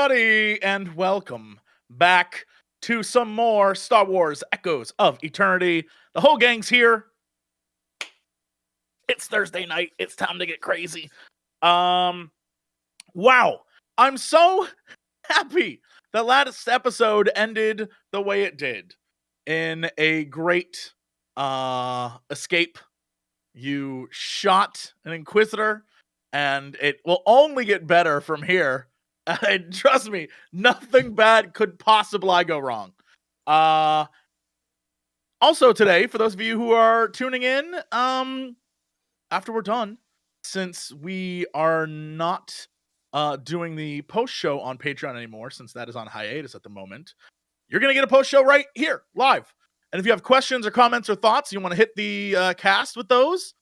everybody, and welcome back to some more Star Wars Echoes of Eternity. The whole gang's here. It's Thursday night. It's time to get crazy. Wow. I'm so happy that last episode ended the way it did. In a great escape. You shot an Inquisitor, and it will only get better from here. And trust me, nothing bad could possibly go wrong. Also today, for those of you who are tuning in, after we're done, since we are not doing the post show on Patreon anymore, since that is on hiatus at the moment, you're gonna get a post show right here, live. And if you have questions or comments or thoughts, you want to hit the cast with those,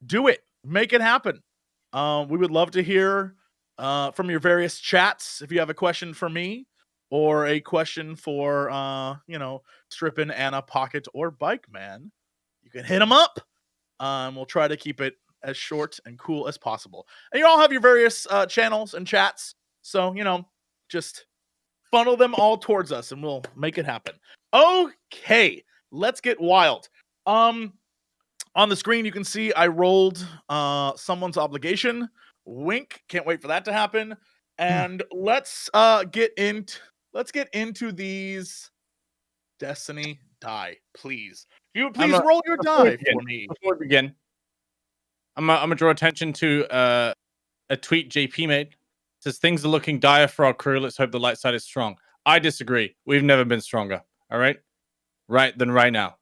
do it. Make it happen. We would love to hear from your various chats. If you have a question for me or a question for, Strippin', Anna, Pocket, or Bike Man, you can hit them up. We'll try to keep it as short and cool as possible. And you all have your various channels and chats. So, just funnel them all towards us and we'll make it happen. Okay, let's get wild. On the screen, you can see I rolled someone's obligation. Wink. Can't wait for that to happen. And let's get into these Destiny die, please. You please roll your die for me. Before we begin, I'm gonna draw attention to a tweet JP made. It says things are looking dire for our crew. Let's hope the light side is strong. I disagree. We've never been stronger. All right, right now.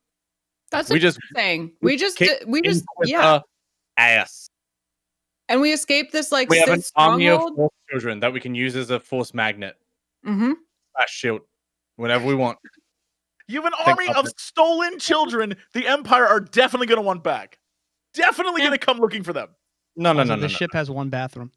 That's what you're saying. We just yeah. Ass. And we escaped this we have an army of stronghold. force children that we can use as a force magnet. Mm-hmm. Shield, whenever we want. You have an army of stolen children the Empire are definitely going to want back. Definitely going to come looking for them. No. The ship has one bathroom.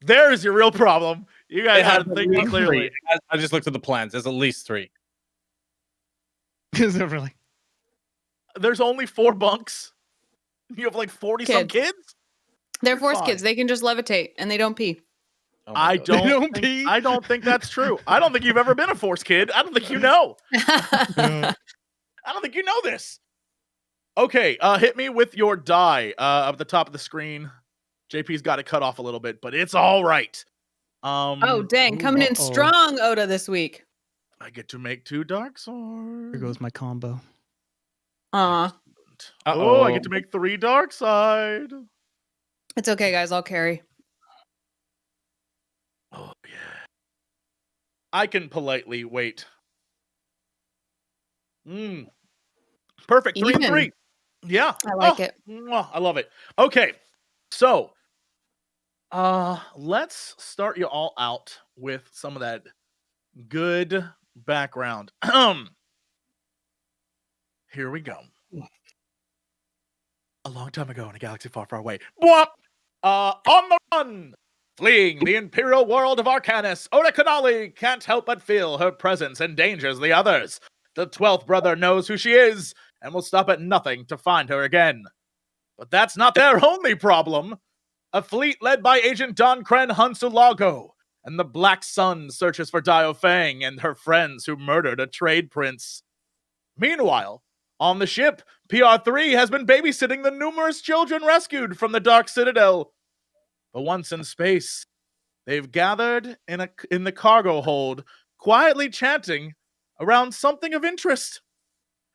There's your real problem. You guys had to think clearly. I just looked at the plans. There's at least 3. Is it really? There's only 4 bunks. You have like 40-some kids? They're force kids. They can just levitate and they don't pee. Oh I don't think that's true. I don't think you've ever been a force kid. I don't think you know. I don't think you know this. Okay, hit me with your die up at the top of the screen. JP's got it cut off a little bit, but it's all right. Oh, dang. Coming in strong, Oda, this week. I get to make 2 dark swords. Here goes my combo. Aw. Oh, I get to make 3 dark side. It's okay, guys. I'll carry. Oh, yeah. I can politely wait. Perfect. 3 and 3. Yeah. I like it. I love it. Okay. So, let's start you all out with some of that good background. Here we go. A long time ago in a galaxy far, far away. On the run! Fleeing the Imperial world of ARKANIS, ODA KANALI can't help but feel her presence endangers the others. The 12th brother knows who she is, and will stop at nothing to find her again. But that's not their only problem. A fleet led by Agent DAWN KRENN hunts ULAGO, and the Black Sun searches for DAEYO FANG and her friends who murdered a trade prince. Meanwhile, on the ship, PR3 has been babysitting the numerous children rescued from the Dark Citadel. But once in space, they've gathered in the cargo hold, quietly chanting around something of interest.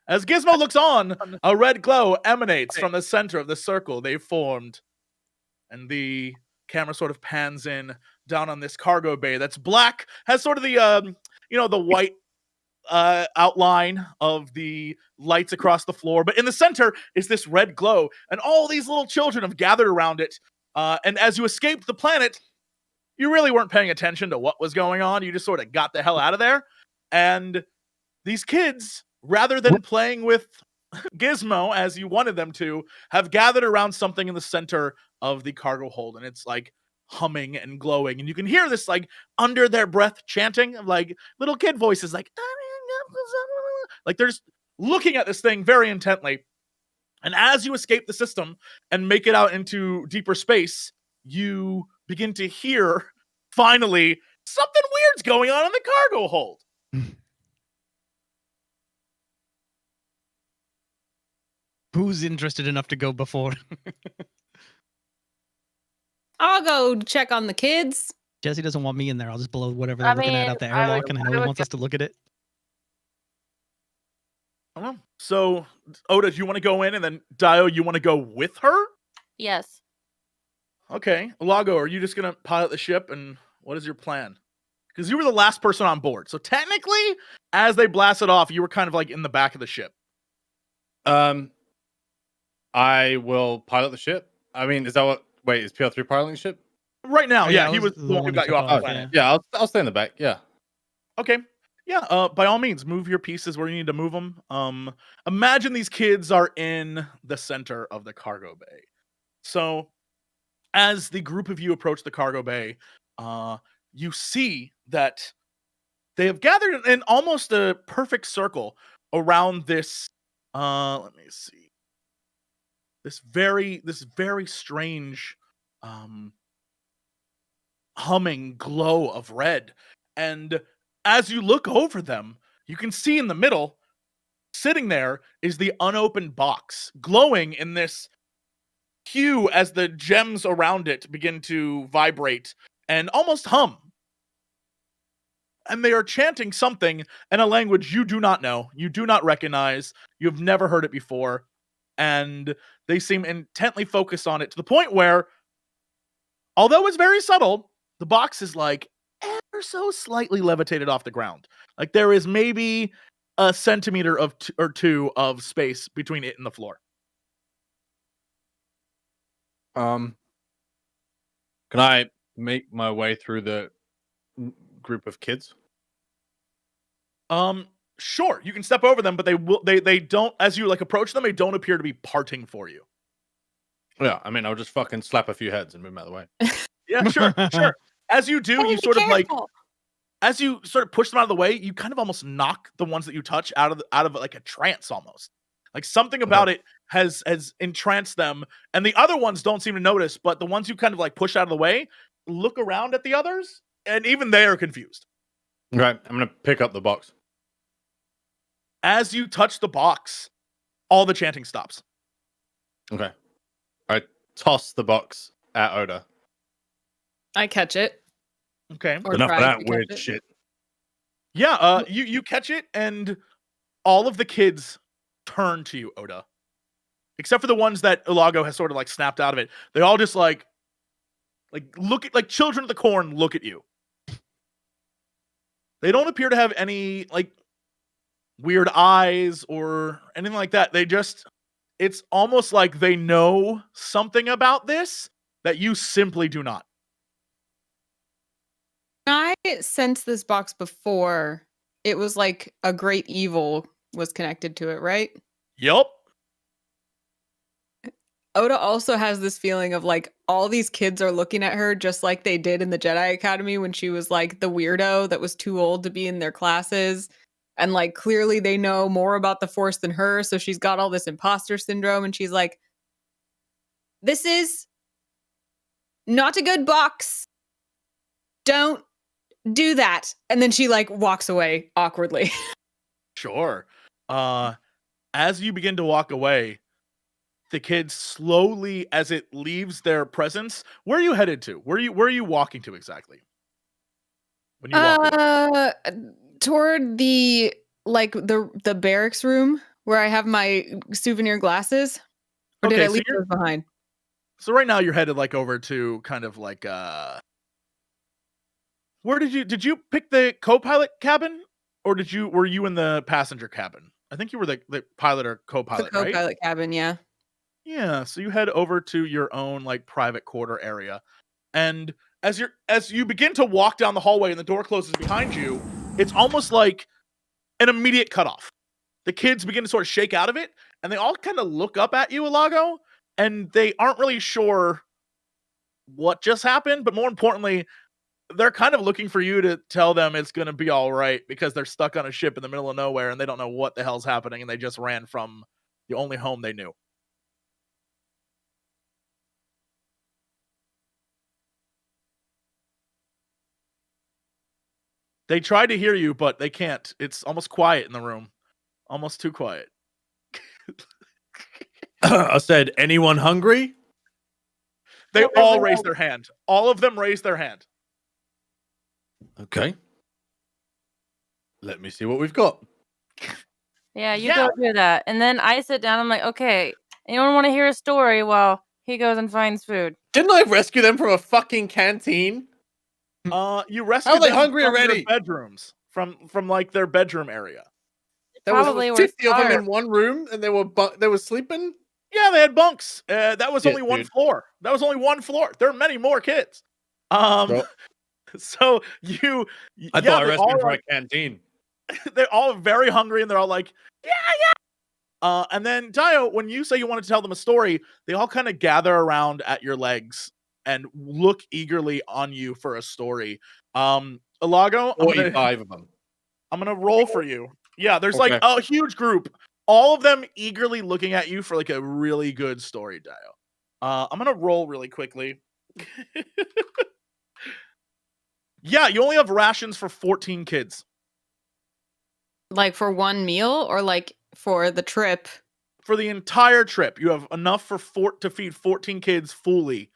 As Gizmo looks on, a red glow emanates from the center of the circle they've formed. And the camera sort of pans in down on this cargo bay that's black, has sort of the, the white outline of the lights across the floor. But in the center is this red glow, and all these little children have gathered around it. And as you escaped the planet, you really weren't paying attention to what was going on. You just sort of got the hell out of there. And these kids, rather than playing with Gizmo as you wanted them to, have gathered around something in the center of the cargo hold. And it's like humming and glowing. And you can hear this like under their breath chanting of like little kid voices like they're just looking at this thing very intently. And as you escape the system and make it out into deeper space, you begin to hear, finally, something weird's going on in the cargo hold. Who's interested enough to go before? I'll go check on the kids. Jesse doesn't want me in there. I'll just blow whatever they're looking at out the airlock, and I know he wants us to look at it. I don't know. So, Oda, do you want to go in, and then Daeyo, you want to go with her? Yes. Okay. ULAGO, are you just going to pilot the ship, and what is your plan? Because you were the last person on board. So technically, as they blasted off, you were kind of like in the back of the ship. I will pilot the ship. I mean, is that what? Wait, is PL3 piloting the ship? Right now, Oh, yeah, yeah, he I was was the one who got you off the planet. Yeah, I'll stay in the back. Yeah. Okay. Yeah, by all means, move your pieces where you need to move them. Imagine these kids are in the center of the cargo bay. So, as the group of you approach the cargo bay, you see that they have gathered in almost a perfect circle around this. Let me see. This very strange, humming glow of red, and as you look over them, you can see in the middle, sitting there, is the unopened box, glowing in this hue as the gems around it begin to vibrate and almost hum. And they are chanting something in a language you do not know, you do not recognize, you've never heard it before, and they seem intently focused on it to the point where, although it's very subtle, the box is like ever so slightly levitated off the ground. Like there is maybe a centimeter of or two of space between it and the floor. Can I make my way through the group of kids? Sure, you can step over them, but they don't, as you like approach them, they don't appear to be parting for you. Yeah, I mean, I'll just fucking slap a few heads and move them out of the way. Yeah, sure, sure. As you do, Hey, you be sort of like, careful. as you sort of push them out of the way, you kind of almost knock the ones that you touch out of like a trance almost. Like something about it has entranced them, and the other ones don't seem to notice, but the ones you kind of like push out of the way look around at the others, and even they are confused. Right, I'm gonna pick up the box. As you touch the box, all the chanting stops. Okay, I toss the box at Oda. I catch it. Okay. Or Enough of try that to catch weird it. shit. Yeah, you catch it, and all of the kids turn to you, Oda. Except for the ones that ULAGO has sort of like snapped out of it. They all just like look at, like children of the corn look at you. They don't appear to have any like weird eyes or anything like that. They just, it's almost like they know something about this that you simply do not. I sensed this box before. It was like a great evil was connected to it, right? Yup. Oda also has this feeling of like all these kids are looking at her just like they did in the Jedi Academy when she was like the weirdo that was too old to be in their classes. And like clearly they know more about the Force than her. So she's got all this imposter syndrome. And she's like, this is not a good box. Don't do that. And then she like walks away awkwardly. Sure. As you begin to walk away, the kids slowly, as it leaves their presence, where are you headed to? Where are you walking to exactly? When you walk away? Toward the like the barracks room where I have my souvenir glasses. Or did Okay, I so leave you're- those behind? So right now you're headed like over to kind of like where did you pick the co-pilot cabin, or were you in the passenger cabin? I think you were the pilot or The co-pilot, co-pilot right? cabin, yeah. Yeah, so you head over to your own like private quarter area. And as you begin to walk down the hallway and the door closes behind you, it's almost like an immediate cutoff. The kids begin to sort of shake out of it, and they all kind of look up at you, ULAGO, and they aren't really sure what just happened, but more importantly, they're kind of looking for you to tell them it's going to be all right because they're stuck on a ship in the middle of nowhere and they don't know what the hell's happening, and they just ran from the only home they knew. They try to hear you, but they can't. It's almost quiet in the room. Almost too quiet. I said, anyone hungry? They all raise their hand. All of them raise their hand. Okay. Let me see what we've got. Yeah, you go do that. And then I sit down. I'm like, okay, anyone want to hear a story while he goes and finds food? Didn't I rescue them from a fucking canteen? You rescued How are they them hungry from already? their bedrooms. From like their bedroom area. There Probably was were 50 of them in starved. one room, and they were sleeping. Yeah, they had bunks. That was Shit, only one dude. floor. That was only one floor. There are many more kids. Bro. So you, I thought I rescued them from a canteen. they're all very hungry, and they're all like, yeah. And then Dayo, when you say you wanted to tell them a story, they all kind of gather around at your legs and look eagerly on you for a story. ULAGO, 45 of them. I'm gonna roll for you. Yeah, there's like Okay. a huge group, all of them eagerly looking at you for like a really good story, Dayo. I'm gonna roll really quickly. Yeah, you only have rations for 14 kids. Like for one meal or like for the trip? For the entire trip, you have enough to feed 14 kids fully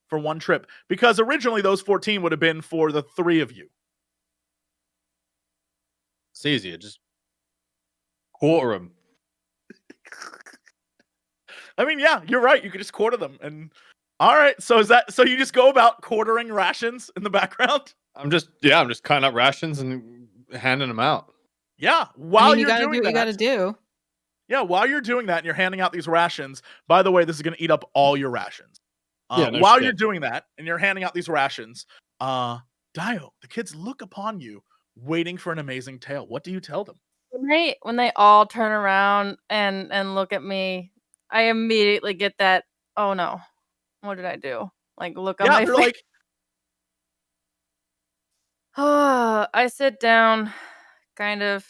for one trip. Because originally those 14 would have been for the 3 of you. It's easier. Just quarter them. I mean, yeah, you're right. You could just quarter them. And all right, so you just go about quartering rations in the background? I'm just cutting up rations and handing them out. Yeah, while you you're gotta doing do what that, you gotta do. Yeah, while you're doing that and you're handing out these rations, by the way, this is going to eat up all your rations. Yeah, no while shit. you're doing that and you're handing out these rations, Dayo, the kids look upon you, waiting for an amazing tale. What do you tell them? When they all turn around and look at me, I immediately get that, oh no, what did I do? Like look on Yeah, my they're face. like, I sit down kind of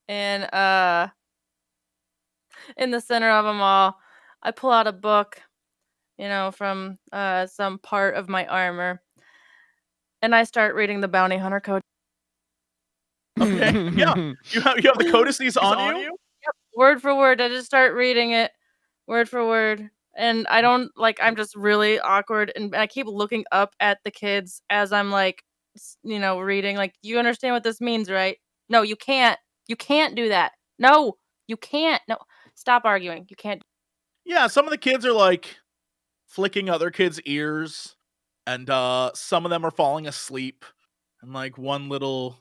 in the center of them all. I pull out a book, from some part of my armor, and I start reading the Bounty Hunter Code. okay, yeah, you have the codices on you. Yep, word for word. I just start reading it, word for word, and I don't I'm just really awkward, and I keep looking up at the kids as I'm reading. Like, you understand what this means, right? No, you can't. You can't do that. No, you can't. No, stop arguing. You can't. Yeah, some of the kids are like flicking other kids' ears, and some of them are falling asleep, and like one little,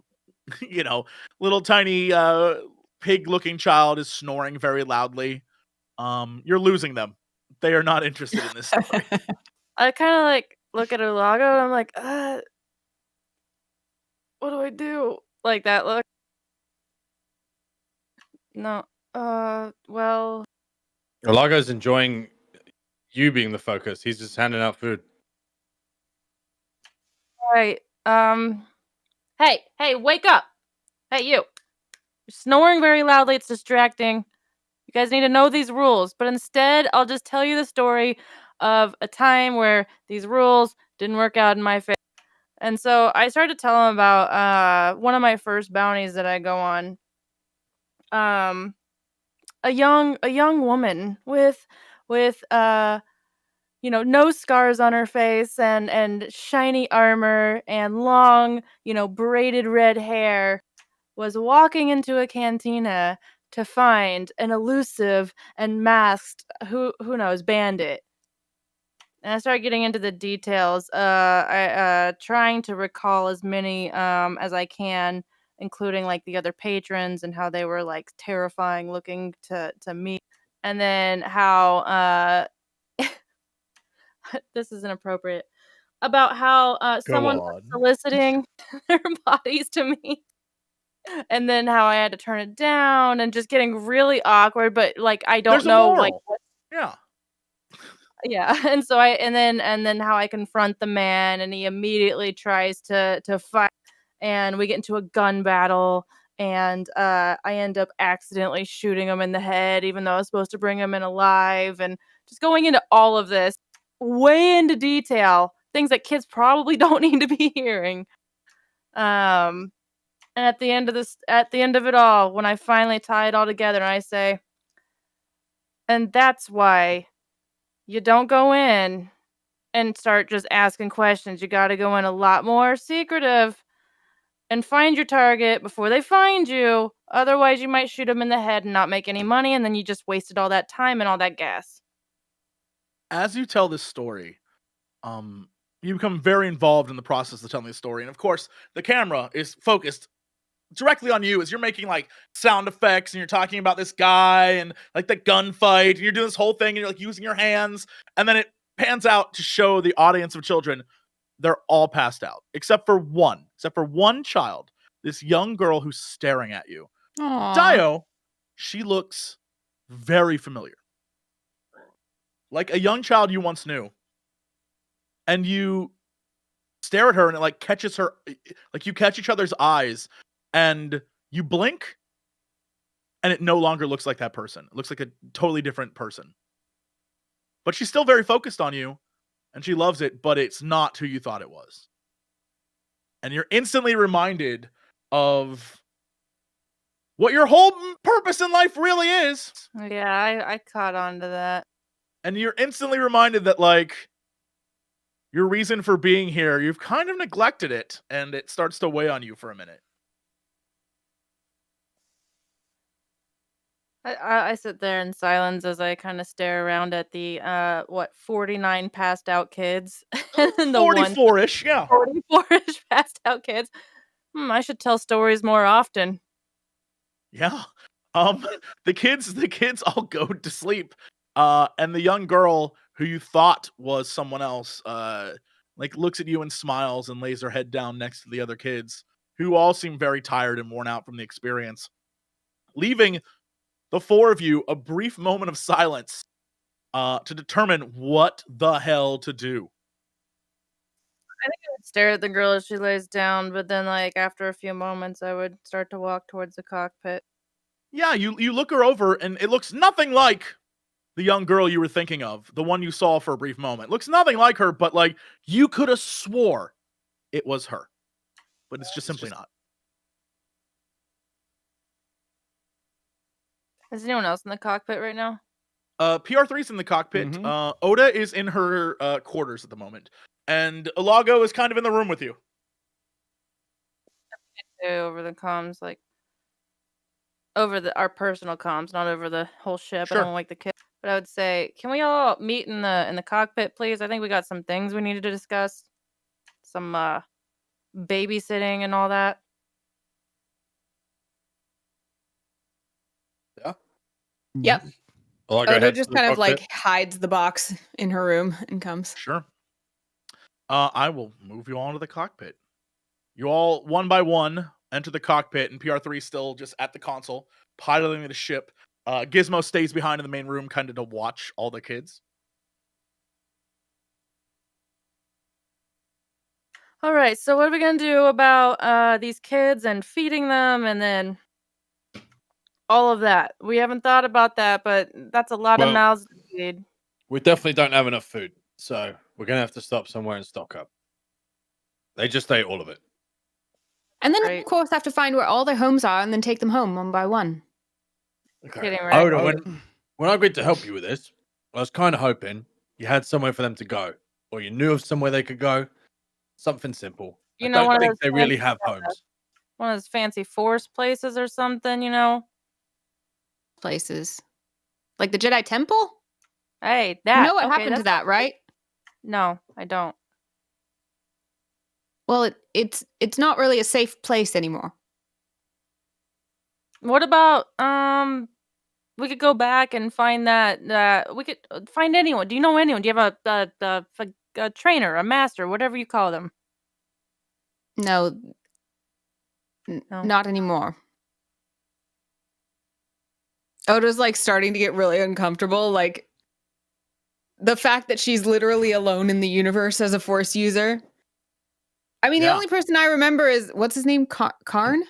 little tiny pig-looking child is snoring very loudly. You're losing them. They are not interested in this story. I kind of look at ULAGO, and I'm like, what do I do? Like that look. No. Well. ULAGO's enjoying you being the focus. He's just handing out food. Right. Hey, wake up. Hey, you. You're snoring very loudly. It's distracting. You guys need to know these rules. But instead, I'll just tell you the story of a time where these rules didn't work out in my favor. And so I started to tell him about one of my first bounties that I go on. A young woman with no scars on her face and shiny armor and long, braided red hair, was walking into a cantina to find an elusive and masked who knows bandit. And I started getting into the details, I trying to recall as many as I can, including like the other patrons and how they were like terrifying looking to meet, and then how this is inappropriate, about how someone was soliciting their bodies to me. And then how I had to turn it down and just getting really awkward, but like I don't There's a know moral. what. Yeah. Yeah, and so and then how I confront the man, and he immediately tries to fight, and we get into a gun battle, and I end up accidentally shooting him in the head, even though I was supposed to bring him in alive, and just going into all of this way into detail, things that kids probably don't need to be hearing. And at the end of it all, when I finally tie it all together, and I say, and that's why you don't go in and start just asking questions. You got to go in a lot more secretive and find your target before they find you. Otherwise, you might shoot them in the head and not make any money, and then you just wasted all that time and all that gas. As you tell this story, you become very involved in the process of telling the story, and of course, the camera is focused directly on you as you're making like sound effects and you're talking about this guy and like the gunfight and you're doing this whole thing and you're like using your hands, and then it pans out to show the audience of children. They're all passed out except for one child, this young girl who's staring at you. Aw. Dayo, she looks very familiar, like a young child you once knew, and you stare at her and it like catches her, like you catch each other's eyes and you blink and it no longer looks like that person. It looks like a totally different person. But she's still very focused on you and she loves it, but it's not who you thought it was. And you're instantly reminded of what your whole purpose in life really is. Yeah, I caught on to that. And you're instantly reminded that, like, your reason for being here, you've kind of neglected it, and it starts to weigh on you for a minute. I sit there in silence as I kind of stare around at the 49 passed out kids and the 44-ish, yeah. 44-ish passed out kids. I should tell stories more often. Yeah. The kids all go to sleep. And the young girl who you thought was someone else, like looks at you and smiles and lays her head down next to the other kids, who all seem very tired and worn out from the experience, leaving the four of you a brief moment of silence to determine what the hell to do. I think I would stare at the girl as she lays down, but then, like, after a few moments, I would start to walk towards the cockpit. Yeah, you look her over, and it looks nothing like the young girl you were thinking of, the one you saw for a brief moment. Looks nothing like her, but, like, you could have swore it was her. But it's just simply not. Is anyone else in the cockpit right now? PR3's in the cockpit. Oda is in her quarters at the moment. And ULAGO is kind of in the room with you. Over the comms, like over our personal comms, not over the whole ship. Sure. I don't like the kids. But I would say, can we all meet in the cockpit, please? I think we got some things we needed to discuss. Some babysitting and all that. Yeah. Yep. Well, Oda just kind of like hides the box in her room and comes. Sure. I will move you all into the cockpit. You all, one by one, enter the cockpit, and PR3 still just at the console, piloting the ship. Gizmo stays behind in the main room, kind of to watch all the kids. All right, so what are we going to do about these kids and feeding them and then all of that? We haven't thought about that, but that's a lot of mouths to feed. We definitely don't have enough food, so we're going to have to stop somewhere and stock up. They just ate all of it. And then, Right. of course, have to find where all their homes are and then take them home one by one. Okay. Getting right. Oda, when I agreed to help you with this, I was kind of hoping you had somewhere for them to go, or you knew of somewhere they could go. Something simple. You I know, don't one of think those they really fancy- have homes. One of those fancy forest places or something, you know? Places. Like the Jedi Temple? Hey, that. You know what okay, happened to that's- that, right? No, I don't. Well, it's not really a safe place anymore. What about we could go back and find that we could find anyone. Do you know anyone? Do you have a trainer, a master, whatever you call them? No, No. not anymore. Oda's like starting to get really uncomfortable. Like the fact that she's literally alone in the universe as a Force user. I mean, the Yeah. only person I remember is what's his name? Karn?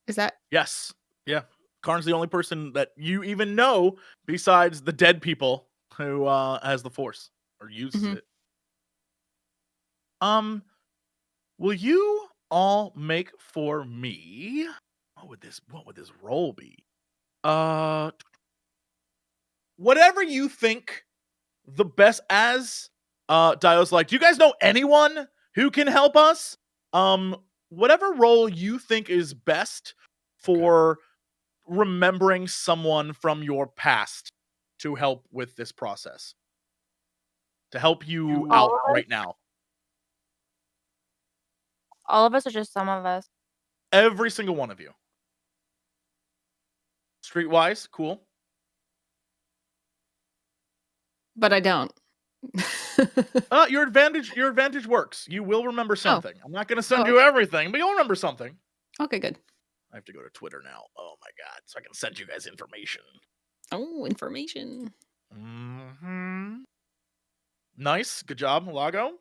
Is that? Yes. Yeah. Karn's the only person that you even know besides the dead people who has the Force or uses Mhm. it. Will you all make for me? What would this role be? Whatever you think the best. As Daeyo's like, do you guys know anyone who can help us? Whatever role you think is best for remembering someone from your past to help with this process, to help you All out of us? right now. All of us or just some of us? Every single one of you. Streetwise, cool. But I don't. Your advantage works. You will remember something. I'm not gonna send Oh, you everything, but you'll remember something. Okay, good. I have to go to Twitter now. Oh my god, so I can send you guys information. Oh, information. Nice, good job, ULAGO.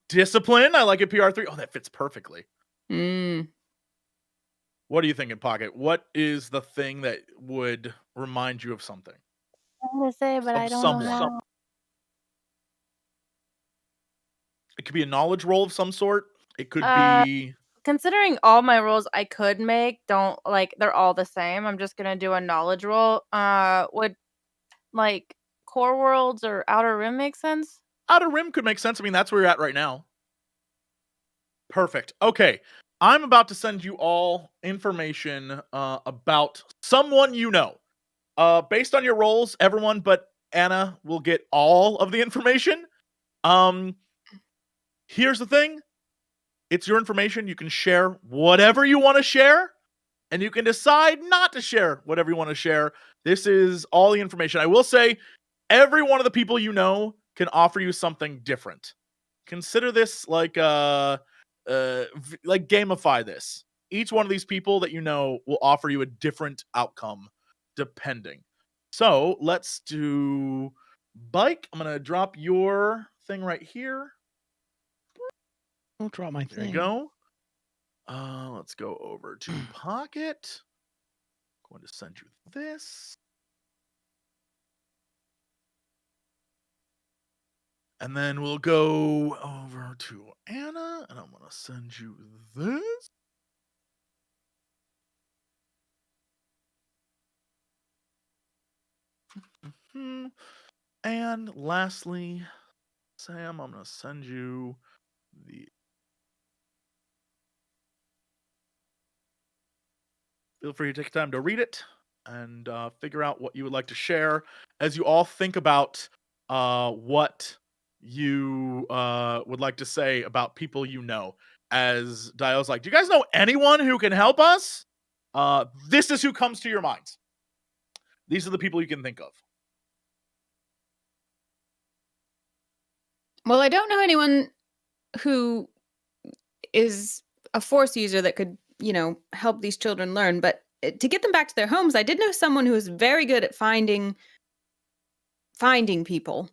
Discipline, I like it. PR3. Oh, that fits perfectly. Mm. What are you thinking, Pocket? What is the thing that would remind you of something? I'm gonna say, but Of I don't someone. know how. It could be a knowledge roll of some sort. It could Uh, be. Considering all my rolls I could make don't like they're all the same. I'm just gonna do a knowledge roll. Would like Core Worlds or Outer Rim make sense? Outer Rim could make sense. I mean, that's where you're at right now. Perfect. Okay. I'm about to send you all information about someone you know. Based on your roles, everyone but Anna will get all of the information. Here's the thing. It's your information. You can share whatever you want to share, and you can decide not to share whatever you want to share. This is all the information. I will say, every one of the people you know can offer you something different. Consider this like gamify this. Each one of these people that you know will offer you a different outcome depending. So let's do Bike. I'm gonna drop your thing right here. Don't drop my There you thing. go. Let's go over to Pocket. Going to send you this. And then we'll go over to Anna, and I'm going to send you this. And lastly, Sam, I'm going to send you the. Feel free to take time to read it and figure out what you would like to share as you all think about what you would like to say about people you know. As Daeyo's like, do you guys know anyone who can help us? This is who comes to your minds. These are the people you can think of. Well, I don't know anyone who is a force user that could, help these children learn, but to get them back to their homes, I did know someone who was very good at finding people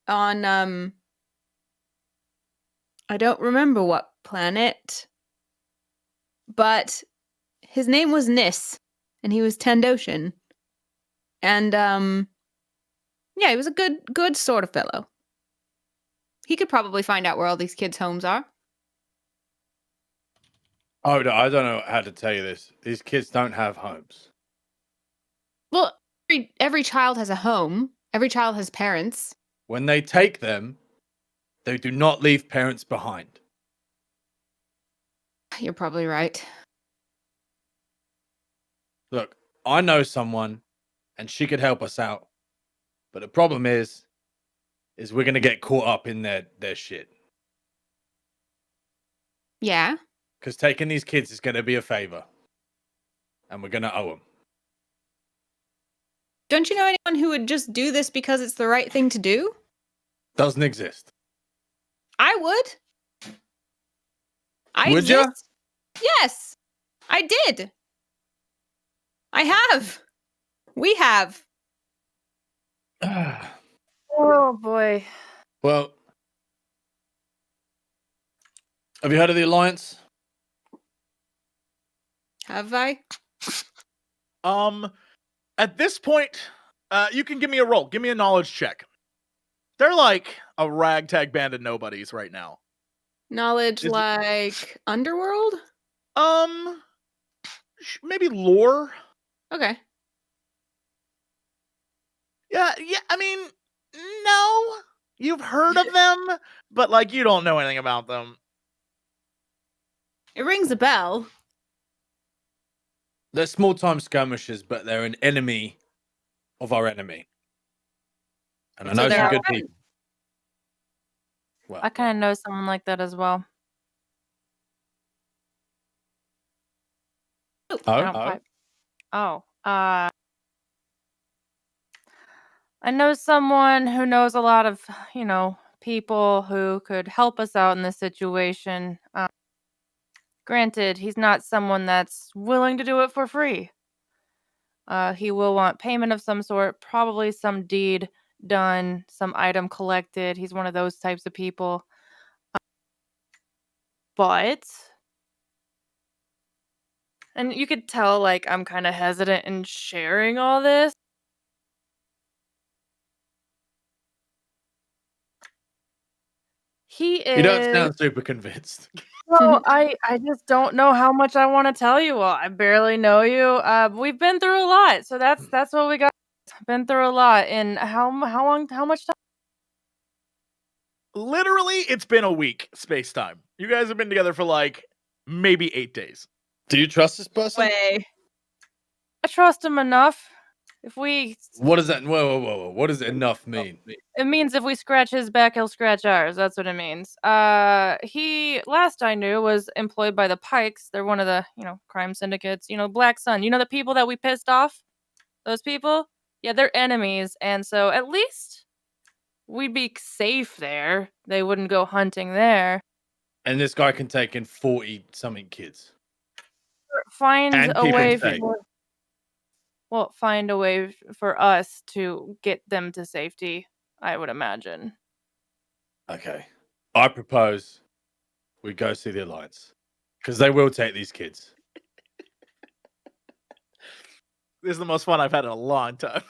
on I don't remember what planet, but his name was Nis, and he was Tandoshan. And yeah, he was a good sort of fellow. He could probably find out where all these kids' homes are. Oh, I don't know how to tell you this. These kids don't have homes. Well, every child has a home. Every child has parents. When they take them, they do not leave parents behind. You're probably right. Look, I know someone, and she could help us out. But the problem is we're gonna get caught up in their shit. Yeah. Because taking these kids is gonna be a favor, and we're gonna owe them. Don't you know anyone who would just do this because it's the right thing to do? Doesn't exist. I would. Would ya? exist. Yes, I did. I have. We have. Oh boy. Well, have you heard of the Alliance? Have I? At this point, you can give me a roll. Give me a knowledge check. They're like a ragtag band of nobodies right now. Knowledge Is it- like underworld? Maybe lore. Okay. Yeah. I mean, no. You've heard of them, but like you don't know anything about them. It rings a bell. They're small time skirmishers, but they're an enemy of our enemy. And I So know they're some our good friends. people. Well, I kind of know someone like that as well. I don't quite- I know someone who knows a lot of, people who could help us out in this situation. Granted, he's not someone that's willing to do it for free. He will want payment of some sort, probably some deed done, some item collected. He's one of those types of people. But, and you could tell, like, I'm kind of hesitant in sharing all this. He is. you don't sound super convinced. Well, I just don't know how much I want to tell you all. I barely know you. We've been through a lot, so that's what we got. Been through a lot. And how much time? Literally, it's been a week. Space time. You guys have been together for like maybe 8 days. Do you trust this person? Way. I trust him enough. If we, What does that? Whoa. What does enough mean? it means if we scratch his back, he'll scratch ours. That's what it means. He last I knew was employed by the Pikes. They're one of the crime syndicates. Black Sun. The people that we pissed off. Those people. Yeah, they're enemies, and so at least we'd be safe there. They wouldn't go hunting there. And this guy can take in 40-something kids. Find And a keep 'em way safe. find a way for us to get them to safety, I would imagine. Okay. I propose we go see the Alliance. Because they will take these kids. This is the most fun I've had in a long time.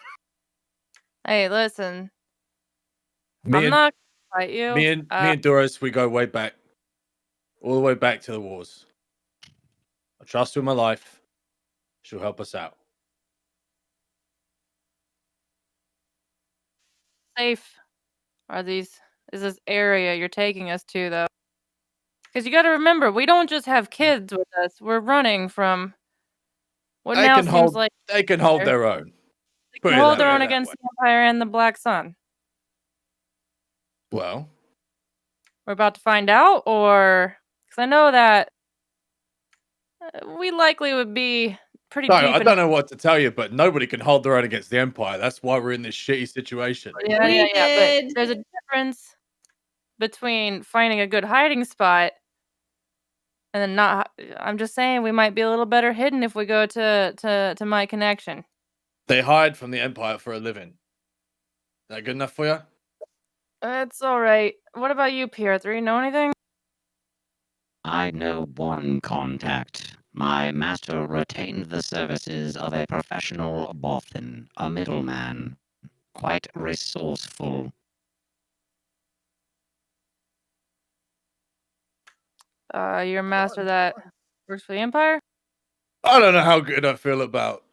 Hey, listen. Me I'm and, not gonna fight you. me and Doris, we go way back. All the way back to the wars. I trust her with my life. She'll help us out. Safe is this area you're taking us to, though? Because you got to remember, we don't just have kids with us. We're running from what They now can seems hold. like They can hold their own. they Put can it hold that their way, own that against way. the Empire and the Black Sun. Well, We're about to find out, or because I know that we likely would be pretty no, deep. I don't know what to tell you, but nobody can hold their own against the Empire. That's why we're in this shitty situation. Yeah. We But did. there's a difference between finding a good hiding spot and then not. I'm just saying we might be a little better hidden if we go to my connection. They hide from the Empire for a living. Is that good enough for you? It's all right. What about you, Pierre? You know anything? I know one contact. My master retained the services of a professional bothan, a middleman. Quite resourceful. Your master that works for the Empire? I don't know how good I feel about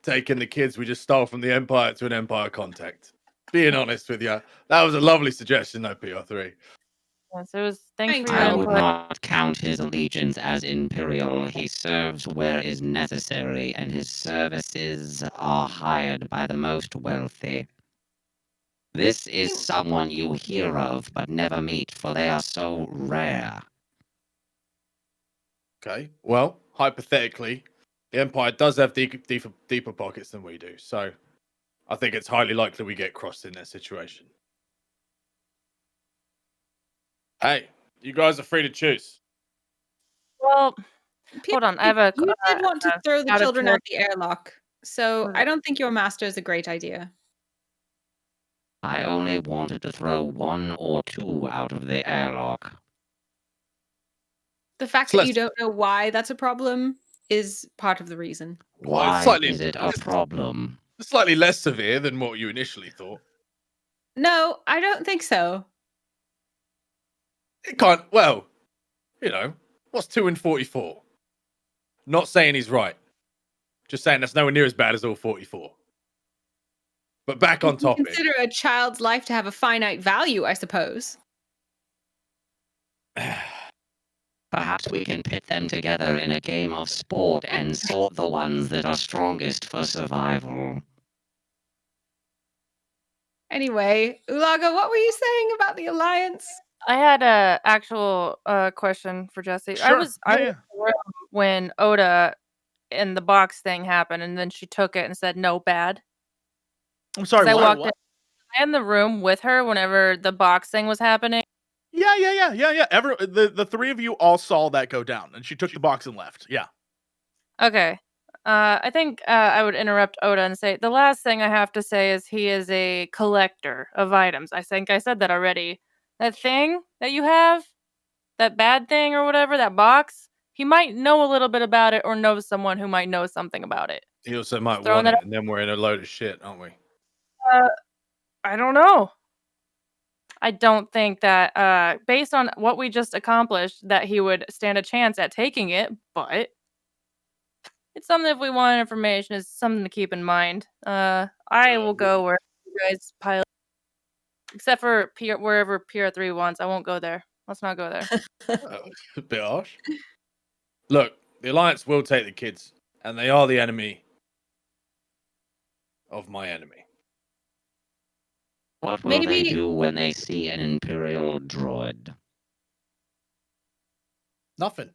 taking the kids we just stole from the Empire to an Empire contact. Being honest with you, that was a lovely suggestion, though, PR3. Yes, it was. Thanks Thanks, for your I would input. not count his allegiance as Imperial. He serves where is necessary, and his services are hired by the most wealthy. This is someone you hear of but never meet, for they are so rare. Okay, well, hypothetically, the Empire does have deeper pockets than we do, so I think it's highly likely we get crossed in that situation. Hey, you guys are free to choose. Well, hold on. I have a. You did want to throw the out of children out the airlock, so Okay. I don't think your master is a great idea. I only wanted to throw 1 or 2 out of the airlock. The fact that you don't know why that's a problem is part of the reason. Why slightly- is it a problem? Slightly less severe than what you initially thought. No, I don't think so. It can't. Well, You know, what's 2 and 44? Not saying he's right. Just saying that's nowhere near as bad as all 44. But back on You topic. consider a child's life to have a finite value, I suppose. Perhaps we can pit them together in a game of sport and sort the ones that are strongest for survival. Anyway, Ulaga, what were you saying about the alliance? I had a actual question for Jesse. I Sure. was Yeah, in the room when Oda and the box thing happened, and then she took it and said no bad. I'm sorry, I what? walked in the room with her whenever the box thing was happening. Yeah. The three of you all saw that go down, and she took the box and left. Yeah. Okay. I think I would interrupt Oda and say the last thing I have to say is he is a collector of items. I think I said that already. That thing that you have, that bad thing or whatever, that box, he might know a little bit about it or know someone who might know something about it. He also might Throwing want that it, and then we're in a load of shit, aren't we? I don't know. I don't think that, based on what we just accomplished, that he would stand a chance at taking it, but it's something if we want information, it's something to keep in mind. I will go where you guys pile, except for wherever PR3 wants. I won't go there. Let's not go there. A bit harsh. Look, the Alliance will take the kids, and they are the enemy of my enemy. What will they Maybe- do when they see an Imperial droid? Nothing.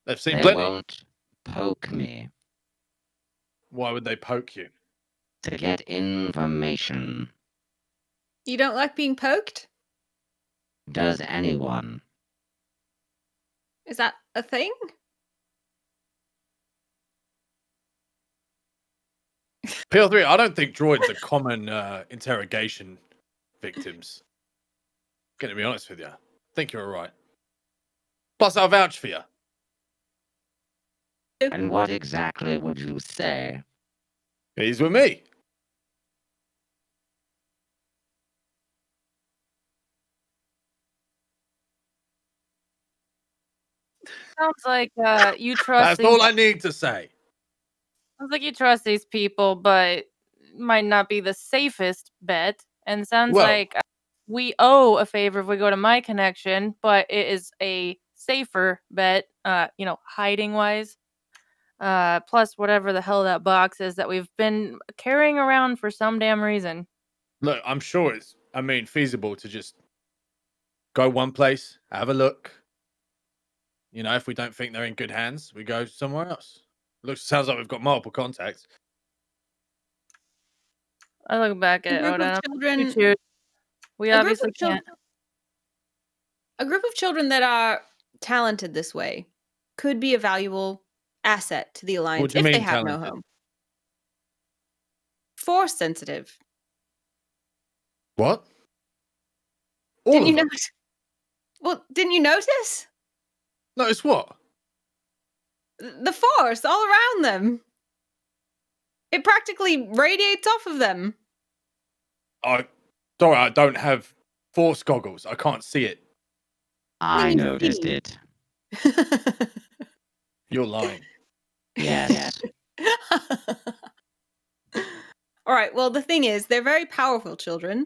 They've seen They plenty. won't poke me Why would they poke you? to get information. You don't like being poked? Does anyone? Is that a thing? PL3, I don't think droids are common interrogation victims. Gonna be honest with you. I think you're alright. Plus, I'll vouch for you. And what exactly would you say? He's with me. Sounds like you trust. That's all I need to say. Sounds like you trust these people, but might not be the safest bet. And sounds Well- like we owe a favor if we go to my connection, but it is a safer bet, hiding wise. Plus whatever the hell that box is that we've been carrying around for some damn reason. Look, I'm sure it's, feasible to just go one place, have a look. You know, if we don't think they're in good hands, we go somewhere else. Sounds like we've got multiple contacts. I look back at A group Oda. of children. You choose. We A group obviously of chil- can't. A group of children that are talented this way could be a valuable asset to the alliance do you if they mean have no talented? home. Force sensitive. What? All Didn't of you them? notice? Well, didn't you notice? Notice what? The force all around them. It practically radiates off of them. Sorry, I don't have force goggles. I can't see it. I you noticed see. it. You're lying. Yes. All right, well, the thing is, they're very powerful children,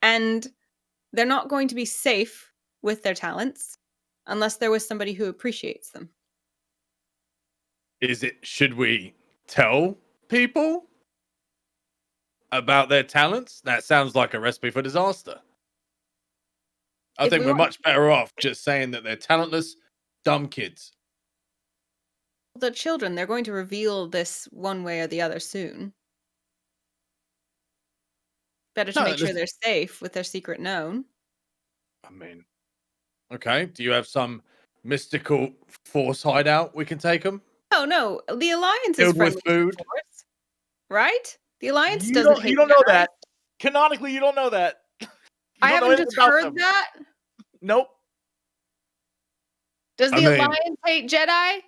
and they're not going to be safe with their talents unless there was somebody who appreciates them. Should we tell people about their talents? That sounds like a recipe for disaster. I If think we we're want- much better off just saying that they're talentless, dumb kids. The children, they're going to reveal this one way or the other soon. Better to No, make sure listen- they're safe with their secret known. Okay. Do you have some mystical force hideout we can take them? No, the alliance is Filled with friendly to the food? Force, right? The alliance You doesn't. don't, you hate don't know Jedi. that. Canonically, you don't know that. You I don't know haven't anything just about heard them. that. Nope. Does I the mean- alliance hate Jedi?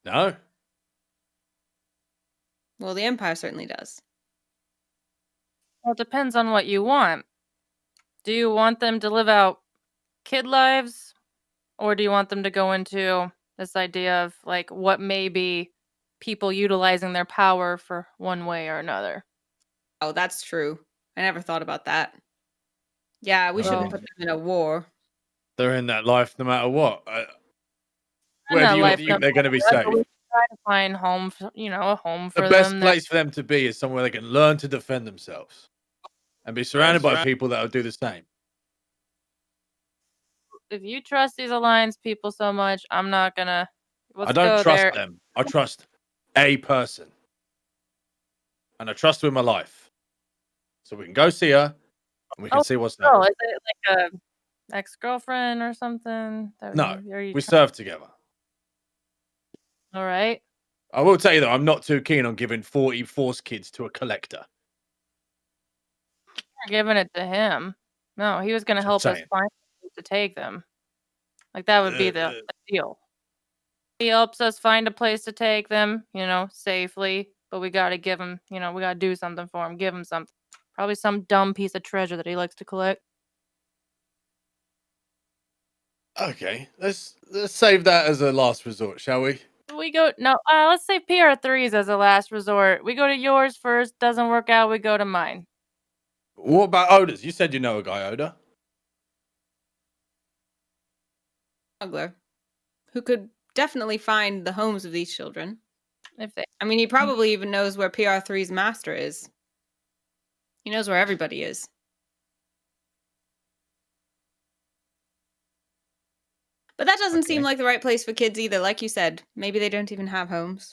No. Well, the Empire certainly does. Well, it depends on what you want. Do you want them to live out kid lives? Or do you want them to go into this idea of like what may be people utilizing their power for one way or another? Oh, that's true. I never thought about that. Yeah, we shouldn't put them in a war. They're in that life no matter what. In Where that do you life, think no they're going to be matter what, safe? but we try to find home, a home The for best them. place for them to be is somewhere they can learn to defend themselves and be surrounded by people that will do the same. If you trust these alliance people so much, I'm not gonna. I don't trust them. I trust a person. And I trust her with my life. So we can go see her and we can see what's Oh, next. is it like a ex-girlfriend or something? No, we serve together. All right. I will tell you though, I'm not too keen on giving 40 force kids to a collector. You're giving it to him. No, he was gonna help us saying. find places to take them. Like that would be the deal. He helps us find a place to take them, safely. But we gotta give him, we gotta do something for him. Give him something. Probably some dumb piece of treasure that he likes to collect. Okay, let's save that as a last resort, shall we? Let's say PR3s as a last resort. We go to yours first. Doesn't work out, we go to mine. What about Oda's? You said you know a guy, Oda. Smuggler, who could definitely find the homes of these children. I mean, he probably even knows where PR3's master is. He knows where everybody is. But that doesn't seem like the right place for kids either. Like you said, maybe they don't even have homes.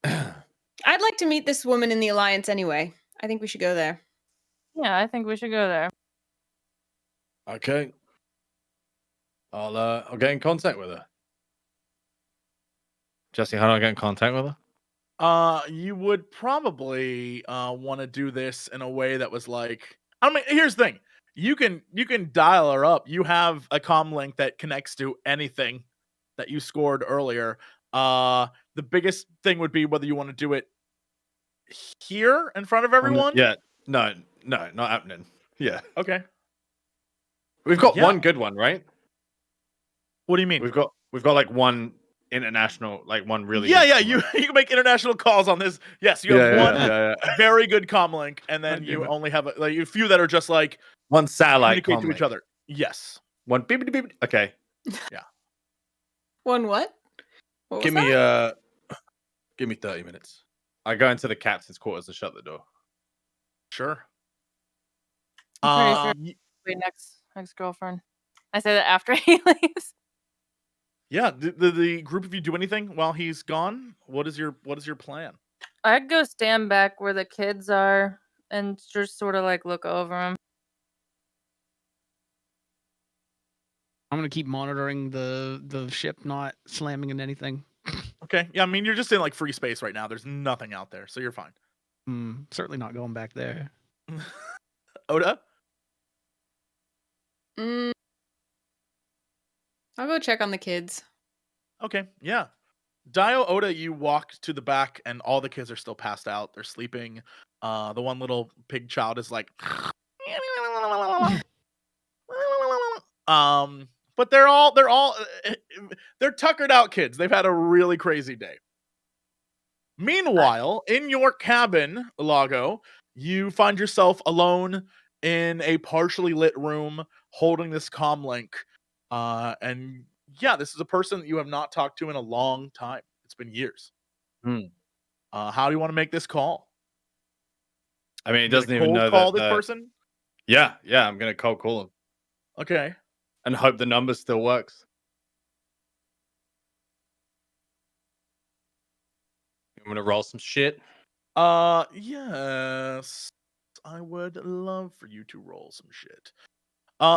I'd like to meet this woman in the Alliance anyway. I think we should go there. Yeah, I think we should go there. Okay. I'll get in contact with her. Jesse, how do I get in contact with her? You would probably want to do this in a way that was like, I mean, here's the thing. You can dial her up. You have a comm link that connects to anything that you scored earlier. The biggest thing would be whether you want to do it here in front of everyone. Yeah. No, not happening. Yeah. Okay. We've got one good one, right? What do you mean? We've got like one international, like one really yeah, good you can make international calls on this. Yes, you have one very good comm link, and then you only have a few that are just like one satellite communicate to each other. Yes. One beep beep beep. Okay. Yeah. One what? What Give was me that? give me 30 minutes. I go into the captain's quarters and shut the door. Sure. I'm pretty sure wait, ex-girlfriend. I say that after he leaves. Yeah, the group of you do anything while he's gone? What is your plan? I'd go stand back where the kids are and just sort of like look over them. I'm gonna keep monitoring the ship not slamming into anything. Okay. Yeah, I mean you're just in like free space right now. There's nothing out there, so you're fine. Certainly not going back there. Oda? I'll go check on the kids. Okay, yeah. DAEYO, Oda, you walk to the back and all the kids are still passed out. They're sleeping. The one little pig child is like but they're tuckered out kids. They've had a really crazy day. Meanwhile, in your cabin, ULAGO, you find yourself alone in a partially lit room holding this comm link. And yeah, this is a person that you have not talked to in a long time. It's been years. How do you want to make this call? I mean, it doesn't even know call that this person. Yeah, I'm gonna cold call him. Okay. And hope the number still works. I'm gonna roll some shit. Yes. I would love for you to roll some shit.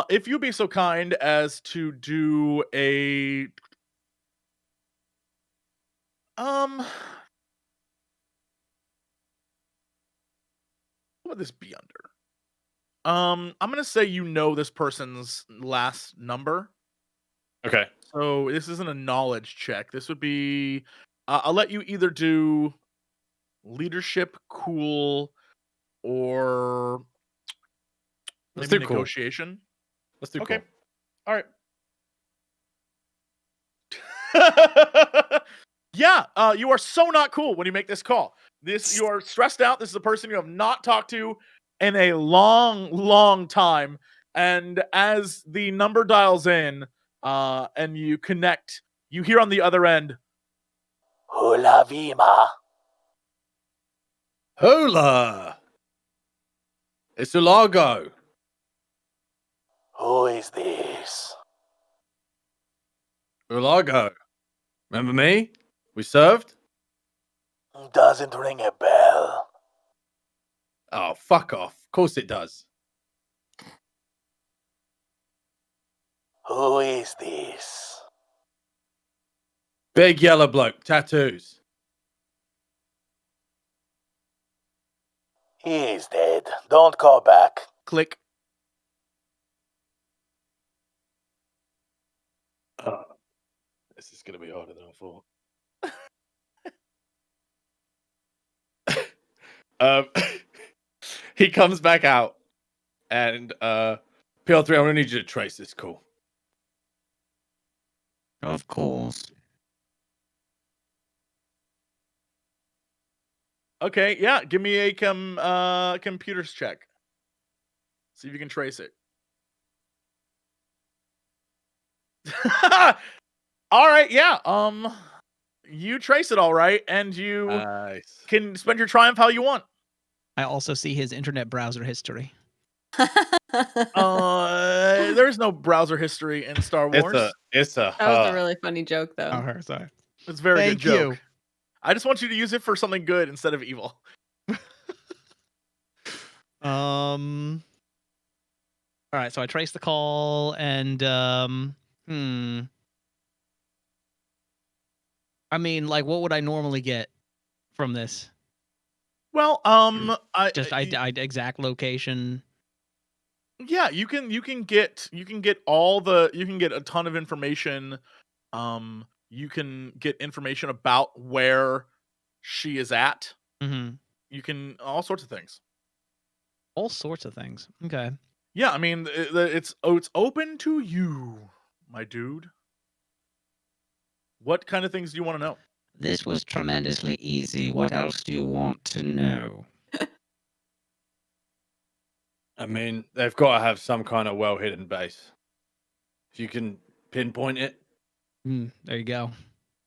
If you'd be so kind as to do a what would this be under? I'm gonna say you know this person's last number. Okay. So this isn't a knowledge check. This would be I'll let you either do leadership, cool, or Let's Maybe do cool. negotiation. Let's do Okay. cool. All right. Yeah, you are so not cool when you make this call. You are stressed out. This is a person you have not talked to in a long, long time. And as the number dials in, and you connect, you hear on the other end, "Hola, Vima." Hola! It's ULAGO. Who is this? ULAGO. Remember me? We served? Doesn't ring a bell. Oh, fuck off. Of course it does. Who is this? Big yellow bloke, tattoos. He is dead. Don't call back. Click. Oh, this is going to be harder than I thought. He comes back out and PL3, I'm gonna need you to trace this call. Of course. Okay, yeah, give me a computers check. See if you can trace it. All right, yeah. You trace it all right, and you Nice. can spend your triumph how you want. I also see his internet browser history. There's no browser history in Star Wars. It's a That was a really funny joke, though. Oh, her, sorry. It's a very Thank good joke. you. I just want you to use it for something good instead of evil. All right, so I traced the call, and I mean, like, what would I normally get from this? Well, Just exact location. yeah, you can get a ton of information. You can get information about where she is at. Mm-hmm. You can all sorts of things. All sorts of things. Okay. Yeah, I mean it's open to you, my dude. What kind of things do you want to know? This was tremendously easy. What else do you want to know? I mean, they've got to have some kind of well-hidden base. If you can pinpoint it, There you go.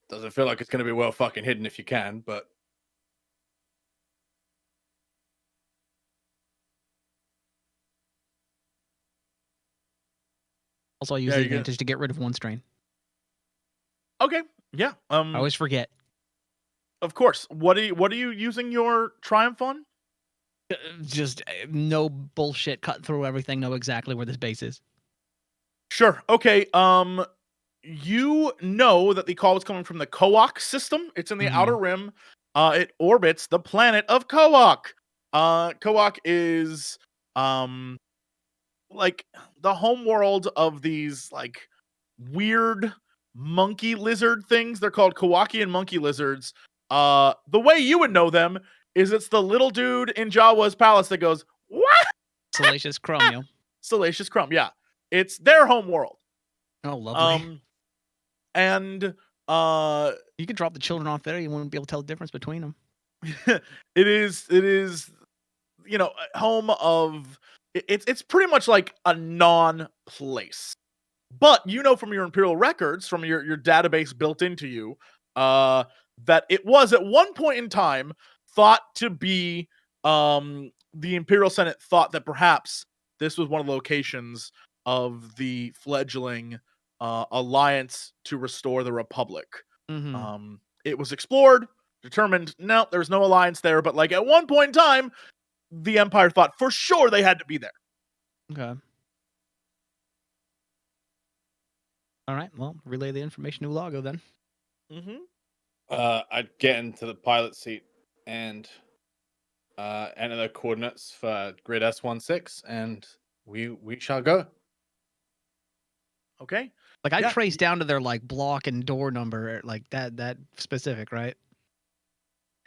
doesn't feel like it's going to be well fucking hidden if you can, but Also, I use Yeah, the you get- advantage to get rid of one strain. Okay, yeah. I always forget. Of course. What are you using your triumph on? Just no bullshit. Cut through everything. Know exactly where this base is. Sure. Okay. You know that the call was coming from the Koak system. It's in the Outer Rim. It orbits the planet of Koak. Koak is like the home world of these like weird monkey lizard things. They're called Kowakian monkey lizards. The way you would know them is it's the little dude in Jawa's palace that goes, "What?" Salacious Crumb, yo. Salacious Crumb. Yeah, it's their home world. Oh, lovely. And You could drop the children off there. You wouldn't be able to tell the difference between them. it is home of it's pretty much like a non-place. But you know from your Imperial records, from your database built into you, that it was at one point in time thought to be the Imperial Senate thought that perhaps this was one of the locations of the fledgling alliance to restore the Republic. It was explored, determined, no, there's no alliance there, but like at one point in time, the Empire thought for sure they had to be there. Okay. All right. Well, relay the information to ULAGO then. I'd get into the pilot seat and enter the coordinates for grid S16, and we shall go. Okay. Like I Yeah. traced down to their like block and door number, like that specific, right?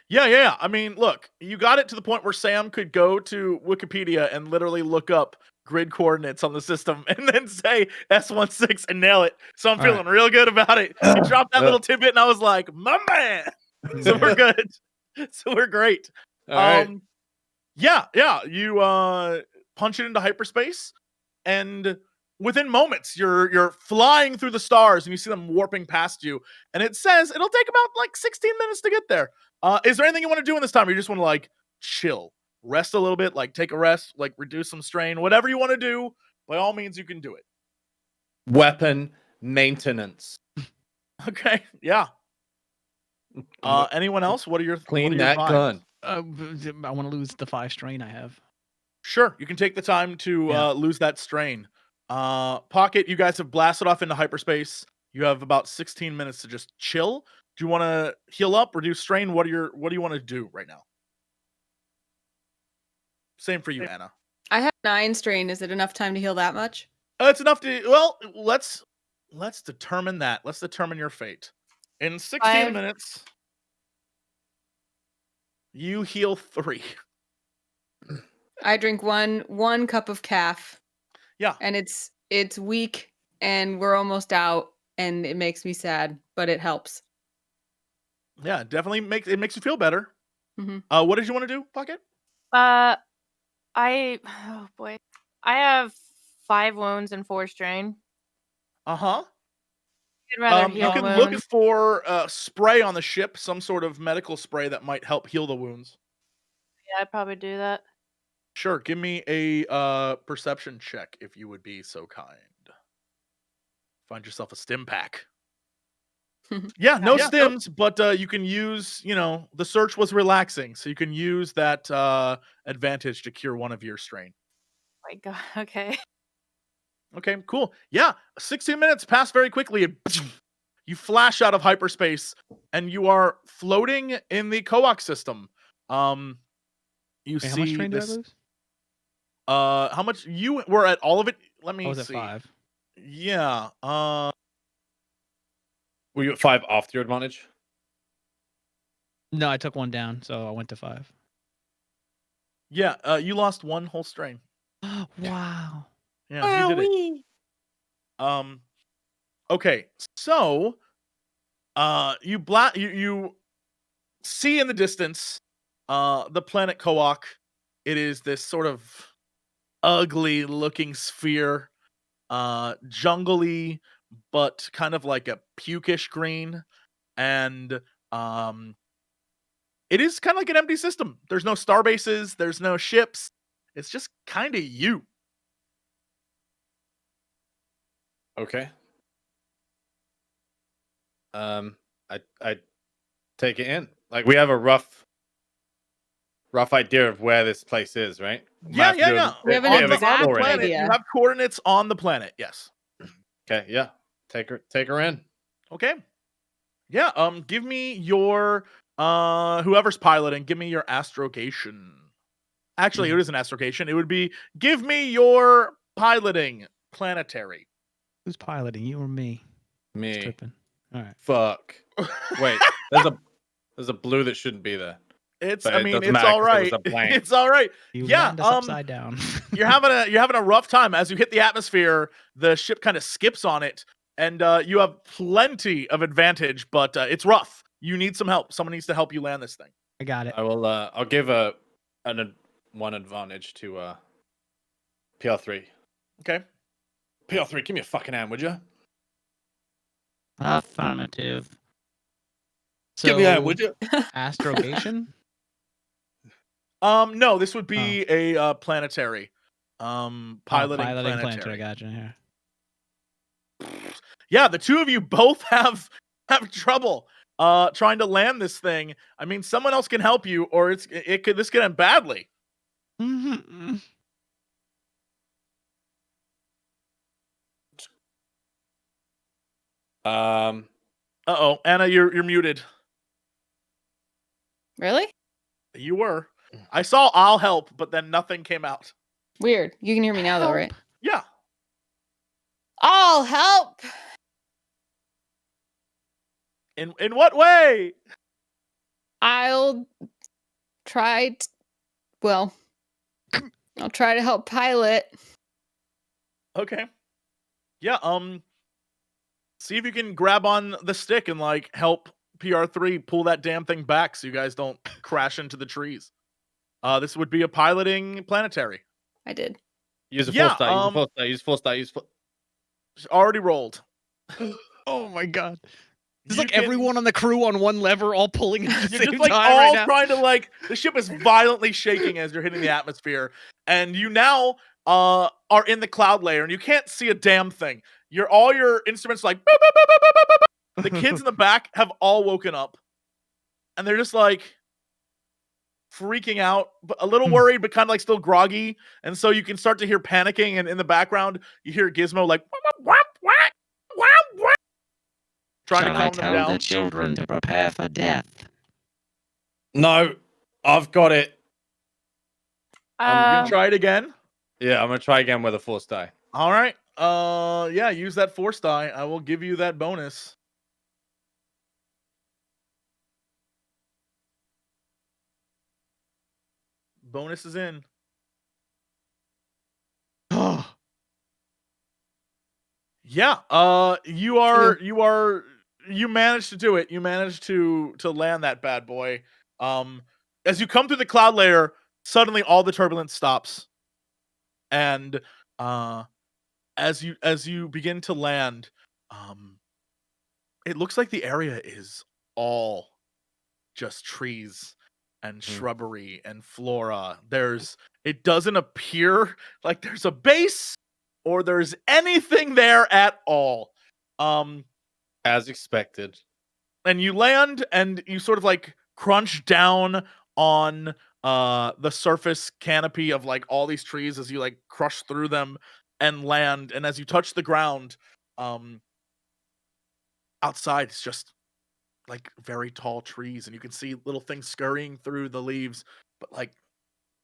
Yeah. I mean, look, you got it to the point where Sam could go to Wikipedia and literally look up grid coordinates on the system and then say S16 and nail it. So I'm All feeling real good about it. You dropped that Yeah. little tidbit and I was like, my man. So we're good. So we're great. All right. Yeah. You punch it into hyperspace, and within moments you're flying through the stars and you see them warping past you. And it says it'll take about like 16 minutes to get there. Is there anything you want to do in this time? Or you just want to like chill, rest a little bit, like take a rest, like reduce some strain, whatever you want to do. By all means, you can do it. Weapon maintenance. Okay. Yeah. Anyone else? What are your Clean what are your that vibes? gun. I want to lose the 5 strain I have. Sure, you can take the time to Yeah. lose that strain. Pocket, you guys have blasted off into hyperspace. You have about 16 minutes to just chill. Do you want to heal up, reduce strain? What do you want to do right now? Same for you, Anna. I have 9 strain. Is it enough time to heal that much? It's enough to. Well, let's determine that. Let's determine your fate. In 16 5. minutes, you heal 3. I drink one cup of calf. Yeah. And it's weak and we're almost out and it makes me sad, but it helps. Yeah, definitely makes you feel better. Mhm. What did you want to do, Pocket? Oh boy. I have 5 wounds and 4 strain. Uh-huh. I'd rather You heal can wounds. look for spray on the ship, some sort of medical spray that might help heal the wounds. Yeah, I'd probably do that. Sure, give me a perception check if you would be so kind. Find yourself a stim pack. Yeah, no Yeah. stims, but you can use, the search was relaxing, so you can use that advantage to cure one of your strain. My God. Okay. Okay, cool. Yeah, 16 minutes pass very quickly. And you flash out of hyperspace, and you are floating in the coax system. You Wait, see how much strain did I this. lose? How much you were at all of it? Let me I was at see. 5. Yeah. Were you at 5 after your advantage? No, I took 1 down, so I went to 5. Yeah. You lost 1 whole strain. Wow. Yeah, you did it. Okay, so you see in the distance the planet Koak. It is this sort of ugly looking sphere, jungly, but kind of like a pukish green, and it is kind of like an empty system. There's no star bases, there's no ships. It's just kind of you. Okay. I take it in. Like we have a rough idea of where this place is, right? Yeah. We have an On the exact planet, idea. you have coordinates on the planet. Yes. Okay, yeah. Take her in. Okay. Yeah. Give me your whoever's piloting. Give me your astrogation. Actually, it isn't astrogation. It would be give me your piloting planetary. Who's piloting, you or me? Me. Tripping. All right. Fuck. Wait, there's a blue that shouldn't be there. It's. But I it mean, doesn't it's matter all 'cause it was right. a blank. It's all right. You Yeah, landed us upside down. You're having a rough time as you hit the atmosphere. The ship kind of skips on it, and you have plenty of advantage, but it's rough. You need some help. Someone needs to help you land this thing. I got it. I will. I'll give one advantage to PR3. Okay. PR3, give me a fucking hand, would you? Affirmative. Give me a hand, So, would you? astrogation? No, this would be a planetary. Piloting planetary. planetary. Gotcha. Yeah. Yeah, the two of you both have trouble trying to land this thing. I mean, someone else can help you, or this could end badly. Mm-hmm. Uh-oh, Anna, you're muted. Really? You were. I saw I'll help, but then nothing came out. Weird. You can hear me now though, right? Yeah. I'll help. In what way? I'll try to, well, I'll try to help pilot. Okay. Yeah, see if you can grab on the stick and like help PR3 pull that damn thing back so you guys don't crash into the trees. This would be a piloting planetary. I did. Use a Yeah, force die. Use a force die. Use force die. Use force. Already rolled. Oh my god. There's You like can- everyone on the crew on one lever all pulling at the You're same just like time all right now. trying to like the ship is violently shaking as you're hitting the atmosphere, and you now are in the cloud layer and you can't see a damn thing. All your instruments like boop, boop, boop, boop, boop, boop, boop. The kids in the back have all woken up, and they're just like freaking out, but a little worried, but kind of like still groggy. And so you can start to hear panicking, and in the background you hear Gizmo like trying Shall to I calm them tell down. the children to prepare for death? No, I've got it. I'm gonna try it again. Yeah, I'm gonna try again with a force die. All right. Yeah, use that force die. I will give you that bonus. Bonus is in. Yeah. You managed to do it. You managed to land that bad boy. As you come through the cloud layer, suddenly all the turbulence stops. And as you begin to land, it looks like the area is all just trees and shrubbery and flora. It doesn't appear like there's a base or there's anything there at all. As expected. And you land and you sort of like crunch down on the surface canopy of like all these trees as you like crush through them and land. And as you touch the ground, outside it's just like very tall trees, and you can see little things scurrying through the leaves, but like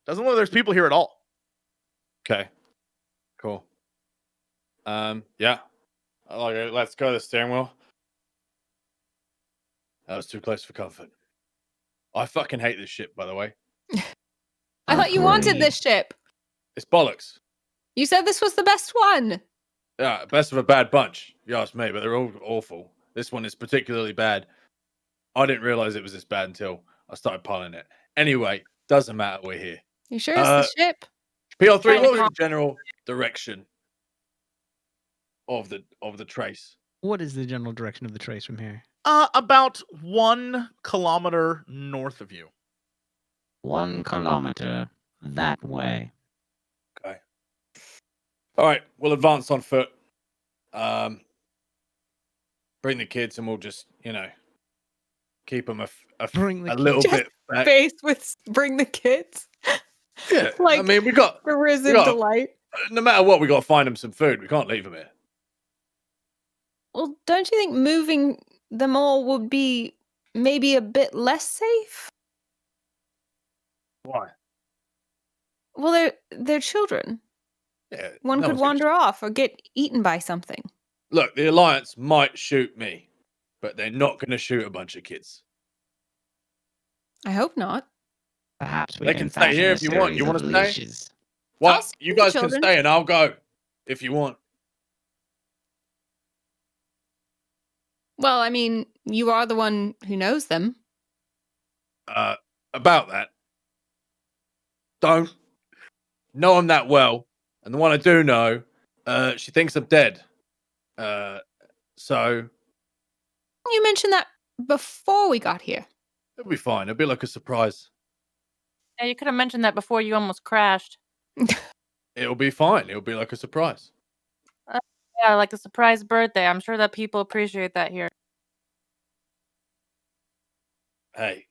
doesn't look like there's people here at all. Okay. Cool. Yeah. Okay, let's go to the steering wheel. That was too close for comfort. I fucking hate this ship, by the way. I thought you wanted Agreed. this ship. It's bollocks. You said this was the best one. Yeah, best of a bad bunch, you ask me, but they're all awful. This one is particularly bad. I didn't realize it was this bad until I started piloting it. Anyway, doesn't matter, we're here. You sure it's the ship? PR3, what was Fine. the general direction of the trace? What is the general direction of the trace from here? About 1 kilometer north of you. 1 kilometer that way. Okay. All right, we'll advance on foot. Bring the kids, and we'll just, keep them Bring the a little kids. bit back. Face with bring the kids. Yeah, I Like mean, we got the risen got- delight. no matter what, we got to find them some food. We can't leave them here. Well, don't you think moving them all would be maybe a bit less safe? Why? Well, they're children. Yeah, One no could one's gonna wander off or get eaten by something. Look, the Alliance might shoot me, but they're not going to shoot a bunch of kids. I hope not. Perhaps we They can can stay fashion here a if you want. You series wanna of stay? leashes. I'll What? stay You with the guys can children. stay, and I'll go if you want. Well, I mean, you are the one who knows them. About that, don't know them that well, and the one I do know, she thinks I'm dead. So You mentioned that before we got here. it'll be fine. It'll be like a surprise. Yeah, you could have mentioned that before you almost crashed. It'll be fine. It'll be like a surprise. Yeah, like a surprise birthday. I'm sure that people appreciate that here. Hey,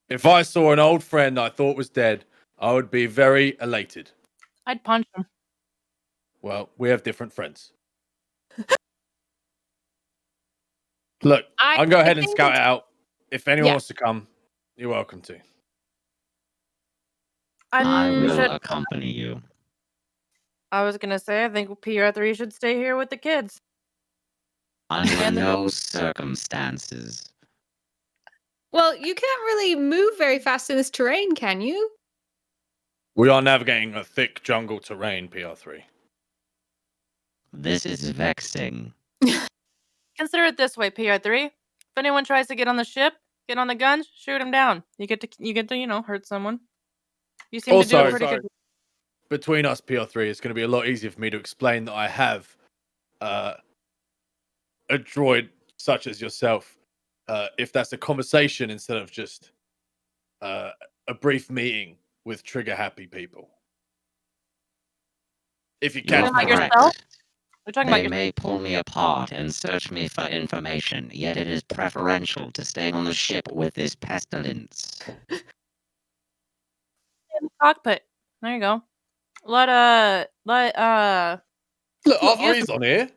if I saw an old friend I thought was dead, I would be very elated. I'd punch him. Well, we have different friends. Look, I I'll go ahead and think scout it's- it out. If anyone Yeah. wants to come, you're welcome to. I I will should. accompany you. I was gonna say I think PR3 should stay here with the kids. Under And- no circumstances. Well, you can't really move very fast in this terrain, can you? We are navigating a thick jungle terrain, PR3. This is vexing. Consider it this way, PR3. If anyone tries to get on the ship, get on the guns, shoot them down. You get to, you know, hurt someone. You seem to do Also, a pretty good. between us, PR3, it's going to be a lot easier for me to explain that I have a droid such as yourself. If that's a conversation instead of just a brief meeting with trigger-happy people. If you You're catch talking my about drift. yourself? You're talking about They your. may pull me apart and search me for information, yet it is preferential to stay on the ship with this pestilence. In the cockpit. There you go. Let Look, after he's on here.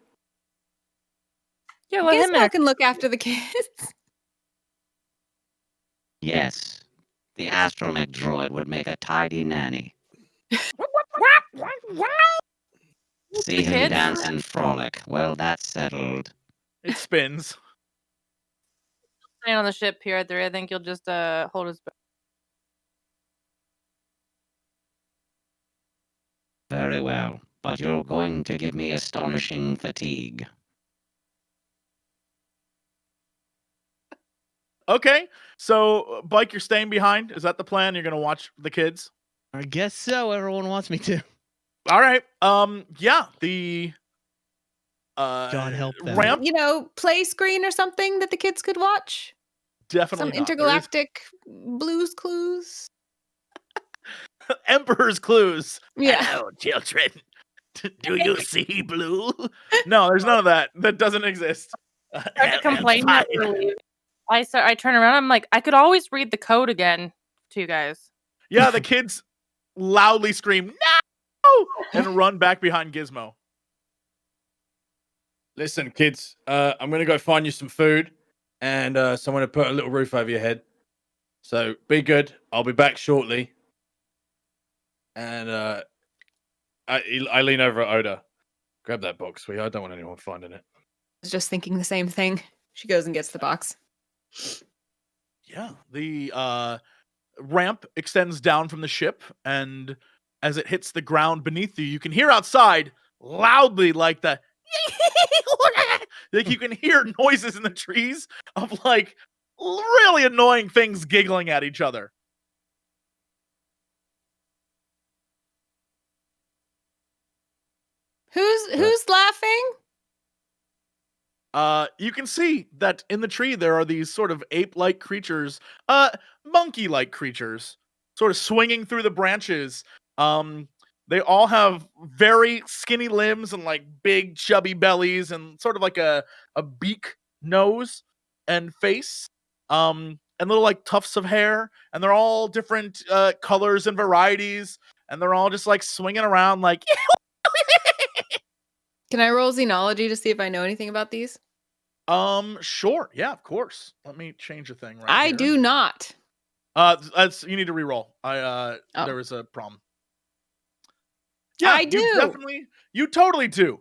yeah, let him Gizmo can look after the kids. Yes, the astromech droid would make a tidy nanny. See him kids? dance and frolic. Well, that's settled. It spins. Staying on the ship, PR3. I think you'll just hold his. Very well, but you're going to give me astonishing fatigue. Okay, so Bike, you're staying behind. Is that the plan? You're gonna watch the kids? I guess so. Everyone wants me to. All right. Yeah. The God help them. ramp. You know, play screen or something that the kids could watch. Definitely Some not. There is intergalactic Blues Clues. Emperor's Clues. Yeah. Hello, children. Do you see blue? No, there's none of that. That doesn't exist. Start to complain after leaving. I turn around. I'm like, I could always read the code again to you guys. Yeah, the kids loudly scream no and run back behind Gizmo. Listen, kids, I'm going to go find you some food and someone to put a little roof over your head. So be good. I'll be back shortly. And I lean over at Oda. Grab that box, sweetheart. I don't want anyone finding it. I was just thinking the same thing. She goes and gets the box. Yeah, the ramp extends down from the ship, and as it hits the ground beneath you, you can hear outside loudly like the like you can hear noises in the trees of like really annoying things giggling at each other. Who's laughing? You can see that in the tree there are these sort of ape-like creatures, monkey-like creatures, sort of swinging through the branches. They all have very skinny limbs and like big chubby bellies and sort of like a beak nose and face. And little like tufts of hair, and they're all different colors and varieties, and they're all just like swinging around like Can I roll xenology to see if I know anything about these? Sure. Yeah, of course. Let me change a thing right I here. do not. That's you need to re-roll. Oh. There was a problem. Yeah, I do. You totally do.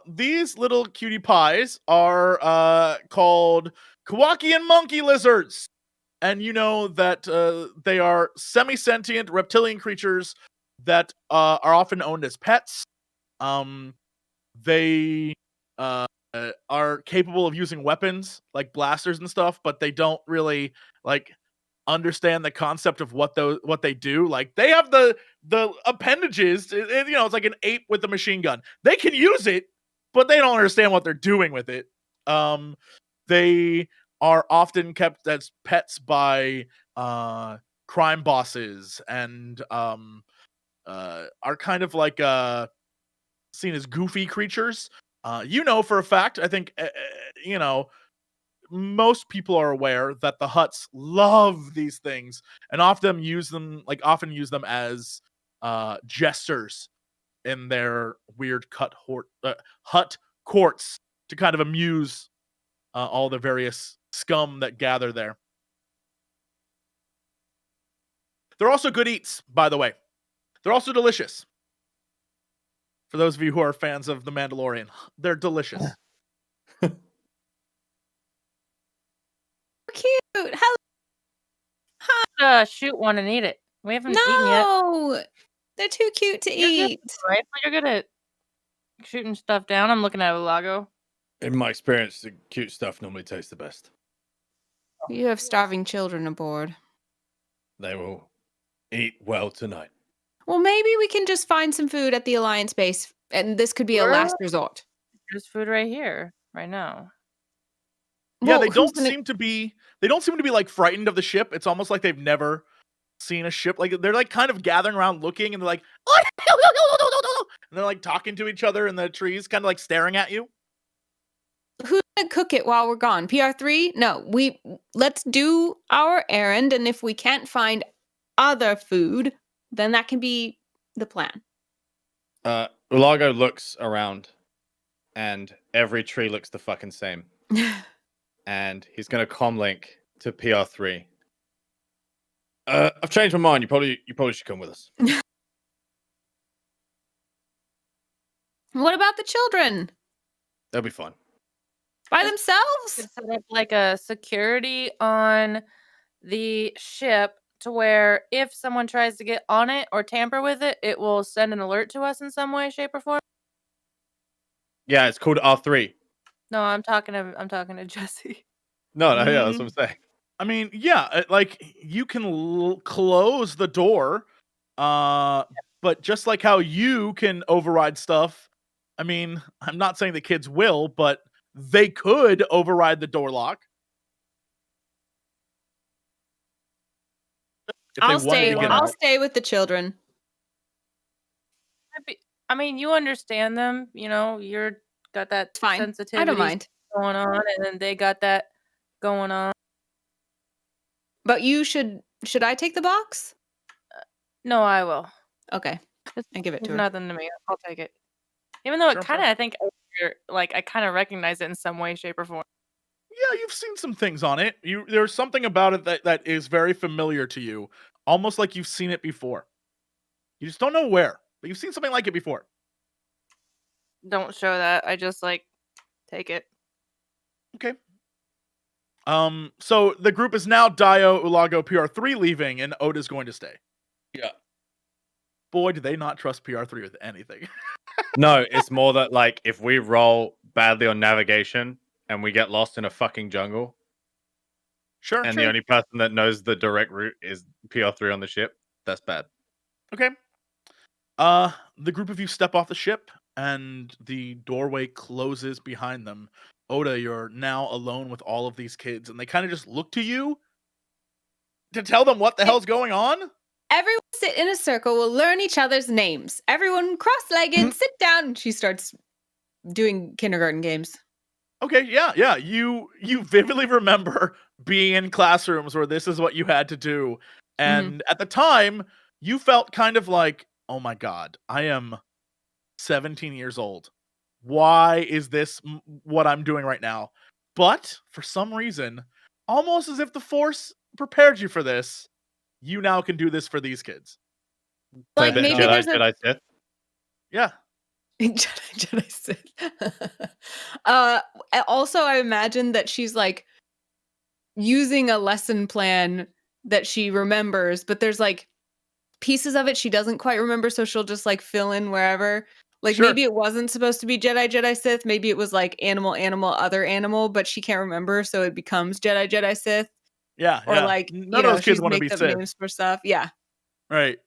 These little cutie pies are called Kowakian monkey lizards. And you know that they are semi-sentient reptilian creatures that are often owned as pets. They are capable of using weapons like blasters and stuff, but they don't really like understand the concept of what they do. Like they have the appendages, you know, it's like an ape with a machine gun. They can use it, but they don't understand what they're doing with it. They are often kept as pets by crime bosses and are kind of like seen as goofy creatures. You know for a fact, I think, you know, most people are aware that the Hutts love these things and often use them as jesters in their weird Hutt courts to kind of amuse all the various scum that gather there. They're also good eats, by the way. They're also delicious. For those of you who are fans of The Mandalorian, they're delicious. Cute. Hello. Shoot one and eat it. We haven't eaten yet. No, they're too cute to You're good, eat. right? But you're good at shooting stuff down. I'm looking at Ulago. In my experience, the cute stuff normally tastes the best. You have starving children aboard. They will eat well tonight. Well, maybe we can just find some food at the Alliance base, and this could be a Sure. last resort. There's food right here, right now. Yeah, Well, they who's don't gonna- seem to be. They don't seem to be like frightened of the ship. It's almost like they've never seen a ship. Like they're like kind of gathering around, looking, and they're like, and they're like talking to each other in the trees, kind of like staring at you. Who's gonna cook it while we're gone? PR3? No, let's do our errand, and if we can't find other food, then that can be the plan. Ulago looks around, and every tree looks the fucking same. And he's gonna comlink to PR3. I've changed my mind. You probably should come with us. What about the children? They'll be fine. By Could themselves? set up like a security on the ship to where if someone tries to get on it or tamper with it, it will send an alert to us in some way, shape, or form. Yeah, it's called R3. No, I'm talking to Jesse. No, yeah, that's what I'm saying. I mean, yeah, like you can close the door, but just like how you can override stuff. I mean, I'm not saying the kids will, but they could override the door lock. If they I'll wanted stay. to get I'll out. stay with the children. I mean, you understand them. You know, you're got that It's fine. sensitivity I don't mind. going on, and then they got that going on. But you should I take the box? No, I will. Okay. I give it It's to her. nothing to me. I'll take it. Even though Sure, it kind of, I think, like I kind of recognize it in some way, shape, or form. Yeah, you've seen some things on it. There's something about it that is very familiar to you, almost like you've seen it before. You just don't know where, but you've seen something like it before. Don't show that. I just like take it. Okay. So the group is now DAEYO, ULAGO, PR3 leaving, and Oda's going to stay. Yeah. Boy, do they not trust PR3 with anything. No, it's more that like if we roll badly on navigation and we get lost in a fucking jungle, Sure. and the only person that knows the direct route is PR3 on the ship, that's bad. Okay. The group of you step off the ship, and the doorway closes behind them. Oda, you're now alone with all of these kids, and they kind of just look to you to tell them what the hell's going on. Everyone sit in a circle. We'll learn each other's names. Everyone cross-legged, sit down. She starts doing kindergarten games. Okay, yeah. You vividly remember being in classrooms where this is what you had to do. And at the time, you felt kind of like, oh my God, I am 17 years old. Why is this what I'm doing right now? But for some reason, almost as if the Force prepared you for this, you now can do this for these kids. Like Play a bit maybe Jedi, there's a Jedi Sith. Yeah. Jedi Sith. Also, I imagine that she's like using a lesson plan that she remembers, but there's like pieces of it she doesn't quite remember, so she'll just like fill in wherever. Like Sure. maybe it wasn't supposed to be Jedi Sith, maybe it was like animal, other animal, but she can't remember, so it becomes Jedi Sith. Yeah. Or yeah. like None of those kids she's want to be make up Sith. names for stuff. Yeah. Right.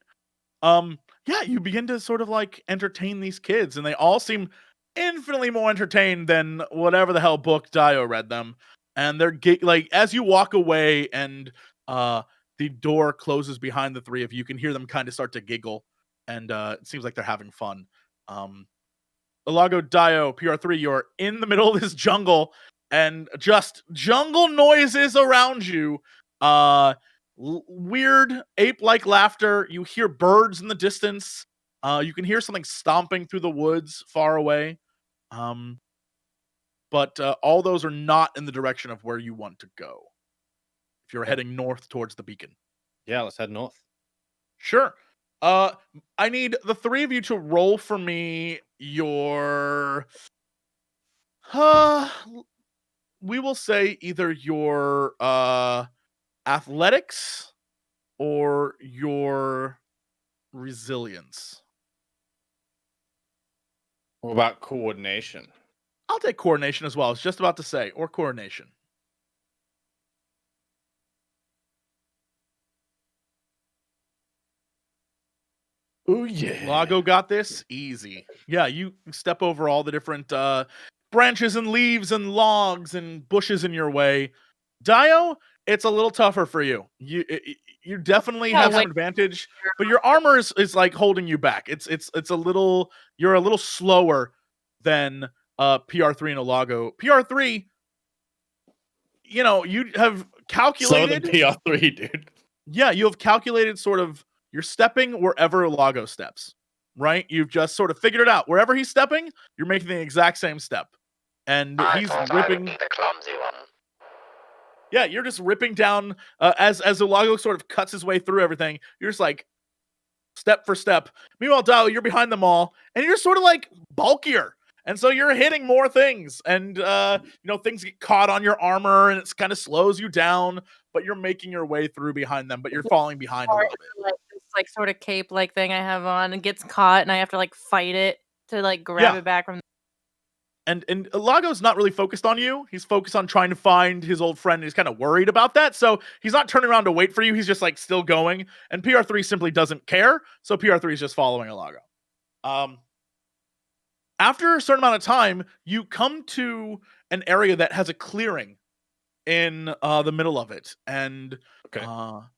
Yeah, you begin to sort of like entertain these kids, and they all seem infinitely more entertained than whatever the hell book Dio read them. And they're like, as you walk away and the door closes behind the three of you, you can hear them kind of start to giggle, and it seems like they're having fun. Ulago, Dio, PR3, you're in the middle of this jungle, and just jungle noises around you. Weird ape-like laughter. You hear birds in the distance. You can hear something stomping through the woods far away. But all those are not in the direction of where you want to go. If you're heading north towards the beacon. Yeah, let's head north. Sure. I need the three of you to roll for me your we will say either your athletics or your resilience. What about coordination? I'll take coordination as well. I was just about to say, or coordination. Oh yeah. Lago got this easy. Yeah, you step over all the different branches and leaves and logs and bushes in your way. Dio, it's a little tougher for you. You definitely Yeah, have some wait. advantage, but your armor is like holding you back. It's a little, you're a little slower than PR3 and Olago. PR3, you know, you have Slower than calculated. PR3, dude. Yeah, you have calculated sort of you're stepping wherever Olago steps, right? You've just sort of figured it out. Wherever he's stepping, you're making the exact same step. And he's ripping. the clumsy one. Yeah, you're just ripping down as Olago sort of cuts his way through everything. You're just like step for step. Meanwhile, Dao, you're behind them all, and you're sort of like bulkier. And so you're hitting more things, and things get caught on your armor, and it kind of slows you down. But you're making your way through behind them, but you're falling behind a little bit. Like this like sort of cape like thing I have on and gets caught and I have to like fight it to like grab Yeah. it back from And Lago's not really focused on you. He's focused on trying to find his old friend. And he's kind of worried about that. So he's not turning around to wait for you. He's just like still going. And PR3 simply doesn't care. So PR3 is just following Olago. After a certain amount of time, you come to an area that has a clearing in the middle of it. And Okay.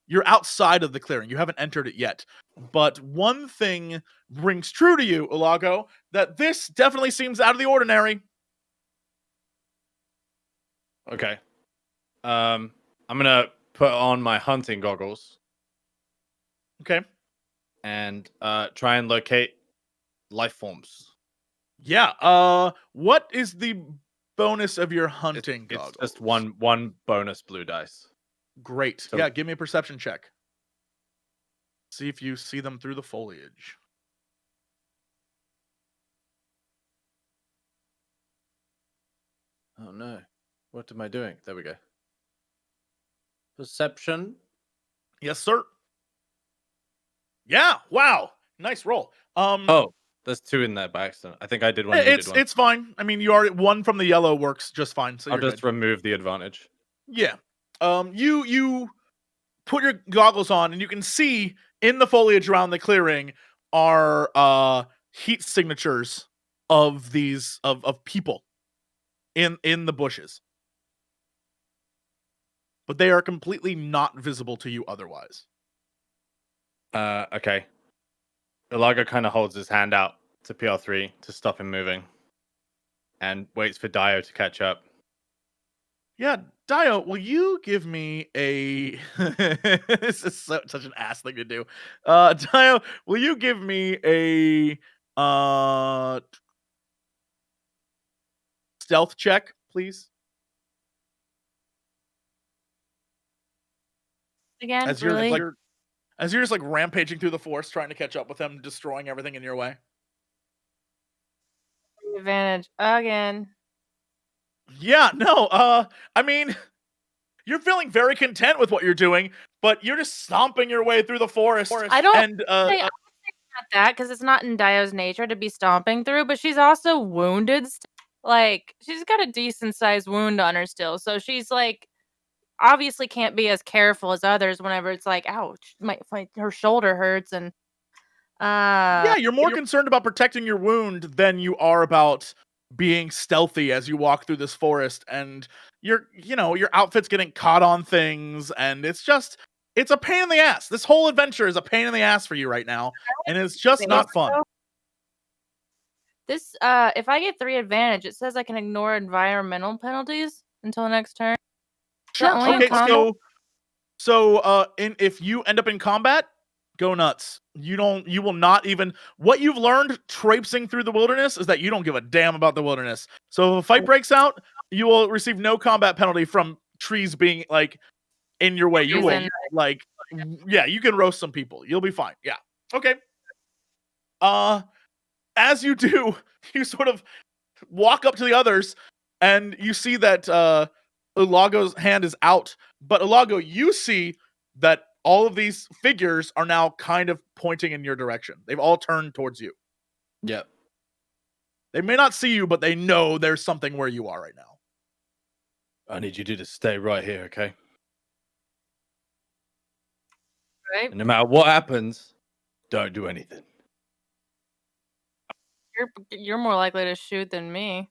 you're outside of the clearing. You haven't entered it yet. But one thing rings true to you, Olago, that this definitely seems out of the ordinary. Okay. I'm gonna put on my hunting goggles Okay. and try and locate life forms. Yeah. What is the bonus of your hunting It's goggles? just one bonus blue dice. Great. So- Yeah, give me a perception check. See if you see them through the foliage. Oh no. What am I doing? There we go. Perception. Yes, sir. Yeah. Wow. Nice roll. Oh, there's two in there by accident. I think I did one. You did one. it's fine. I mean, you already one from the yellow works just fine. So I'll you're just good. remove the advantage. Yeah. You put your goggles on and you can see in the foliage around the clearing are heat signatures of these of people in the bushes. But they are completely not visible to you otherwise. Okay. Ilago kind of holds his hand out to PR3 to stop him moving and waits for Dio to catch up. Yeah, Dio, will you give me a this is such an ass thing to do. Dio, will you give me a stealth check, please? again. As you're Really? like as you're just like rampaging through the forest trying to catch up with them, destroying everything in your way. Advantage again. Yeah, no, I mean, you're feeling very content with what you're doing, but you're just stomping your way through the forest. I don't And say, I would say not that because it's not in Dio's nature to be stomping through, but she's also wounded. Like she's got a decent sized wound on her still, so she's like obviously can't be as careful as others whenever it's like, ouch, her shoulder hurts and yeah, you're more concerned about protecting your wound than you are about being stealthy as you walk through this forest, and your outfit's getting caught on things, and it's a pain in the ass. This whole adventure is a pain in the ass for you right now, and it's just not fun. This if I get 3 advantage, it says I can ignore environmental penalties until the next turn. Sure. only in Okay, combat? if you end up in combat, go nuts. You will not even what you've learned traipsing through the wilderness is that you don't give a damn about the wilderness. So if a fight breaks out, you will receive no combat penalty from trees being like in your way. You will you can roast some people. You'll be fine. Yeah. Okay. As you do, you sort of walk up to the others and you see that Ilago's hand is out. But Ilago, you see that all of these figures are now kind of pointing in your direction. They've all turned towards you. Yep. They may not see you, but they know there's something where you are right now. I need you to stay right here, okay? Right? And no matter what happens, don't do anything. You're more likely to shoot than me.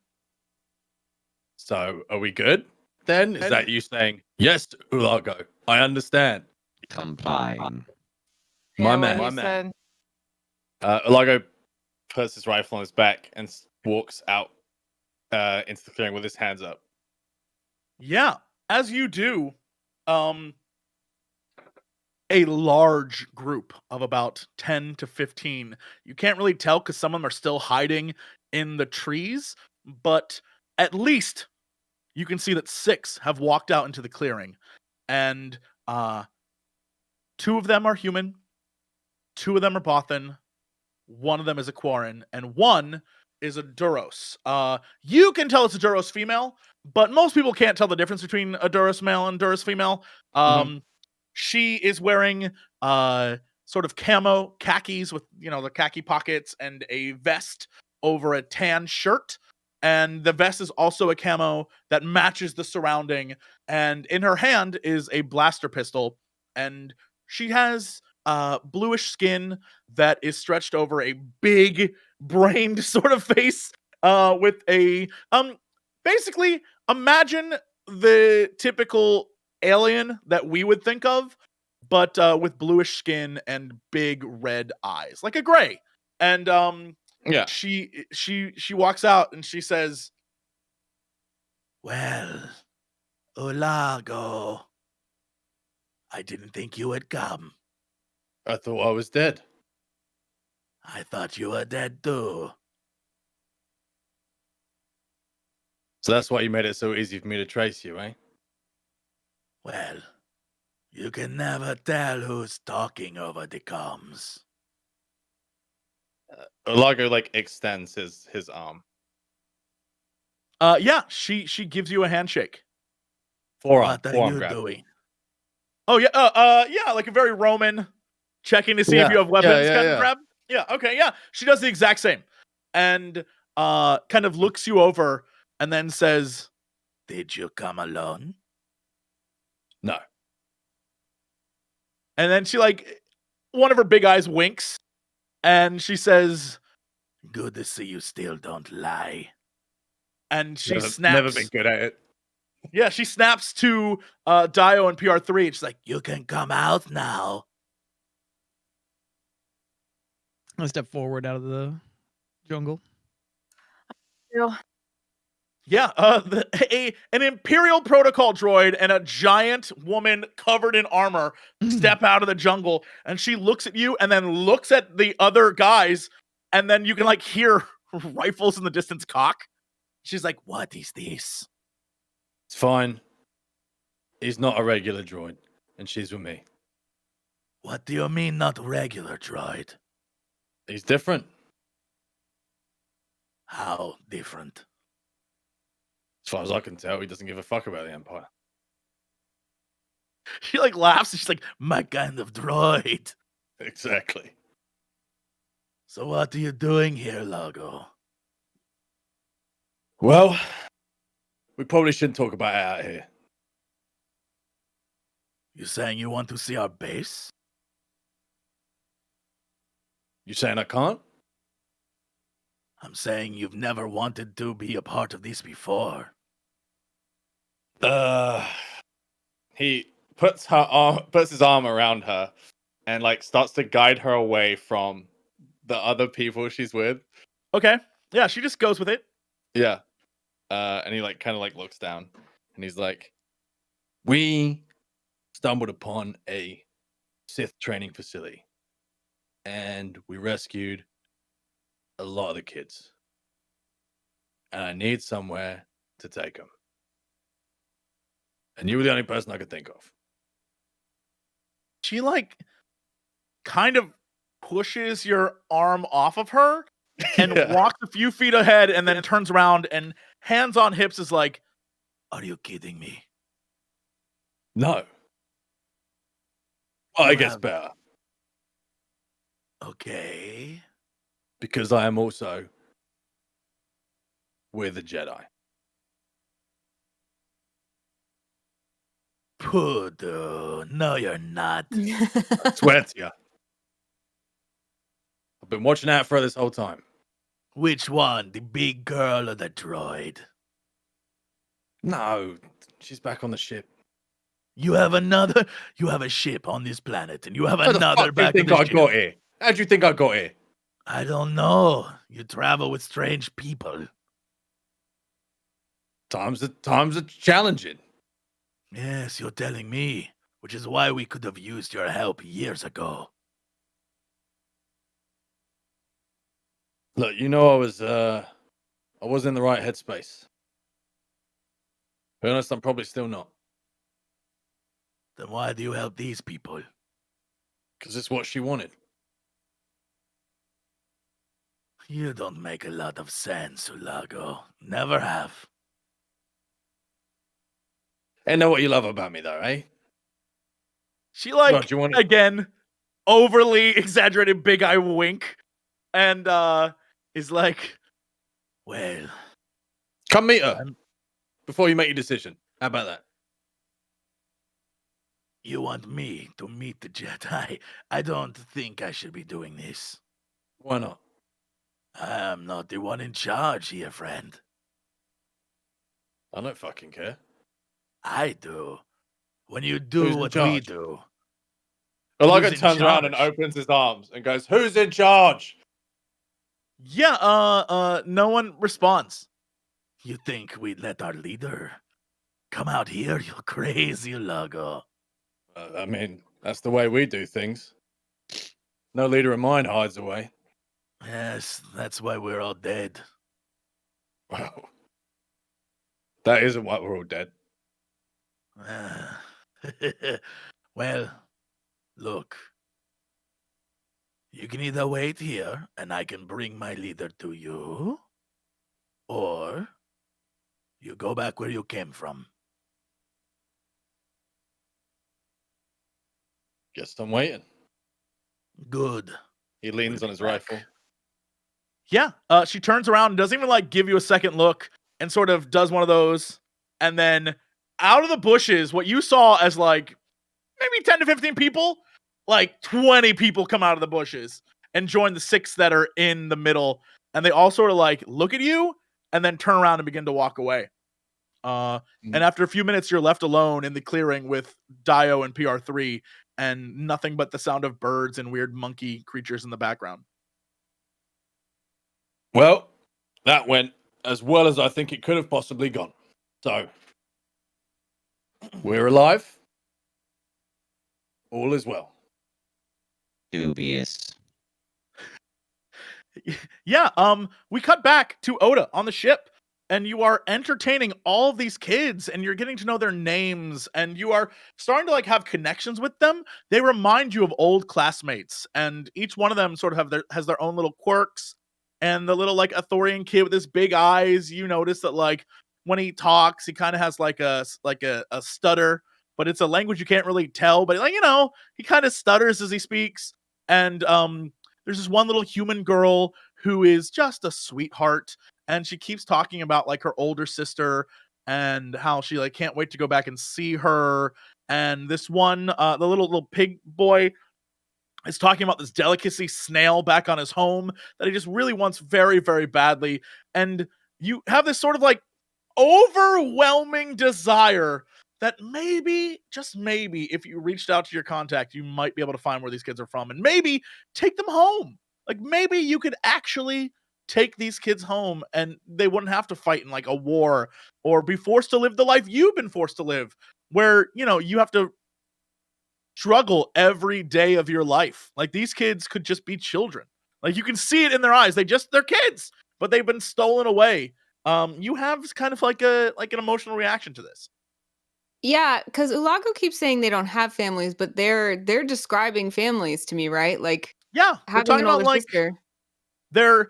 So, are we good then? Is And- that you saying, yes, Ulago, I understand. Complying. My Yeah, man. what he said. Ulago puts his rifle on his back and walks out into the clearing with his hands up. Yeah, as you do, a large group of about 10 to 15. You can't really tell because some of them are still hiding in the trees, but at least you can see that 6 have walked out into the clearing. And 2 of them are human, 2 of them are Bothan, 1 of them is a Quarren, and 1 is a Duros. You can tell it's a Duros female, but most people can't tell the difference between a Duros male and Duros female. She is wearing sort of camo khakis with, the khaki pockets and a vest over a tan shirt. And the vest is also a camo that matches the surrounding. And in her hand is a blaster pistol. And she has bluish skin that is stretched over a big brained sort of face with a basically imagine the typical alien that we would think of, but with bluish skin and big red eyes, like a gray. And Yeah. she walks out and she says, "Well, Ulago, I didn't think you would come. I thought I was dead. I thought you were dead too." So that's why you made it so easy for me to trace you, eh? Well, you can never tell who's talking over the comms. Ulago extends his arm. Yeah, she gives you a handshake. Forearm. What are forearm you grab. doing? Oh yeah, yeah, like a very Roman, checking to see if Yeah, you have weapons yeah, kind yeah. of grab. Yeah, okay, yeah. She does the exact same, and kind of looks you over and then says, "Did you come alone?" No. And then she one of her big eyes winks, and she says, "Good to see you still don't lie." And she snaps. Never been good at it. Yeah, she snaps to DAEYO and PR3, and she's like, "You can come out now." I step forward out of the jungle. Yeah, an Imperial protocol droid and a giant woman covered in armor step out of the jungle, and she looks at you and then looks at the other guys, and then you can hear rifles in the distance cock. She's like, "What is this?" It's fine. He's not a regular droid, and she's with me. "What do you mean, not regular droid? He's different. How different?" As far as I can tell, he doesn't give a fuck about the Empire. She laughs, and she's like, "My kind of droid." Exactly. "So what are you doing here, Lago?" Well, we probably shouldn't talk about it out here. "You saying you want to see our base?" You saying I can't? "I'm saying you've never wanted to be a part of this before." He puts his arm around her and starts to guide her away from the other people she's with. Okay. Yeah, she just goes with it. Yeah. And he kind of looks down and he's like, "We stumbled upon a Sith training facility and we rescued a lot of the kids. And I need somewhere to take them. And you were the only person I could think of." She kind of pushes your arm off of her and Yeah. walks a few feet ahead and then turns around and hands on hips is like, "Are you kidding me?" No. Well, I You guess have- better. Okay. Because I am also We're the Jedi. Poodoo, no you're not. I swear to you. I've been watching out for her this whole time. Which one, the big girl or the droid? No, she's back on the ship. You have a ship on this planet, and you have How the another fuck do you back on think the I ship. got here? How do you think I got here? I don't know. You travel with strange people. Times are challenging. Yes, you're telling me, which is why we could have used your help years ago. Look, you know I was in the right headspace. To be honest, I'm probably still not. Then why do you help these people? Because it's what she wanted. You don't make a lot of sense, ULAGO. Never have. And know what you love about me, though, eh? She like Well, do you want again overly exaggerated big eye wink, and is like, well, Come meet her I'm- before you make your decision. How about that? you want me to meet the Jedi? I don't think I should be doing this. Why not? I'm not the one in charge here, friend. I don't fucking care. I do. When you Who's do in what we charge? do. Olago Who's in turns around and charge? opens his arms and goes, "Who's in charge?" Yeah, no one responds. You think we'd let our leader come out here? You're crazy, ULAGO. I mean, that's the way we do things. No leader of mine hides away. Yes, that's why we're all dead. Well, that isn't why we're all dead. Well, look. You can either wait here and I can bring my leader to you, or you go back where you came from. Guess I'm waiting. Good. He leans We'll on be his back. rifle. Yeah, she turns around and doesn't even like give you a second look and sort of does one of those. And then out of the bushes, what you saw as like maybe 10 to 15 people, like 20 people come out of the bushes and join the 6 that are in the middle. And they all sort of like look at you and then turn around and begin to walk away. And after a few minutes, you're left alone in the clearing with DAEYO and PR3 and nothing but the sound of birds and weird monkey creatures in the background. Well, that went as well as I think it could have possibly gone. So, we're alive. All is well. Dubious. Yeah, we cut back to Oda on the ship, and you are entertaining all of these kids, and you're getting to know their names, and you are starting to like have connections with them. They remind you of old classmates, and each one of them sort of has their own little quirks. And the little like Athorian kid with his big eyes, you notice that like when he talks, he kind of has like a stutter, but it's a language you can't really tell. But like he kind of stutters as he speaks. And there's this one little human girl who is just a sweetheart, and she keeps talking about like her older sister and how she like can't wait to go back and see her. And this one, the little pig boy, is talking about this delicacy snail back on his home that he just really wants very, very badly. And you have this sort of like overwhelming desire that maybe, just maybe, if you reached out to your contact, you might be able to find where these kids are from and maybe take them home. Like maybe you could actually take these kids home and they wouldn't have to fight in like a war or be forced to live the life you've been forced to live, where, you have to struggle every day of your life. Like these kids could just be children. Like you can see it in their eyes. They're kids, but they've been stolen away. You have kind of like an emotional reaction to this. Yeah, because ULAGO keeps saying they don't have families, but they're describing families to me, right? Like Yeah, they're having talking an about older like sister. there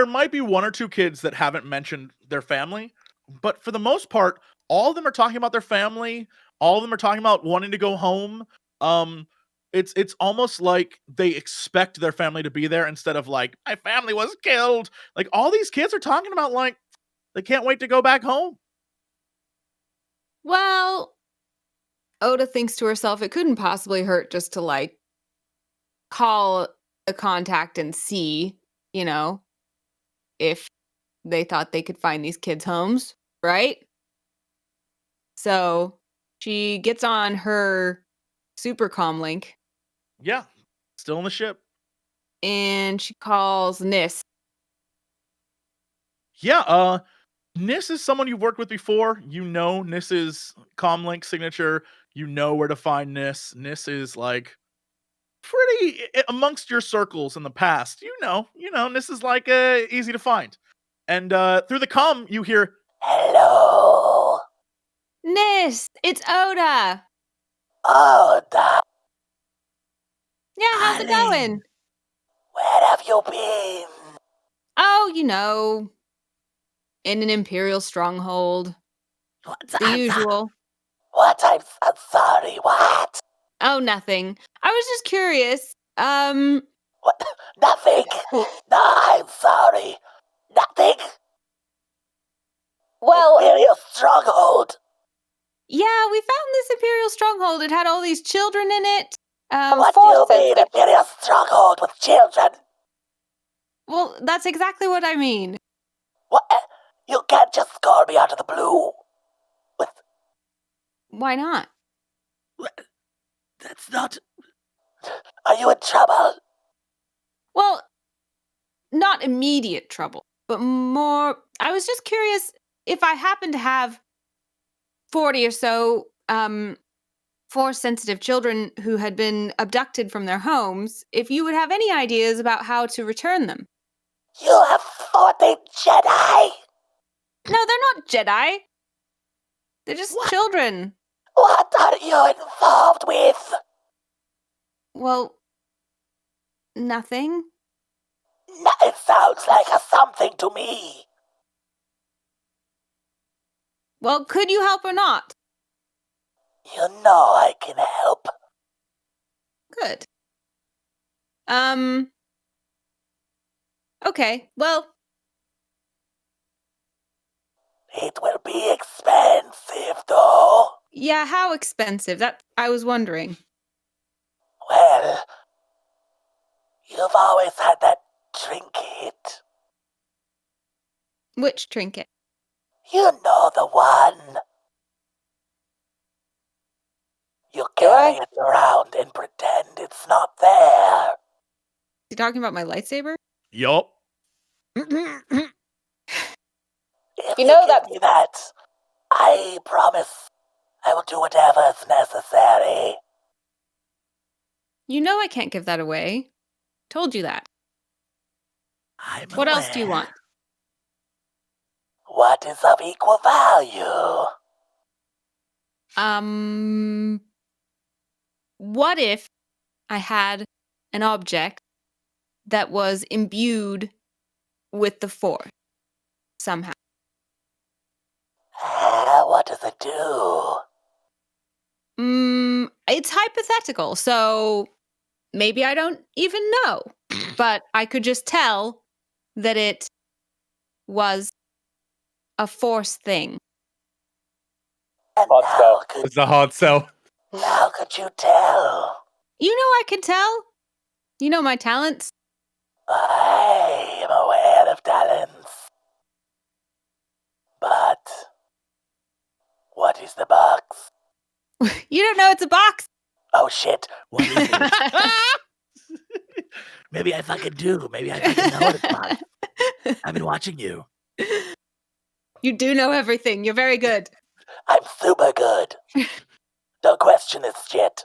might be one or two kids that haven't mentioned their family, but for the most part, all of them are talking about their family. All of them are talking about wanting to go home. It's almost like they expect their family to be there instead of like, my family was killed. Like all these kids are talking about like they can't wait to go back home. Well, Oda thinks to herself, it couldn't possibly hurt just to like call a contact and see, you know, if they thought they could find these kids' homes, right? So she gets on her super comm link Yeah. Still in the ship. and she calls Nis. Yeah, Nis is someone you've worked with before. You know Nis's comlink signature. You know where to find Nis. Nis is like pretty amongst your circles in the past. You know, Nis is like easy to find. And through the comm, you hear, Hello, Nis, it's Oda. Oda. Yeah, how's it Darling. going? Where have you been? Oh, you know, in an Imperial stronghold. The usual. What? I'm sorry. What? Oh, nothing. I was just curious. What? Nothing. No, I'm sorry. Nothing. Well, Imperial stronghold. Yeah, we found this Imperial stronghold. It had all these children in it. What do you mean, Imperial stronghold with children? Well, that's exactly what I mean. What? You can't just call me out of the blue. With Why not? that's not. Are you in trouble? Well, not immediate trouble, but more. I was just curious if I happen to have 40 or so Force-sensitive children who had been abducted from their homes, if you would have any ideas about how to return them. You have 40 Jedi. No, they're not Jedi. They're just What? children. What are you involved with? Well, nothing. It sounds like a something to me. Well, could you help or not? You know I can help. Good. Okay, well, It will be expensive, though. yeah, how expensive? That I was wondering. Well, you've always had that trinket. Which trinket? You know the one. You carry it around and pretend it's not there. You talking about my lightsaber? yup. If You know give that- me that, I promise I will do whatever is necessary. You know I can't give that away. Told you that. I'm What else do you aware. want? What is of equal value? What if I had an object that was imbued with the Force somehow? What does it do? It's hypothetical, so maybe I don't even know. But I could just tell that it was a Force thing. And Hot how could, It's a hard sell. how could you tell? You know I can tell. You know my talents. I am aware of talents. But what is the box? You don't know it's a box. Oh shit, what is it? Maybe I fucking do. Maybe I fucking know what it's about. I've been watching you. You do know everything. You're very good. I'm super good. Don't question this shit.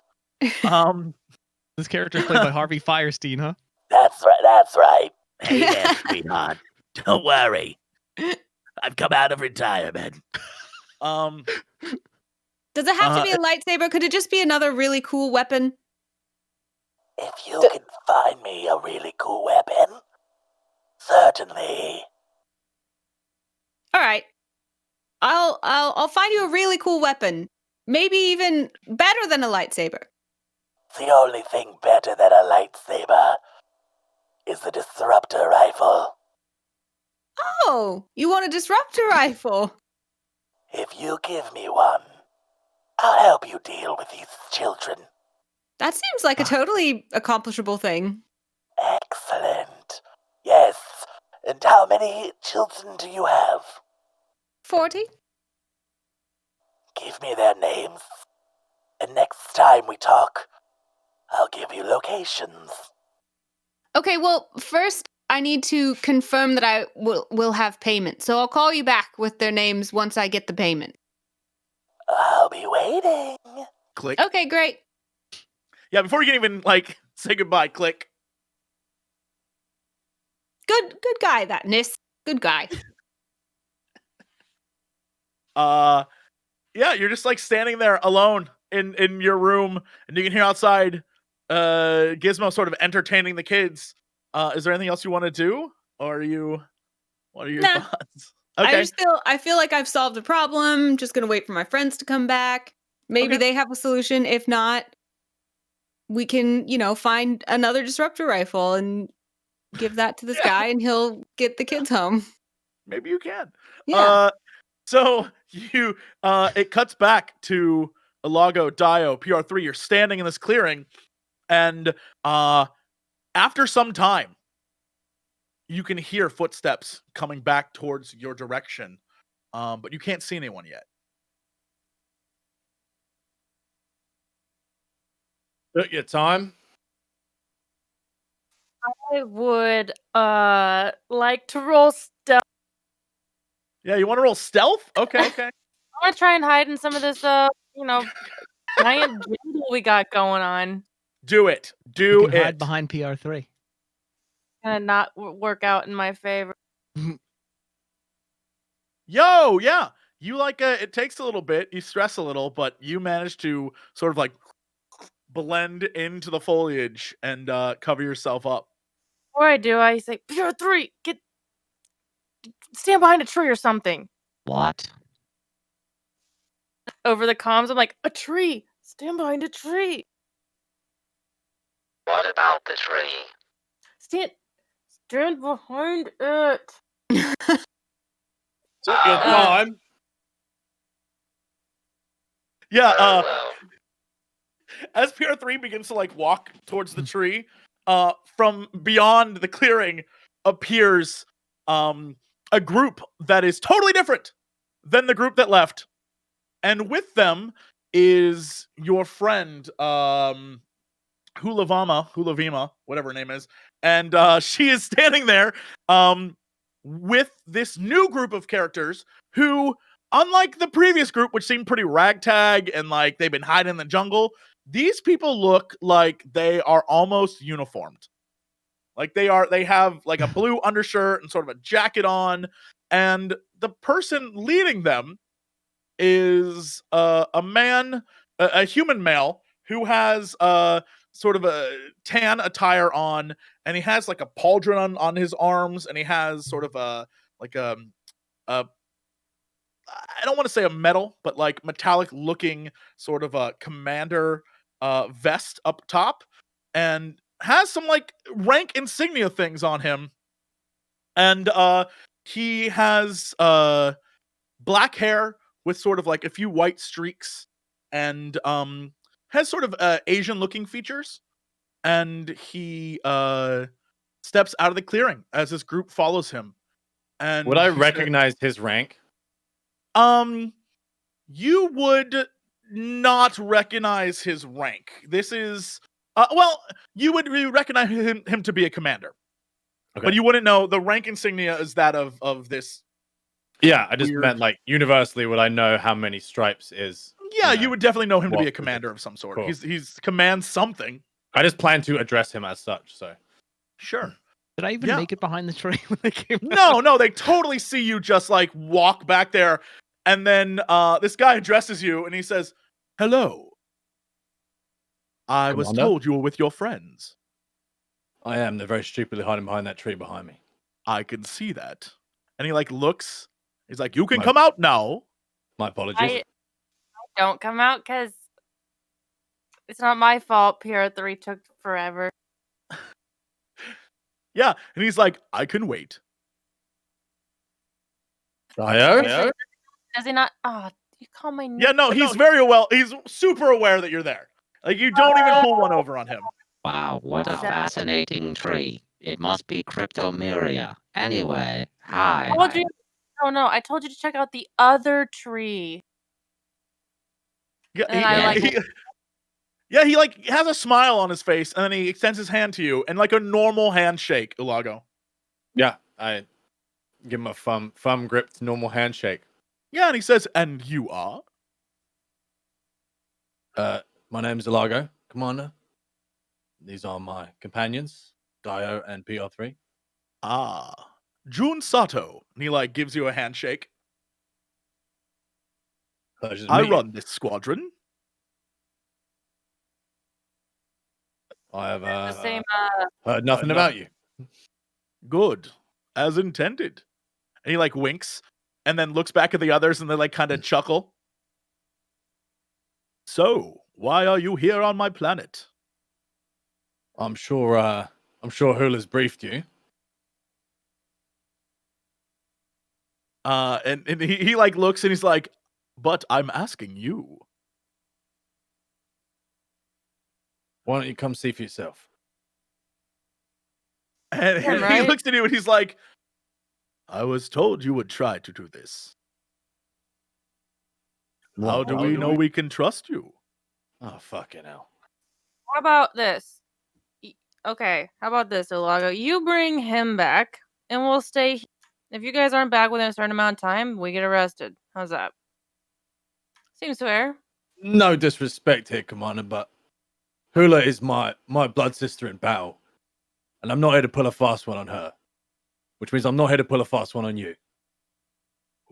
This character is played by Harvey Firestein, huh? That's right, that's right. Hey there, sweetheart. Don't worry. I've come out of retirement. Um, Does it have to be a lightsaber? Could it just be another really cool weapon? If you can find me a really cool weapon, certainly. All right. I'll find you a really cool weapon. Maybe even better than a lightsaber. The only thing better than a lightsaber is the disruptor rifle. Oh, you want a disruptor rifle? If you give me one, I'll help you deal with these children. That seems like a totally accomplishable thing. Excellent. Yes. And how many children do you have? 40? Give me their names. And next time we talk, I'll give you locations. Okay, well, first I need to confirm that I will have payment. So I'll call you back with their names once I get the payment. I'll be waiting. Click. Okay, great. Yeah, before you can even like say goodbye, click. Good guy, that Nis. Good guy. Yeah, you're just like standing there alone in your room, and you can hear outside Gizmo sort of entertaining the kids. Is there anything else you want to do? Or are you what are your Nah. thoughts? Okay. I feel like I've solved a problem. Just gonna wait for my friends to come back. Maybe Okay. they have a solution. If not, we can, find another disruptor rifle and give that to this guy and he'll get the kids home. Maybe you can. Yeah. So you it cuts back to ULAGO, DAEYO, PR3. You're standing in this clearing, and after some time, you can hear footsteps coming back towards your direction. But you can't see anyone yet. Took your time. I would like to roll stealth. Yeah, you want to roll stealth? Okay, okay. I want to try and hide in some of this giant jungle we got going on. Do it. You Do can hide it. behind PR3. Gonna not work out in my favor. Yo, yeah. You like it takes a little bit, you stress a little, but you manage to sort of like blend into the foliage and cover yourself up. Before I do, I say, PR3, stand behind a tree or something. What? Over the comms, I'm like, a tree, stand behind a tree. What about the tree? Stand behind it. Took your time. Yeah, Well, as PR3 begins to like walk towards the tree, from beyond the clearing appears a group that is totally different than the group that left. And with them is your friend, Hulavima, whatever her name is. And she is standing there with this new group of characters who, unlike the previous group, which seemed pretty ragtag and like they've been hiding in the jungle, these people look like they are almost uniformed. Like they have like a blue undershirt and sort of a jacket on, and the person leading them is a man, a human male who has sort of a tan attire on, and he has like a pauldron on his arms, and he has sort of a I don't want to say a metal, but like metallic looking sort of a commander vest up top, and has some like rank insignia things on him. And he has black hair with sort of like a few white streaks, and has sort of Asian looking features. And he steps out of the clearing as this group follows him. And Would I he said- recognize his rank? You would not recognize his rank. This is well, you would recognize him to be a commander. Okay. But you wouldn't know the rank insignia is that of this. Yeah, I just Weird. meant like universally would I know how many stripes is. Yeah, know, you would definitely know him to be what a commander of some sort. Cool. He's commands something. I just plan to address him as such, so. Sure. Did I even Yeah. make it behind the tree when they came out? No, they totally see you just like walk back there, and then this guy addresses you and he says, "Hello. I was Commander? told you were with your friends. I am. They're very stupidly hiding behind that tree behind me. I can see that." And he like looks. He's like, "You can My- come out now." My apologies. I don't come out because It's not my fault. PR3 took forever. Yeah, and he's like, I can wait. DAEYO? Does he not? Oh, you call my name. Yeah, no, he's very well. He's super aware that you're there. Like you don't even pull one over on him. Wow, what a Wow. fascinating tree. It must be Cryptomeria. Anyway, hi. I told you. Oh no, I told you to check out the other tree. Yeah, And I like. yeah, he like has a smile on his face, and then he extends his hand to you, and like a normal handshake, ULAGO. Yeah, I give him a thumb gripped normal handshake. Yeah, and he says, "And you are?" My name's ULAGO, Commander. These are my companions, DAEYO and PR3. Ah, Jun Sato. And he like gives you a handshake. Pleasure to I meet you. run this squadron. I have The same. heard nothing no- about you. Good, as intended. And he like winks, and then looks back at the others, and they like kind of chuckle. So, why are you here on my planet? I'm sure Hula's briefed you. And he like looks and he's like, but I'm asking you. Why don't you come see for yourself? And Yeah, he right? looks at you and he's like, I was told you would try to do this. How do we know we can trust you? Oh, fucking hell. How about this? Okay, how about this, ULAGO? You bring him back, and we'll stay. If you guys aren't back within a certain amount of time, we get arrested. How's that? Seems fair. No disrespect here, Commander, but Hula is my blood sister in battle. And I'm not here to pull a fast one on her. Which means I'm not here to pull a fast one on you.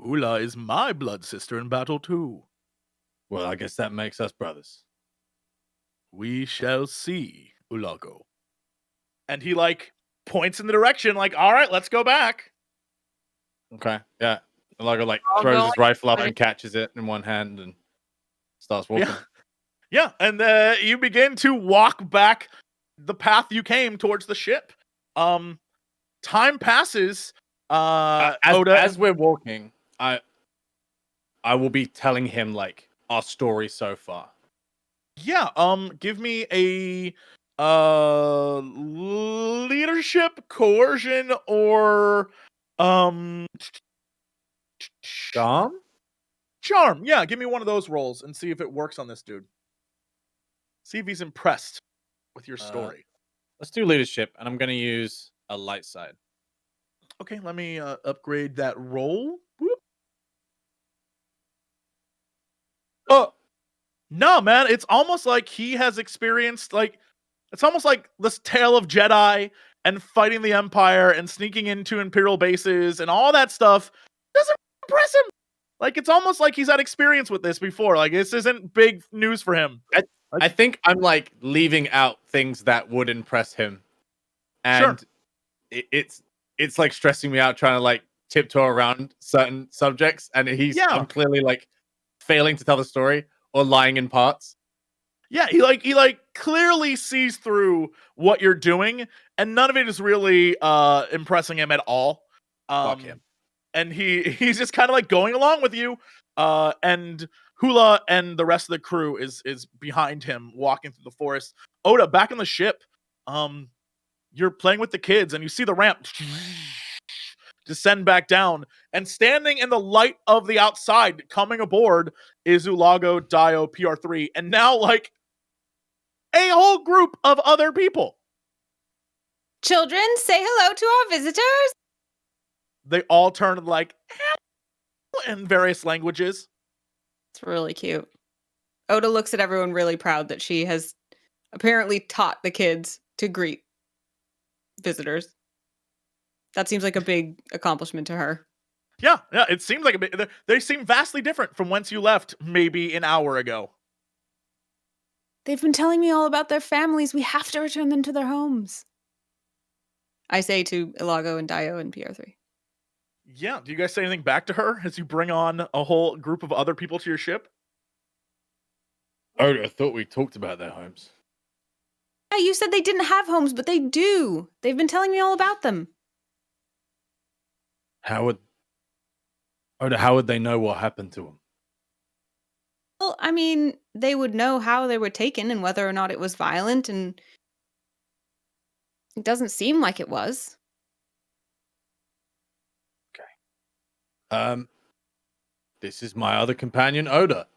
Ula is my blood sister in battle too. Well, I guess that makes us brothers. We shall see, ULAGO. And he like points in the direction, like, all right, let's go back. Okay, yeah. ULAGO like I'll throws go his like- rifle up and catches it in one hand and starts walking. Yeah, and you begin to walk back the path you came towards the ship. Time passes. Oda, As we're walking, I will be telling him like our story so far. yeah. Give me a leadership, coercion, or Dom? charm. Yeah, give me one of those rolls and see if it works on this dude. See if he's impressed with your story. Let's do leadership, and I'm gonna use a light side. Okay, let me upgrade that roll. Whoop. Oh, no, man. It's almost like he has experienced, like, it's almost like this tale of Jedi and fighting the Empire and sneaking into Imperial bases and all that stuff doesn't impress him. Like, it's almost like he's had experience with this before. Like, this isn't big news for him. I think I'm like leaving out things that would impress him, and it's like stressing me out trying to like tiptoe around certain subjects, and I'm clearly like failing to tell the story or lying in parts. Yeah, he like clearly sees through what you're doing, and none of it is really impressing him at all. Fuck him. And he's just kind of like going along with you. And Hula and the rest of the crew is behind him, walking through the forest. Oda, back on the ship. You're playing with the kids, and you see the ramp descend back down, and standing in the light of the outside, coming aboard, is ULAGO, DAEYO, PR3, and now like a whole group of other people. Children, say hello to our visitors. They all turn like in various languages. It's really cute. Oda looks at everyone really proud that she has apparently taught the kids to greet visitors. That seems like a big accomplishment to her. Yeah, it seems like a bit. They seem vastly different from whence you left maybe an hour ago. They've been telling me all about their families. We have to return them to their homes. I say to ULAGO and DAEYO and PR3. Yeah, do you guys say anything back to her as you bring on a whole group of other people to your ship? Oda, I thought we talked about their homes. Yeah, you said they didn't have homes, but they do. They've been telling me all about them. How would they know what happened to them? Well, I mean, they would know how they were taken and whether or not it was violent, and it doesn't seem like it was. This is my other companion, Oda.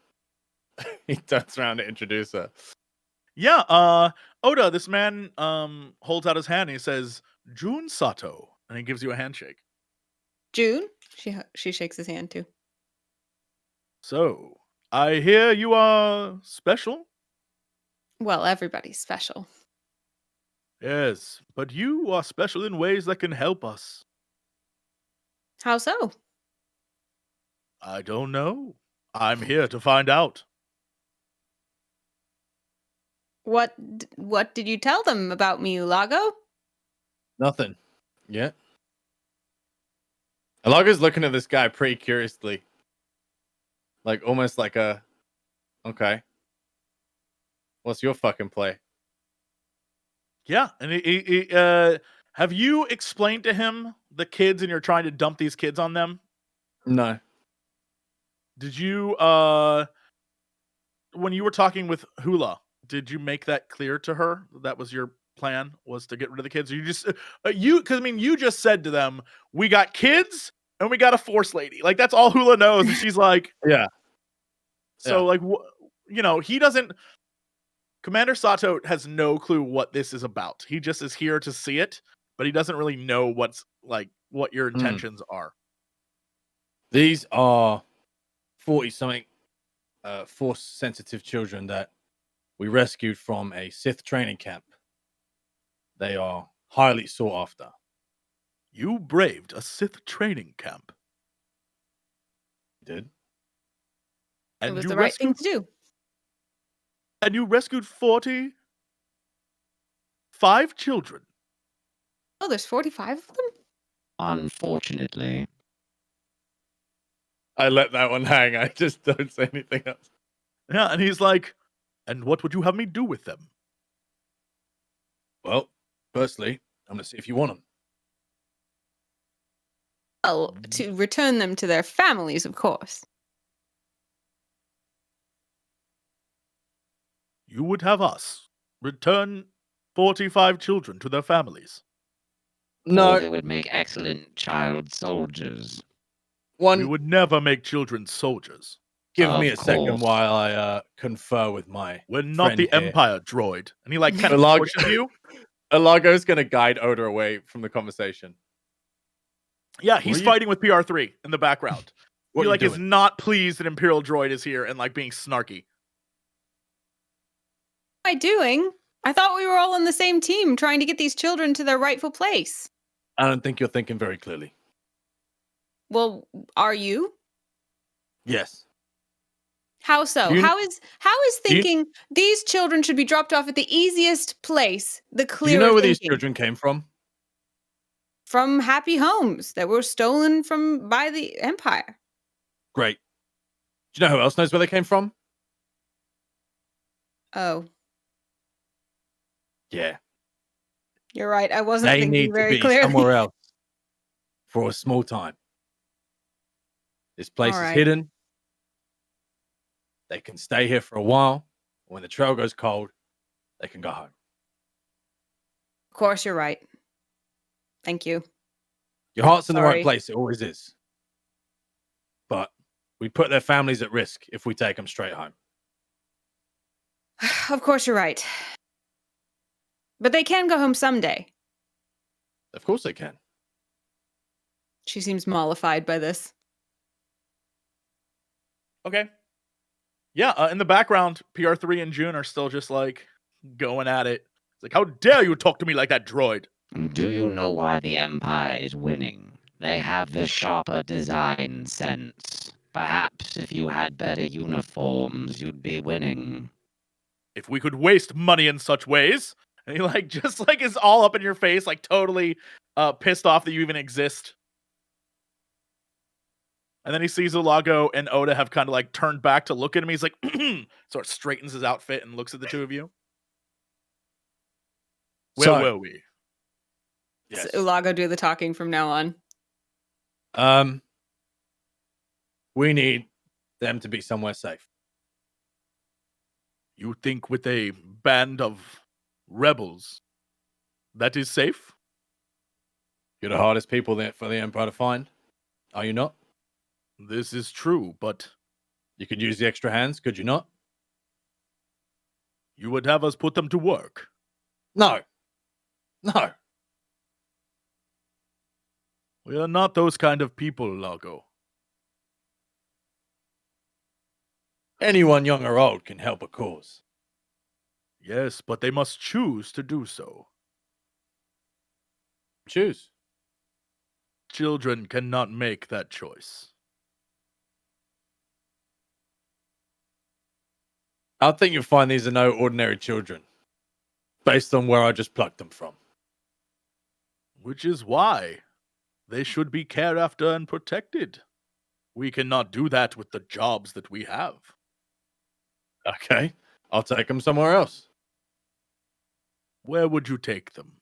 He turns around to introduce her. Yeah, Oda, this man holds out his hand and he says, Jun Sato. And he gives you a handshake. June, she shakes his hand too. So, I hear you are special? Well, everybody's special. Yes, but you are special in ways that can help us. How so? I don't know. I'm here to find out. What did you tell them about me, ULAGO? Nothing. Yeah. Alaga's looking at this guy pretty curiously. Like, almost like a... Okay. What's your fucking play? Yeah, and have you explained to him the kids and you're trying to dump these kids on them? No. Did you, when you were talking with Hula, did you make that clear to her? That was your plan, was to get rid of the kids? Or you just, because I mean, you just said to them, we got kids and we got a force lady. Like, that's all Hula knows. And she's like, Yeah. So, like, he doesn't, Commander Sato has no clue what this is about. He just is here to see it, but he doesn't really know what your intentions are. These are 40-something force-sensitive children that we rescued from a Sith training camp. They are highly sought after. You braved a Sith training camp. You did? And It was you the right thing to do. And you rescued 45 children. Oh, there's 45 of them? Unfortunately. I let that one hang. I just don't say anything else. Yeah, and he's like, and what would you have me do with them? Well, firstly, I'm going to see if you want them. Well, to return them to their families, of course. You would have us return 45 children to their families. Or they would make excellent child soldiers. We would never make children soldiers. Give Of me a second course. while I confer with my We're not friend the here. Empire, droid. And he like kind of Alag- pushes you. Alago's going to guide Oda away from the conversation. Yeah, he's you- fighting with PR3 in the background. What He are like you is doing? not pleased that Imperial droid is here and like being snarky. What am I doing? I thought we were all on the same team trying to get these children to their rightful place. I don't think you're thinking very clearly. Well, are you? Yes. How so? Do you- How is do you- thinking these children should be dropped off at the easiest place, the Do clearer you know where these thinking? children came from? From happy homes that were stolen from by the Empire. Great. Do you know who else knows where they came from? Oh, Yeah. you're right. I wasn't They thinking need to very be clearly. somewhere else for a small time. This place All is right. hidden. They can stay here for a while. When the trail goes cold, they can go home. Of course, you're right. Thank you. Your heart's in the Sorry. right place. It always is. But we put their families at risk if we take them straight home. Of course, you're right. But they can go home someday. Of course they can. She seems mollified by this. Okay. Yeah, in the background, PR3 and June are still just like going at it. It's like, how dare you talk to me like that, droid? Do you know why the Empire is winning? They have the sharper design sense. Perhaps if you had better uniforms, you'd be winning. If we could waste money in such ways. And he like just like is all up in your face, like totally pissed off that you even exist. And then he sees Ulago and Oda have kind of like turned back to look at him. He's like, sort of straightens his outfit and looks at the two of you. Where So- were we? Yes. Ulago do the talking from now on. We need them to be somewhere safe. You think with a band of rebels, that is safe? You're the hardest people for the Empire to find. Are you not? This is true, but You could use the extra hands, could you not? you would have us put them to work. No. No. We are not those kind of people, Lago. Anyone young or old can help a cause. Yes, but they must choose to do so. Choose. Children cannot make that choice. I think you'll find these are no ordinary children, based on where I just plucked them from. Which is why they should be cared after and protected. We cannot do that with the jobs that we have. Okay, I'll take them somewhere else. Where would you take them?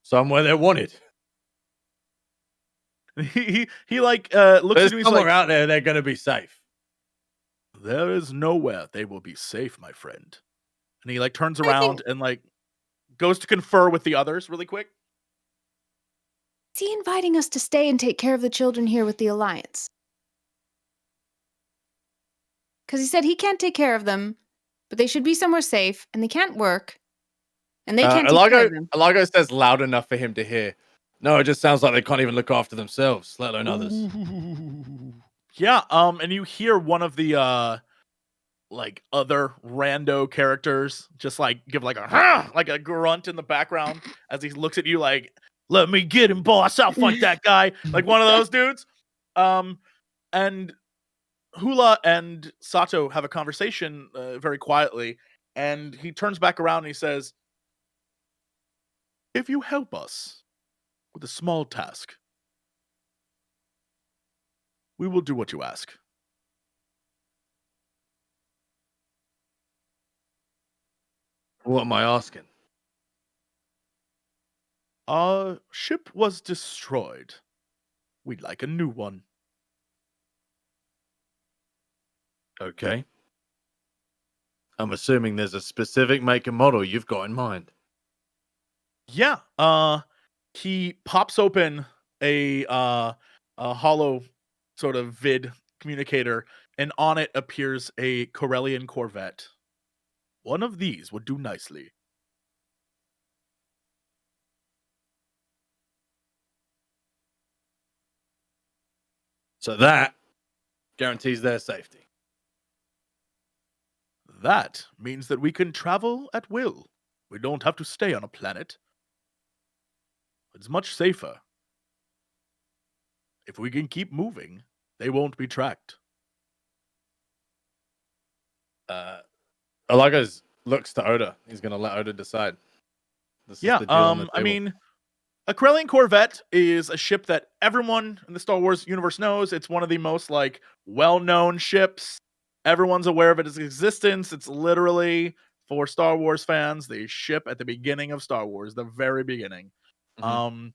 Somewhere they're wanted. He like looks There's at you. He's somewhere like, out there they're going to be safe. there is nowhere they will be safe, my friend. And he like turns I around and like goes to confer with the others really quick. Is he inviting us to stay and take care of the children here with the Alliance? Because he said he can't take care of them, but they should be somewhere safe, and they can't work, and they can't take care of them. Elago says loud enough for him to hear. No, it just sounds like they can't even look after themselves, let alone others. Yeah, and you hear one of the like other rando characters just like give like a like a grunt in the background as he looks at you like, let me get him, boss. I'll fight that guy. Like one of those dudes. And Hula and Sato have a conversation very quietly, and he turns back around and he says, if you help us with a small task, we will do what you ask. What am I asking? Our ship was destroyed. We'd like a new one. Okay. I'm assuming there's a specific make and model you've got in mind. Yeah. He pops open a hollow sort of vid communicator, and on it appears a Corellian Corvette. One of these would do nicely. So that guarantees their safety. That means that we can travel at will. We don't have to stay on a planet. It's much safer. If we can keep moving, they won't be tracked. Elago looks to Oda. He's going to let Oda decide. This is Yeah, the deal on the I table. mean, a Corellian Corvette is a ship that everyone in the Star Wars universe knows. It's one of the most like well-known ships. Everyone's aware of its existence. It's literally, for Star Wars fans, the ship at the beginning of Star Wars, the very beginning. Mhm.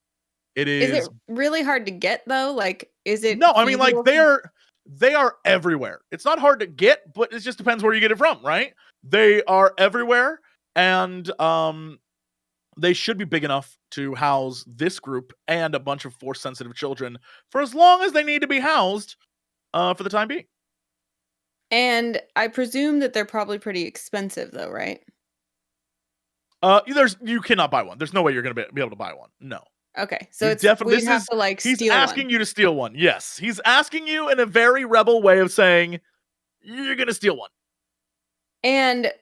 It Is is it really hard to get though? Like, is it? no, I mean like feasible they are everywhere. It's not hard to get, but it just depends where you get it from, right? They are everywhere, and they should be big enough to house this group and a bunch of force sensitive children for as long as they need to be housed for the time being. And I presume that they're probably pretty expensive though, right? You cannot buy one. There's no way you're gonna be able to buy one. No. Okay, so You it's definitely- we'd this have is- to like He's steal asking one. you to steal one. Yes. He's asking you in a very rebel way of saying, you're gonna steal one. And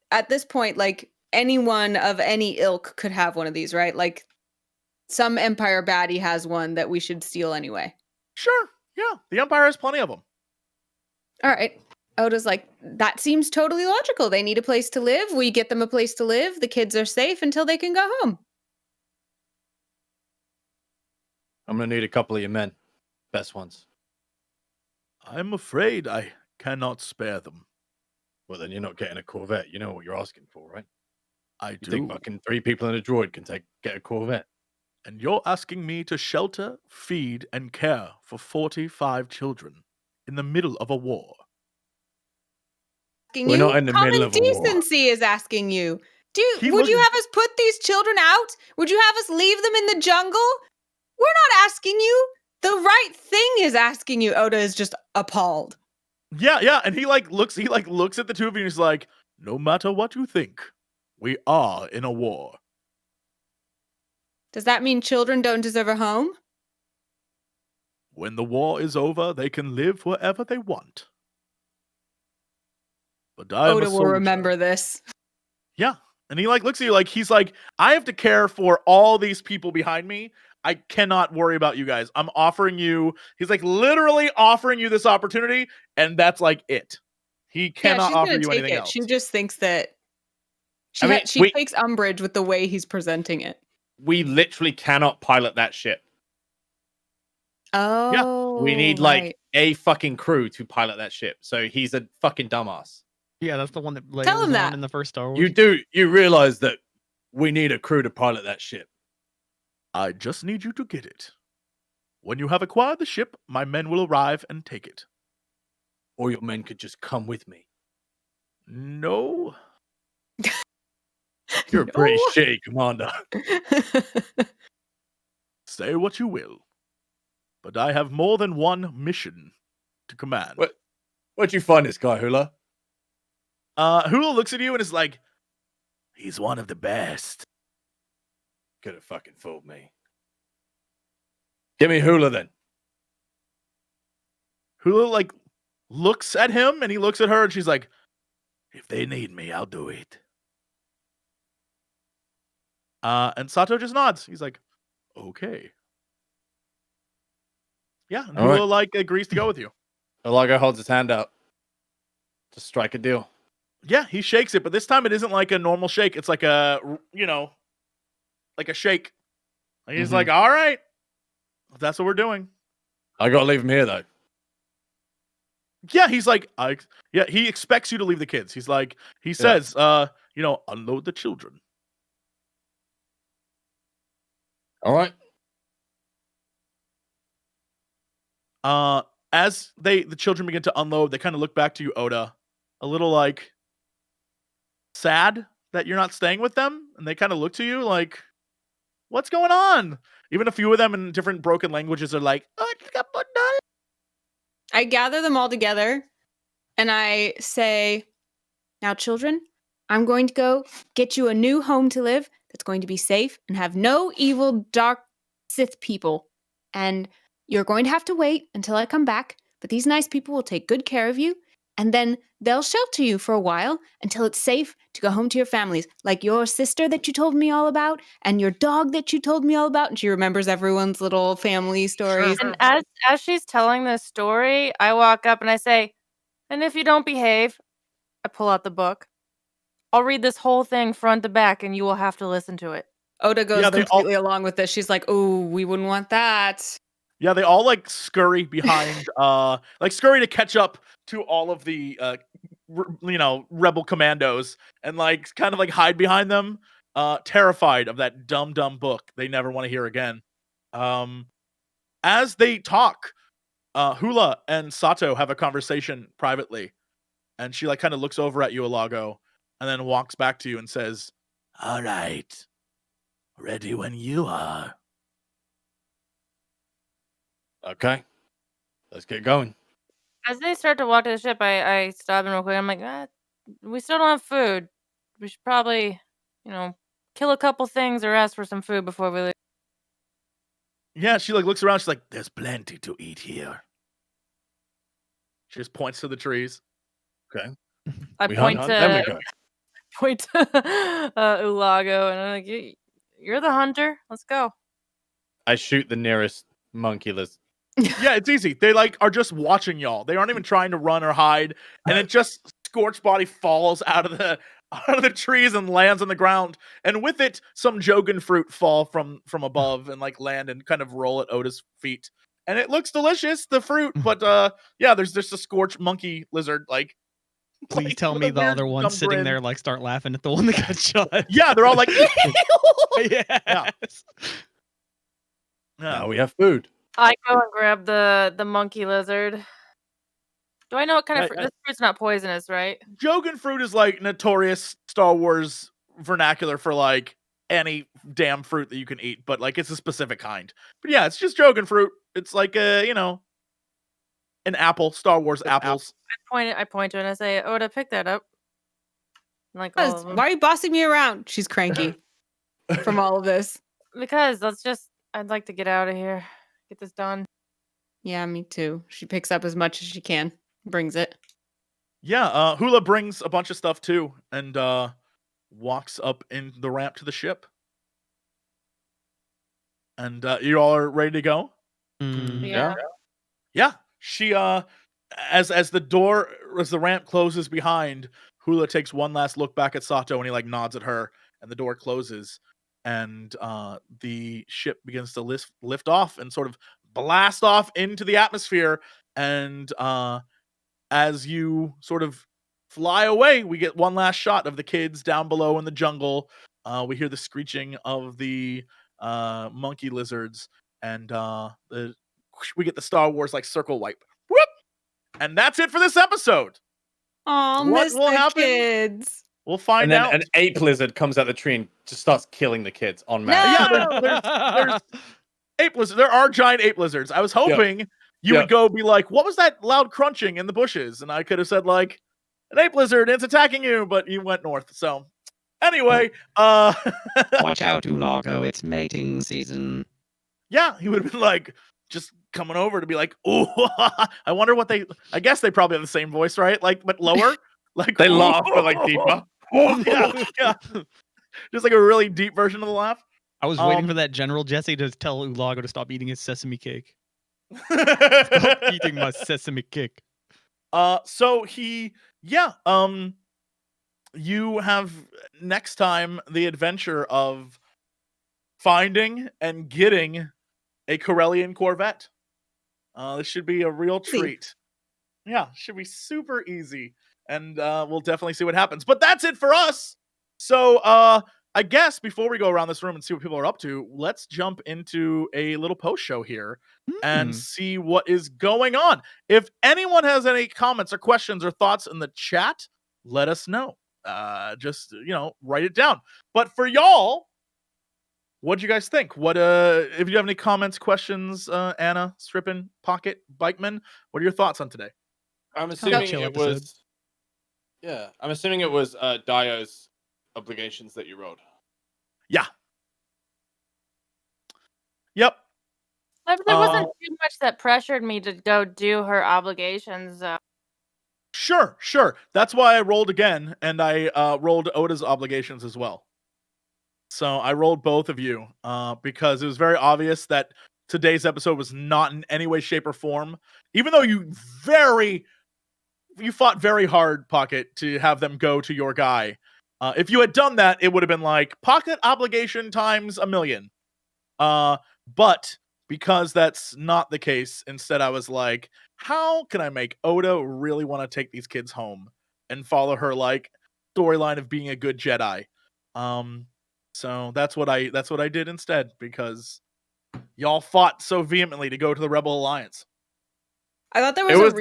at this point, like anyone of any ilk could have one of these, right? Like some Empire baddie has one that we should steal anyway. Sure. Yeah. The Empire has plenty of them. All right. Oda's like, that seems totally logical. They need a place to live. We get them a place to live. The kids are safe until they can go home. I'm gonna need a couple of your men, best ones. I'm afraid I cannot spare them. Well, then you're not getting a Corvette. You know what you're asking for, right? I You do. think fucking 3 people in a droid can get a Corvette? And you're asking me to shelter, feed, and care for 45 children in the middle of a war. Asking We're you? not in the middle Common of a war. decency is asking you. He Would you looked- have us put these children out? Would you have us leave them in the jungle? We're not asking you. The right thing is asking you. Oda is just appalled. Yeah, and he looks at the two of you and he's like, no matter what you think, we are in a war. Does that mean children don't deserve a home? When the war is over, they can live wherever they want. But I am Oda a will soldier. remember this. Yeah. And he looks at you like he's like, I have to care for all these people behind me. I cannot worry about you guys. I'm offering you, he's like literally offering you this opportunity, and that's like it. He cannot she's offer gonna you take anything it. else. She just thinks that I she mean, takes umbrage with the way he's presenting it. We literally cannot pilot that ship. Oh, We need right. like a fucking crew to pilot that ship. So he's a fucking dumbass. Yeah, that's the one that Leia Tell was him on that. in the first Star Wars. You realize that we need a crew to pilot that ship. I just need you to get it. When you have acquired the ship, my men will arrive and take it. Or your men could just come with me. No. You're a pretty No. shitty commander. Say what you will. But I have more than one mission to command. Where'd you find this guy, Hula? Hula looks at you and is like, he's one of the best. Could have fucking fooled me. Give me Hula then. Hula looks at him and he looks at her and she's like, if they need me, I'll do it. And Sato just nods. He's like, okay. Yeah, and All Hula agrees to go with you. Olago holds his hand out to strike a deal. Yeah, he shakes it, but this time it isn't like a normal shake. It's like a, like a shake. And he's like, all right, that's what we're doing. I gotta leave him here though. Yeah, he's like, he expects you to leave the kids. He's like, he says, unload the children. All right. As the children begin to unload, they kind of look back to you, Oda, a little sad that you're not staying with them, and they kind of look to you like, what's going on? Even a few of them in different broken languages are like, I gather them all together and I say, now, children, I'm going to go get you a new home to live that's going to be safe and have no evil, dark Sith people. And you're going to have to wait until I come back, but these nice people will take good care of you, and then they'll shelter you for a while until it's safe to go home to your families, like your sister that you told me all about, and your dog that you told me all about. And she remembers everyone's little family stories. And as she's telling this story, I walk up and I say, and if you don't behave, I pull out the book. I'll read this whole thing front to back and you will have to listen to it. Oda goes completely along with this. She's like, oh, we wouldn't want that. Yeah, they all scurry behind, scurry to catch up to all of the, rebel commandos and kind of hide behind them, terrified of that dumb book they never want to hear again. As they talk, Hula and Sato have a conversation privately, and she kind of looks over at you, Ulago, and then walks back to you and says, all right, ready when you are. Okay. Let's get going. As they start to walk to the ship, I stop them real quick. I'm like, we still don't have food. We should probably, kill a couple things or ask for some food before we leave. Yeah, she looks around. She's like, there's plenty to eat here. She just points to the trees. Okay. I point to Ulago, and I'm like, you're the hunter. Let's go. I shoot the nearest monkey lizard. Yeah, it's easy. They are just watching y'all. They aren't even trying to run or hide, and it just Scorched Body falls out of out of the trees and lands on the ground, and with it, some Jogan fruit fall from above and like land and kind of roll at Oda's feet. And it looks delicious, the fruit, but yeah, there's just a scorched monkey lizard like. Please like, tell with me a the weird other ones dumb sitting grin. there like start laughing at the one that got shot. Yeah, they're all like, Yes. Now we have food. I go and grab the monkey lizard. Do I know what kind of Yeah, fruit? yeah. This fruit's not poisonous, right? Jogan fruit is like notorious Star Wars vernacular for like any damn fruit that you can eat, but like it's a specific kind. But yeah, it's just Jogan fruit. It's like an apple, Star Wars apples. I point to it and I say, Oda, pick that up. Like all Because of them. why are you bossing me around? She's cranky from all of this. Because I'd like to get out of here. Get this done. Yeah, me too. She picks up as much as she can, brings it. Yeah, Hula brings a bunch of stuff too, and walks up in the ramp to the ship. And you all are ready to go? Yeah. Yeah. She as the ramp closes behind, Hula takes one last look back at Sato and he like nods at her, and the door closes, and the ship begins to lift off and sort of blast off into the atmosphere. And as you sort of fly away, we get one last shot of the kids down below in the jungle. We hear the screeching of the monkey lizards, and we get the Star Wars like circle wipe. Whoop! And that's it for this episode. Oh, What miss will the happen? kids. We'll find And then out. an ape lizard comes out the tree and just starts killing the kids on mass. Yeah, there's ape lizards. There are giant ape lizards. I was hoping you would go be like, what was that loud crunching in the bushes? And I could have said like, an ape lizard, it's attacking you, but you went north. So anyway, Watch out, Ulago, it's mating season. yeah, he would have been like just coming over to be like, oh, I wonder what I guess they probably have the same voice, right? Like, but lower. Like They laugh, but like deeper. yeah. Just like a really deep version of the laugh. I was waiting for that General Jesse to tell Ulago to stop eating his sesame cake. Stop eating my sesame cake. So you have next time the adventure of finding and getting a Corellian Corvette. This should be a real treat. Yeah, should be super easy, and we'll definitely see what happens. But that's it for us. So I guess before we go around this room and see what people are up to, let's jump into a little post show here and see what is going on. If anyone has any comments or questions or thoughts in the chat, let us know. Just write it down. But for y'all, what'd you guys think? What if you have any comments, questions, Anna, Strippin, Pocket, Bikeman, what are your thoughts on today? I'm assuming chill it episode. was. Yeah, I'm assuming it was Daio's obligations that you wrote. Yeah. Yep. There wasn't too much that pressured me to go do her obligations. Sure. That's why I rolled again, and I rolled Oda's obligations as well. So I rolled both of you because it was very obvious that today's episode was not in any way, shape, or form. Even though you fought very hard, Pocket, to have them go to your guy. If you had done that, it would have been like Pocket obligation times 1,000,000. But because that's not the case, instead I was like, how can I make Oda really want to take these kids home and follow her like storyline of being a good Jedi? So that's what I did instead, because y'all fought so vehemently to go to the Rebel Alliance. I thought there was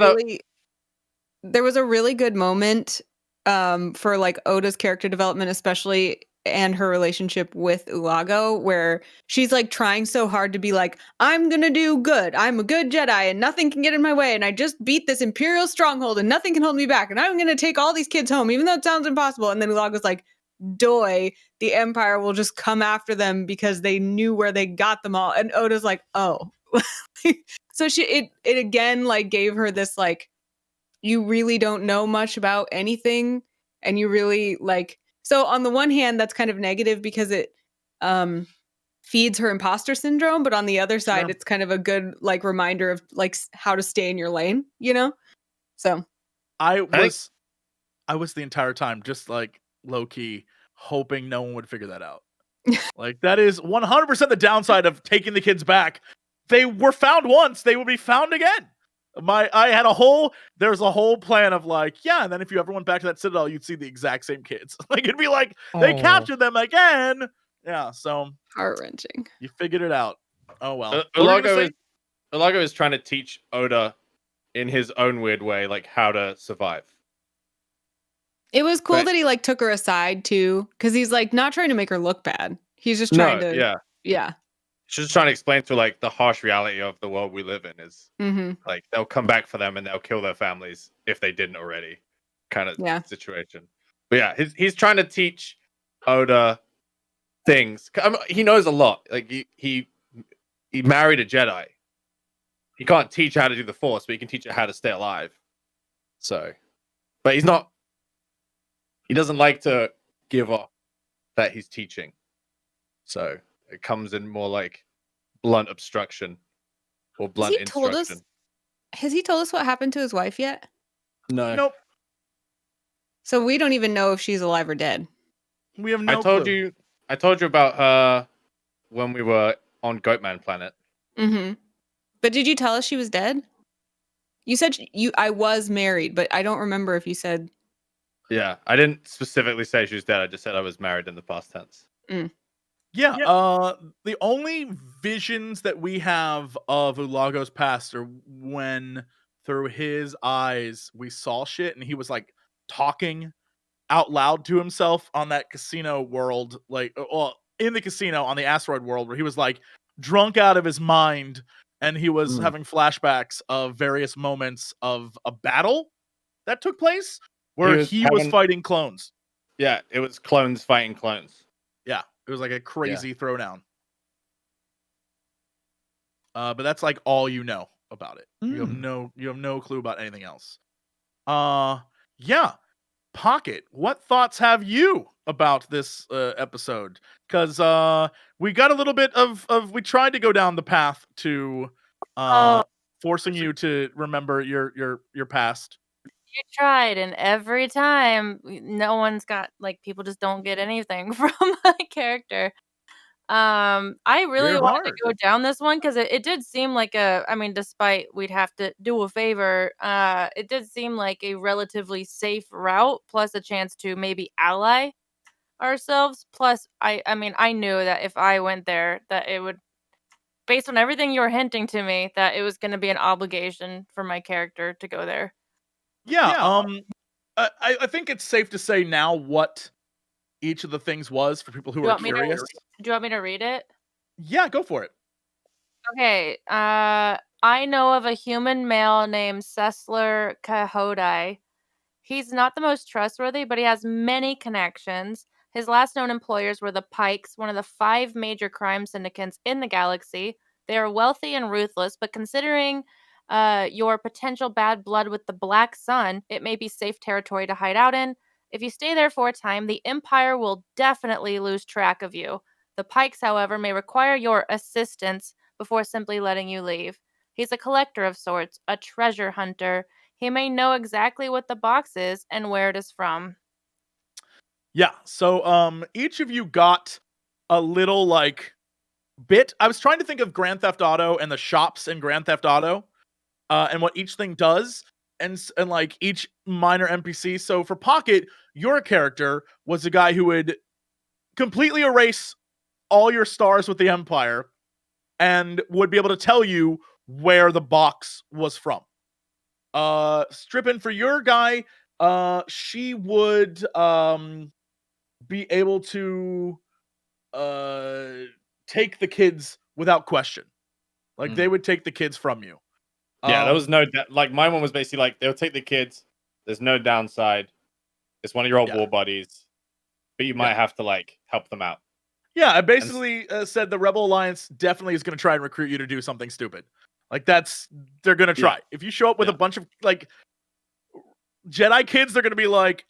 a really good moment for like Oda's character development, especially, and her relationship with Ulago, where she's like trying so hard to be like, I'm gonna do good. I'm a good Jedi and nothing can get in my way. And I just beat this Imperial stronghold and nothing can hold me back. And I'm gonna take all these kids home, even though it sounds impossible. And then Ulago's like, doy, the Empire will just come after them because they knew where they got them all. And Oda's like, oh. So it again like gave her this like, you really don't know much about anything, and you really like, so on the one hand that's kind of negative because it feeds her imposter syndrome, but on the other side it's kind of a good like reminder of like how to stay in your lane, so I was the entire time just like low key hoping no one would figure that out. Like that is 100% the downside of taking the kids back. They were found once, they will be found again. There's a whole plan of like, yeah, and then if you ever went back to that citadel, you'd see the exact same kids. Like it'd be like they captured them again. Yeah, so Heart-wrenching. you figured it out. Oh well. What were you gonna say? ULAGO is trying to teach Oda in his own weird way, like how to survive. It was cool But- that he like took her aside too, because he's like not trying to make her look bad. He's just trying to yeah. She's just trying to explain to her, like the harsh reality of the world we live in is Mm-hmm. like they'll come back for them and they'll kill their families if they didn't already, kind of situation. But yeah, he's trying to teach Oda things. He knows a lot. Like he married a Jedi. He can't teach her how to do the Force, but he can teach her how to stay alive. So, but he doesn't like to give off that he's teaching. So it comes in more like blunt obstruction or blunt instruction. Has he told us what happened to his wife yet? No. Nope. So we don't even know if she's alive or dead. We have no clue. I told you about her when we were on Goatman Planet. Mm-hmm. But did you tell us she was dead? You said I was married, but I don't remember if you said. Yeah, I didn't specifically say she was dead. I just said I was married in the past tense. Yeah, the only visions that we have of Ulago's past are when through his eyes we saw shit and he was like talking out loud to himself on that casino world, like in the casino on the asteroid world where he was like drunk out of his mind and he was having flashbacks of various moments of a battle that took place where he was fighting clones. Yeah, it was clones fighting clones. Yeah, it was like a crazy throwdown. But that's like all you know about it. You have no clue about anything else. Yeah. Pocket, what thoughts have you about this episode? Because we got a little bit of we tried to go down the path to forcing you to remember your past. You tried, and every time no one's got like people just don't get anything from my character. I really You're wanted to hard. go down this one because it did seem like despite we'd have to do a favor, it did seem like a relatively safe route, plus a chance to maybe ally ourselves. Plus, I knew that if I went there, that it would, based on everything you were hinting to me, that it was going to be an obligation for my character to go there. Yeah. I think it's safe to say now what each of the things was for people who are curious. Do you want me to read it? Yeah, go for it. Okay. I know of a human male named Sessler Kahodai. He's not the most trustworthy, but he has many connections. His last known employers were the Pikes, one of the 5 major crime syndicates in the galaxy. They are wealthy and ruthless, but considering your potential bad blood with the Black Sun, it may be safe territory to hide out in. If you stay there for a time, the Empire will definitely lose track of you. The Pikes, however, may require your assistance before simply letting you leave. He's a collector of sorts, a treasure hunter. He may know exactly what the box is and where it is from. Yeah, so each of you got a little like bit. I was trying to think of Grand Theft Auto and the shops in Grand Theft Auto, and what each thing does, and like each minor NPC. So for Pocket, your character was a guy who would completely erase all your stars with the Empire and would be able to tell you where the box was from. Strippin, for your guy, she would be able to take the kids without question. Like they would take the kids from you. Yeah, there was no like my one was basically like they'll take the kids. There's no downside. It's one of your old war buddies, but you might have to like help them out. Yeah, I basically said the Rebel Alliance definitely is going to try and recruit you to do something stupid. Like they're going to try. Yeah. If you show up with a bunch of like Jedi kids, they're going to be like,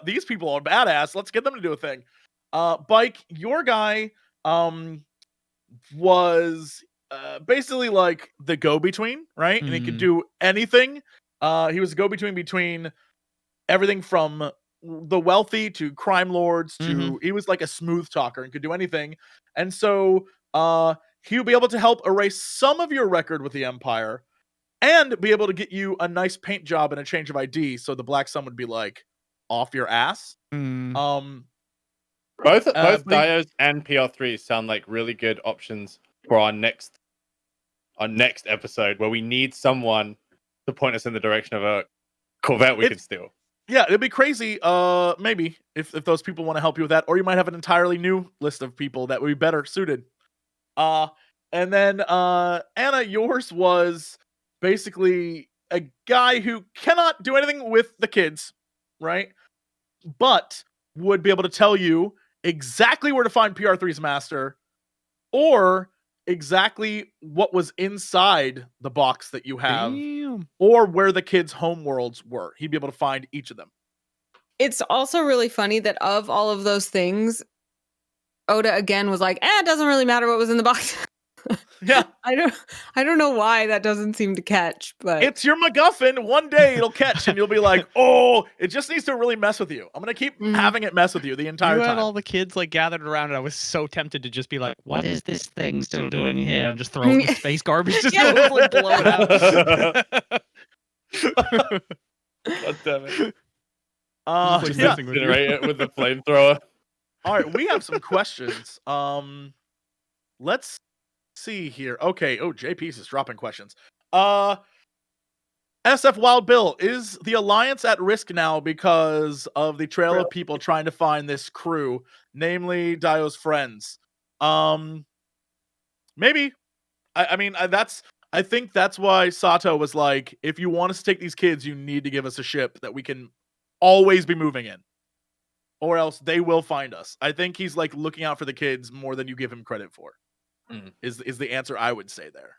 these people are badass. Let's get them to do a thing. Bike, your guy was basically like the go-between, right? And he could do anything. He was the go-between between everything from the wealthy to crime lords to he was like a smooth talker and could do anything. And so he would be able to help erase some of your record with the Empire and be able to get you a nice paint job and a change of ID, so the Black Sun would be like off your ass. Both but he- Dios and PR3 sound like really good options for our next episode, where we need someone to point us in the direction of a Corvette we could steal. Yeah, it'd be crazy. Maybe if those people want to help you with that, or you might have an entirely new list of people that would be better suited. And then Anna, yours was basically a guy who cannot do anything with the kids, right? But would be able to tell you exactly where to find PR3's master, or exactly what was inside the box that you have, or where the kids' home worlds were. He'd be able to find each of them. It's also really funny that of all of those things, Oda again was like, it doesn't really matter what was in the box. Yeah. I don't know why that doesn't seem to catch, but It's your MacGuffin. One day it'll catch and you'll be like, oh, it just needs to really mess with you. I'm going to keep having it mess with you the entire You time. had all the kids like gathered around, and I was so tempted to just be like, What is this thing still doing here? and just throw it in the space garbage, just Yeah. like, blow it out. God damn it. Just Yeah. messing with you. Incinerate it with the flamethrower. All right, we have some questions. Let's see here. Okay. Oh, JP's is dropping questions. SF Wild Bill, is the Alliance at risk now because of the trail of people trying to find this crew, namely Daio's friends? Maybe. I mean, I think that's why Sato was like, if you want us to take these kids, you need to give us a ship that we can always be moving in, or else they will find us. I think he's like looking out for the kids more than you give him credit for. Is the answer I would say there.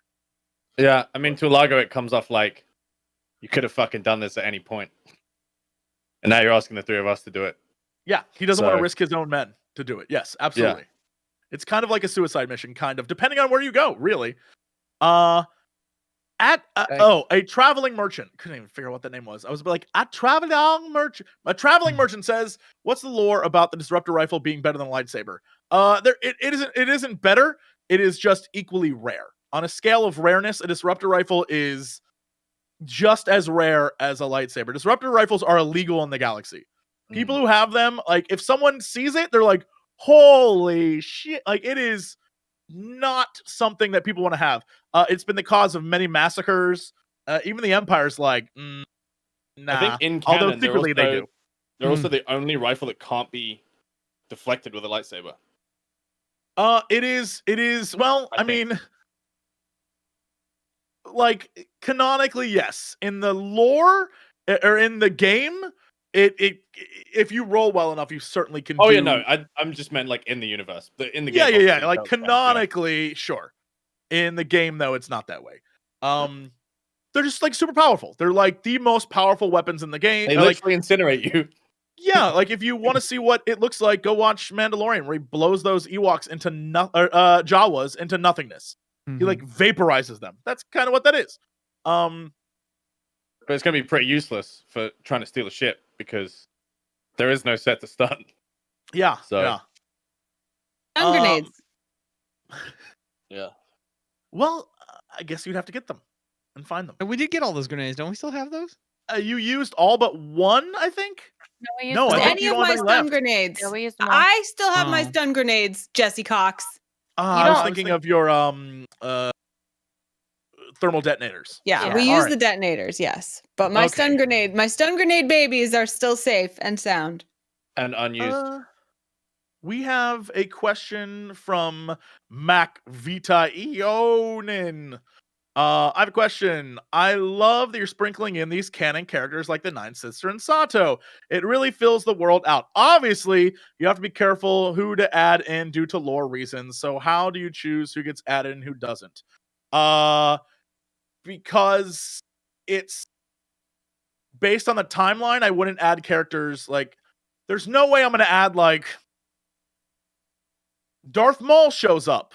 Yeah, I mean, to Ulago, it comes off like you could have fucking done this at any point, and now you're asking the three of us to do it. Yeah, he doesn't want So- to risk his own men to do it. Yes, absolutely. It's kind of like a suicide mission, kind of, depending on where you go, really. A traveling merchant. Couldn't even figure out what that name was. I was like, a traveling merchant. A traveling merchant says, "What's the lore about the disruptor rifle being better than a lightsaber?" It isn't better. It is just equally rare. On a scale of rareness, a disruptor rifle is just as rare as a lightsaber. Disruptor rifles are illegal in the galaxy. People who have them, like, if someone sees it, they're like, holy shit. Like, it is not something that people want to have. It's been the cause of many massacres. Even the Empire's like, nah. I think in Although canon, secretly they do. They're also the only rifle that can't be deflected with a lightsaber. It is. Well, I mean, like, canonically, yes. In the lore or in the game, it if you roll well enough, you certainly can. Oh do... yeah, no, I'm just meant like in the universe, in the game. Yeah. Like that's fine, canonically, sure. In the game, though, it's not that way. They're just like super powerful. They're like the most powerful weapons in the game. They Like, literally incinerate you. yeah, like if you want to see what it looks like, go watch Mandalorian, where he blows those Ewoks into Jawas into nothingness. He like vaporizes them. That's kind of what that is. But it's going to be pretty useless for trying to steal a ship because there is no set to stun. Yeah. So- Yeah. stun grenades. Yeah. Well, I guess you'd have to get them and find them. And we did get all those grenades. Don't we still have those? You used all but one, I think. No, we used No, them I all. think Any you of don't my have stun any left. grenades. Yeah, we used them all. I still have my Oh. stun grenades, Jesse Cox. I was thinking of your thermal detonators. Yeah, Yeah. we All use right. the detonators, yes. But my Okay. stun grenade babies are still safe and sound. And unused. We have a question from Mac Vita Eonin. I have a question. I love that you're sprinkling in these canon characters like the Ninth Sister and Sato. It really fills the world out. Obviously, you have to be careful who to add in due to lore reasons. So how do you choose who gets added and who doesn't? Because it's based on the timeline, I wouldn't add characters like there's no way I'm going to add like Darth Maul shows up,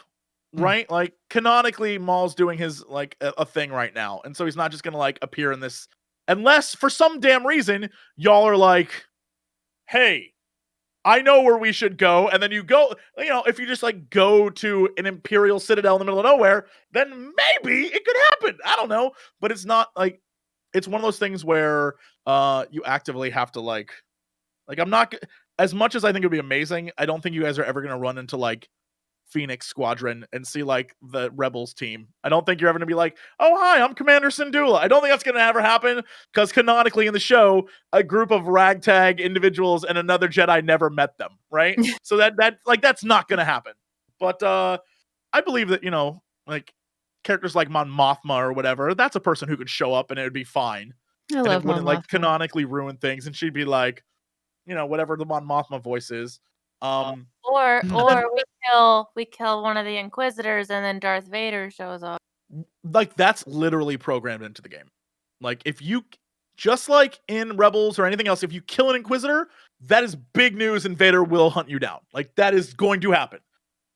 right? Like canonically Maul's doing his like a thing right now. And so he's not just going to like appear in this unless for some damn reason y'all are like hey, I know where we should go, and then you go, you know, if you just like go to an Imperial citadel in the middle of nowhere, then maybe it could happen. I don't know, but it's not like, it's one of those things where you actively have to like I'm not as much as I think it would be amazing, I don't think you guys are ever going to run into like Phoenix Squadron and see like the Rebels team. I don't think you're ever gonna be like, oh hi, I'm Commander Syndulla. I don't think that's gonna ever happen because canonically in the show, a group of ragtag individuals and another Jedi never met them, right? So that like that's not gonna happen. But I believe that, you know, like characters like Mon Mothma or whatever, that's a person who could show up and it would be fine. I And it love Mon wouldn't like Mothma. canonically ruin things, and she'd be like, you know, whatever the Mon Mothma voice is. Or we kill one of the Inquisitors and then Darth Vader shows up. Like that's literally programmed into the game. Like if you, just like in Rebels or anything else, if you kill an Inquisitor, that is big news and Vader will hunt you down. Like that is going to happen.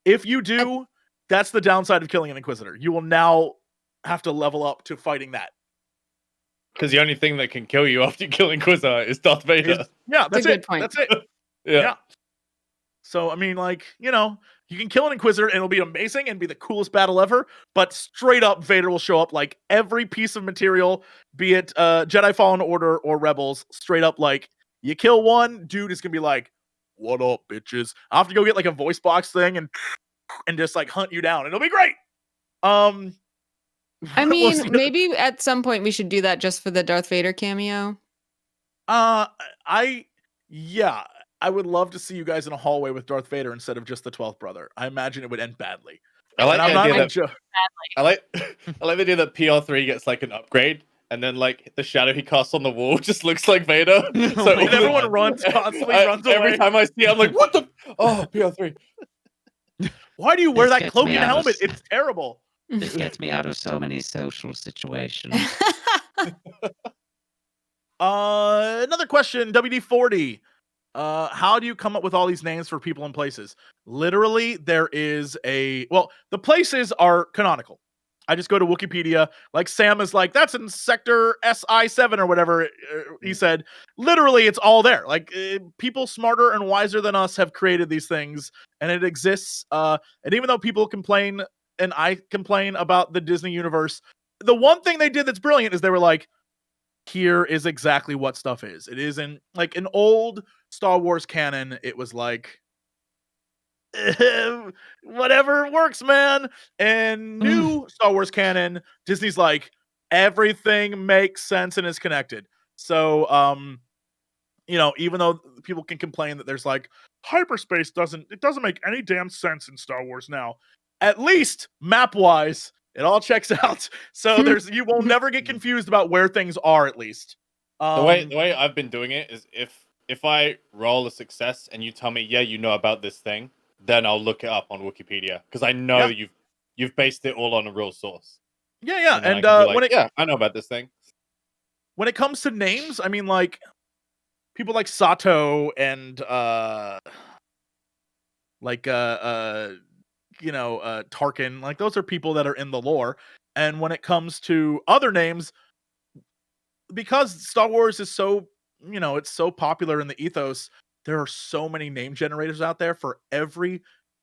If you do, that's the downside of killing an Inquisitor. You will now have to level up to fighting that. Because the only thing that can kill you after you kill Inquisitor is Darth Vader. Yeah, that's a good it. point. That's it. Yeah. So, I mean, like, you know, you can kill an Inquisitor and it'll be amazing and be the coolest battle ever, but straight up, Vader will show up like every piece of material, be it Jedi Fallen Order or Rebels, straight up like, you kill one, dude is going to be like, what up, bitches? I'll have to go get like a voice box thing and just like hunt you down. It'll be great. I we'll mean, see. maybe at some point we should do that just for the Darth Vader cameo. Yeah, I would love to see you guys in a hallway with Darth Vader instead of just the 12th brother. I imagine it would end badly. I like And the I'm idea not that I like the idea that PR3 gets like an upgrade, and then like the shadow he casts on the wall just looks like Vader. So and everyone runs constantly, runs away. Every time I see it, I'm like, what the? Oh, PR3. Why do you wear This that gets cloak me and out of helmet? s- It's terrible. This gets me out of so many social situations. Another question, WD40. How do you come up with all these names for people and places? Literally, there is the places are canonical. I just go to Wikipedia. Like Sam is like, that's in sector SI7 or whatever he said. Literally, it's all there. Like people smarter and wiser than us have created these things, and it exists. And even though people complain, and I complain about the Disney universe, the one thing they did that's brilliant is they were like, here is exactly what stuff is. It isn't like an old Star Wars canon. It was like, whatever works, man. And new Star Wars canon, Disney's like, everything makes sense and is connected. So, you know, even though people can complain that there's like hyperspace doesn't make any damn sense in Star Wars now, at least map wise, it all checks out. So you will never get confused about where things are, at least. The way I've been doing it is if I roll a success and you tell me, yeah, you know about this thing, then I'll look it up on Wikipedia because I know you've based it all on a real source. Yeah. And I know about this thing. When it comes to names, I mean, like people like Sato and Tarkin, like those are people that are in the lore. And when it comes to other names, because Star Wars is so, it's so popular in the ethos, there are so many name generators out there for every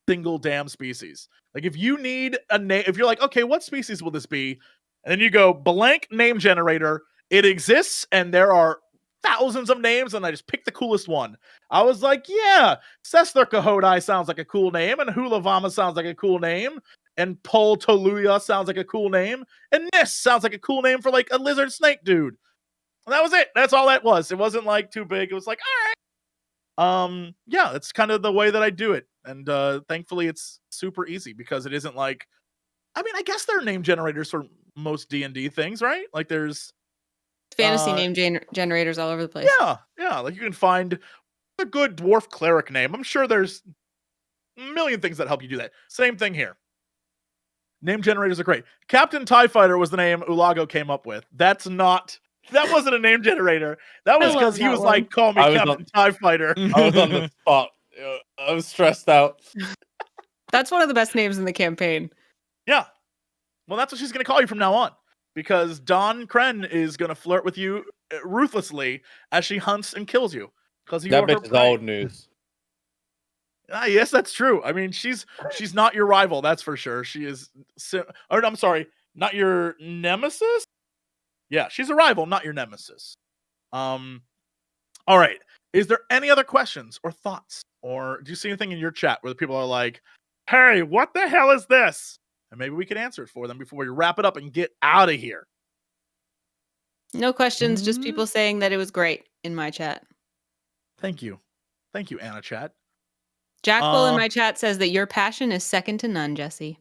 single damn species. Like if you need a name, if you're like, okay, what species will this be? And then you go blank name generator, it exists, and there are thousands of names, and I just picked the coolest one. I was like, yeah, Sesthar Kahodai sounds like a cool name, and Hulavama sounds like a cool name, and Pol Toluya sounds like a cool name, and Nis sounds like a cool name for like a lizard snake dude. And that was it. That's all that was. It wasn't like too big. It was like, all right. Yeah, that's kind of the way that I do it. And thankfully it's super easy because it isn't like, I mean, I guess there are name generators for most D&D things, right? Like there's fantasy name generators all over the place. Yeah. Like you can find a good dwarf cleric name. I'm sure there's a million things that help you do that. Same thing here. Name generators are great. Captain TIE Fighter was the name Ulago came up with. That wasn't a name generator. That was because he was like, call me Captain TIE Fighter. I was on the spot. I was stressed out. That's one of the best names in the campaign. Yeah. Well, that's what she's going to call you from now on. Because DAWN KRENN is going to flirt with you ruthlessly as she hunts and kills you. because you That are her bitch is prey. old news. Yes, that's true. I mean, she's not your rival, that's for sure. She is, or I'm sorry, not your nemesis. Yeah, she's a rival, not your nemesis. All right. Is there any other questions or thoughts, or do you see anything in your chat where the people are like, "Hey, what the hell is this?" And maybe we can answer it for them before we wrap it up and get out of here. No questions, just people saying that it was great in my chat. Thank you, Anna Chat. Jack Bull in my chat says that your passion is second to none, Jesse.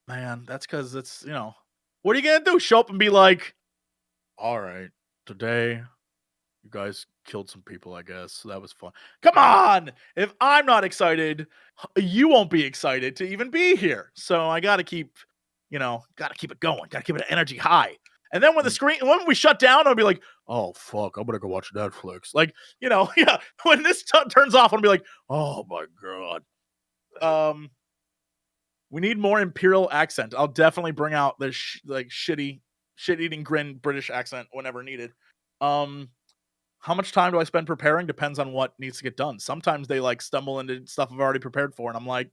Man, that's because it's, what are you gonna do? Show up and be like, "All right, today you guys killed some people, I guess. So that was fun." Come on! If I'm not excited, you won't be excited to even be here. So I gotta keep, gotta keep it going. Gotta keep it energy high. And then when when we shut down, I'll be like, "Oh fuck, I'm gonna go watch Netflix." Like, yeah. When this turns off, I'll be like, "Oh my god." We need more Imperial accent. I'll definitely bring out the shit-eating grin British accent whenever needed. How much time do I spend preparing? Depends on what needs to get done. Sometimes they stumble into stuff I've already prepared for, and I'm like,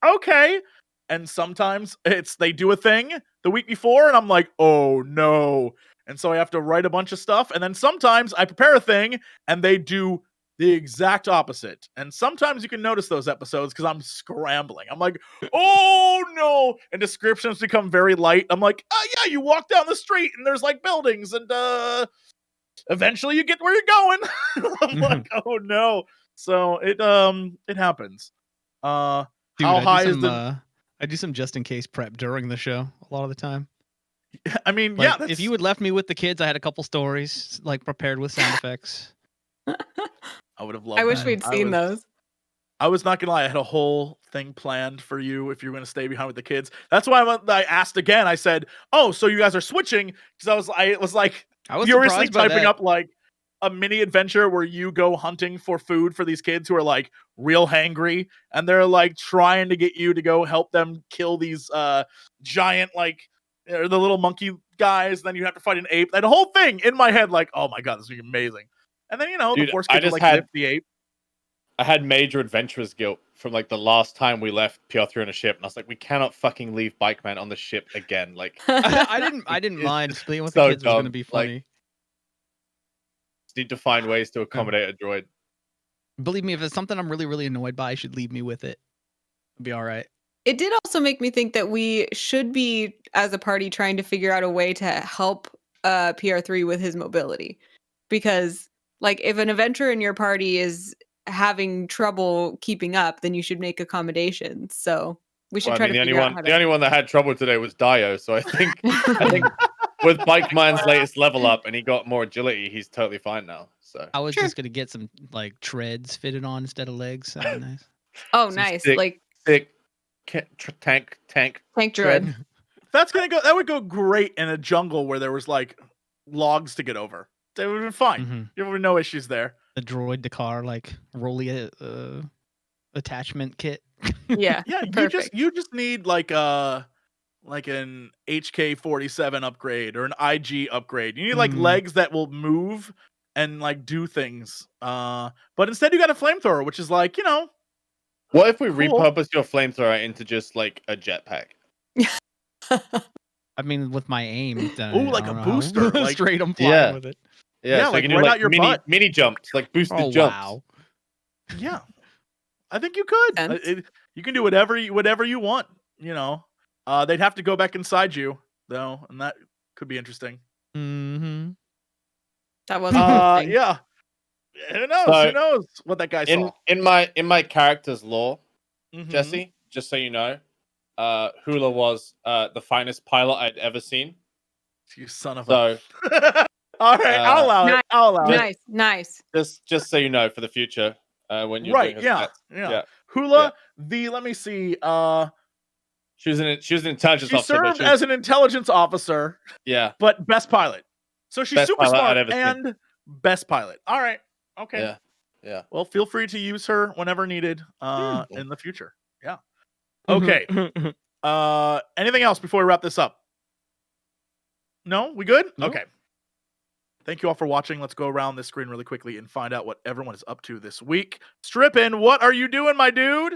okay. And sometimes they do a thing the week before, and I'm like, oh no. And so I have to write a bunch of stuff. And then sometimes I prepare a thing, and they do the exact opposite. And sometimes you can notice those episodes because I'm scrambling. I'm like, oh no. And descriptions become very light. I'm like, oh yeah, you walk down the street and there's buildings and eventually you get where you're going. I'm like, oh no. So it happens. Dude, how high is the I do some just in case prep during the show a lot of the time. I mean, Like, yeah, if you had left me with the kids, I had a couple stories prepared with sound effects. I would have loved I wish that. we'd seen those. I was not gonna lie, I had a whole thing planned for you if you were gonna stay behind with the kids. That's why I asked again. I said, "Oh, so you guys are switching?" Because I was furiously surprised by typing that. up a mini adventure where you go hunting for food for these kids who are real hangry, and they're trying to get you to go help them kill these giant the little monkey guys. Then you have to fight an ape. That whole thing in my head, oh my god, this is amazing. And then Dude, the force I kids just lift the ape. I had major adventurer's guilt from the last time we left PR3 on a ship, and I was like, we cannot fucking leave Bike Man on the ship again. I didn't mind playing with the kids. Was going to be funny. Just need to find ways to accommodate a droid. Believe me, if it's something I'm really, really annoyed by, you should leave me with it. It'll be all right. It did also make me think that we should be, as a party, trying to figure out a way to help PR3 with his mobility. Because, if an adventurer in your party is having trouble keeping up, then you should make accommodations. So we should try to figure out how to... The only one that had trouble today was DAEYO. So I think with Bike Man's latest level up and he got more agility, he's totally fine now. So I was just gonna get some treads fitted on instead of legs. That'd be nice. Oh, some nice! Thick tank droid. That would go great in a jungle where there was logs to get over. They would have been fine. Mm-hmm. There would be no issues there. The droid to car rolly attachment kit. Yeah, yeah. You just need an HK-47 upgrade or an IG upgrade. You need legs that will move and do things. But instead you got a flamethrower, which is What if we repurpose your flamethrower into just a jetpack? I mean, with my aim. Ooh, a booster. Straight on flying with it. Yeah, so you can do right out your butt. mini jumps, boosted jumps. Wow. Yeah, I think you could. You can do whatever you want. They'd have to go back inside you though, and that could be interesting. Mm-hmm. That was interesting. Yeah. Who knows? Who knows what that guy saw? In my character's lore, Mhm. Jesse, just so you know, Hula was the finest pilot I'd ever seen. You son of a. So. All right, I'll allow it. I'll allow it. Nice. Just so you know for the future, when you're right, doing her yeah. Hula, let me see. She was an intelligence officer. She served as an intelligence officer. Yeah, but best pilot. So she's best super smart and seen. Best pilot. All right. Okay. Yeah. Well, feel free to use her whenever needed in the future. Yeah. Okay. Anything else before we wrap this up? No, we good? Nope. Okay. Thank you all for watching. Let's go around this screen really quickly and find out what everyone is up to this week. Strippin', what are you doing, my dude?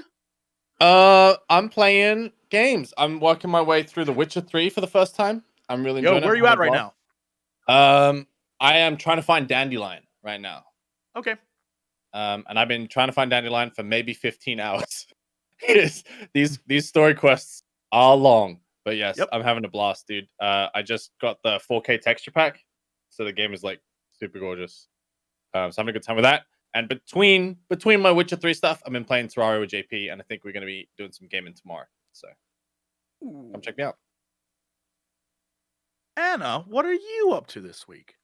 I'm playing games. I'm working my way through The Witcher 3 for the first time. I'm really enjoying it. Where are you at right now? I am trying to find Dandelion right now. Okay. And I've been trying to find Dandelion for maybe 15 hours. These story quests are long, but yes, I'm having a blast, dude. I just got the 4K texture pack, so the game is like super gorgeous. So I'm having a good time with that. And between my Witcher 3 stuff, I've been playing Terraria with JP, and I think we're going to be doing some gaming tomorrow. So come check me out. Anna, what are you up to this week?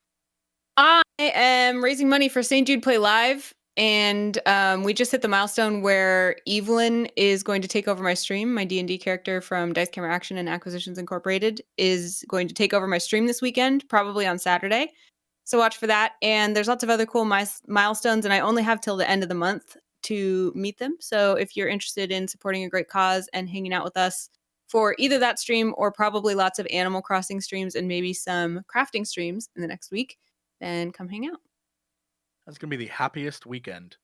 I am raising money for St. Jude Play Live, and we just hit the milestone where Evelyn is going to take over my stream. My D&D character from Dice Camera Action and Acquisitions Incorporated is going to take over my stream this weekend, probably on Saturday. So watch for that. And there's lots of other cool milestones, and I only have till the end of the month to meet them. So if you're interested in supporting a great cause and hanging out with us for either that stream or probably lots of Animal Crossing streams and maybe some crafting streams in the next week, then come hang out. That's going to be the happiest weekend.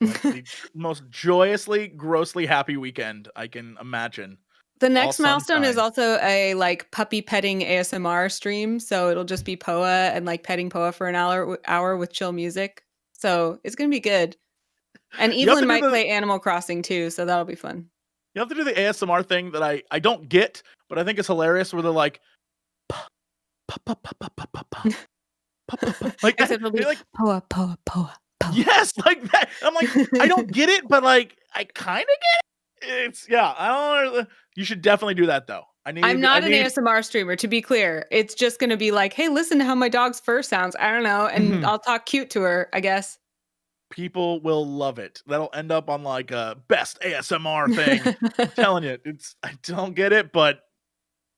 Like the most joyously, grossly happy weekend I can imagine. The next milestone is also a like puppy petting ASMR stream. So it'll just be Poa and like petting Poa for an hour with chill music. So it's going to be good. And Evelyn might play Animal Crossing too. So that'll be fun. You have to do the ASMR thing that I don't get, but I think it's hilarious where they're like, like, except it'll be like Poa, Poa, Poa. Yes, like that. I'm like, I don't get it, but like, I kind of get it. It's I don't know. You should definitely do that though. I'm not an ASMR streamer, to be clear. It's just going to be like, hey, listen to how my dog's fur sounds. I don't know, and I'll talk cute to her, I guess. People will love it. That'll end up on like a best ASMR thing. I'm telling you, I don't get it, but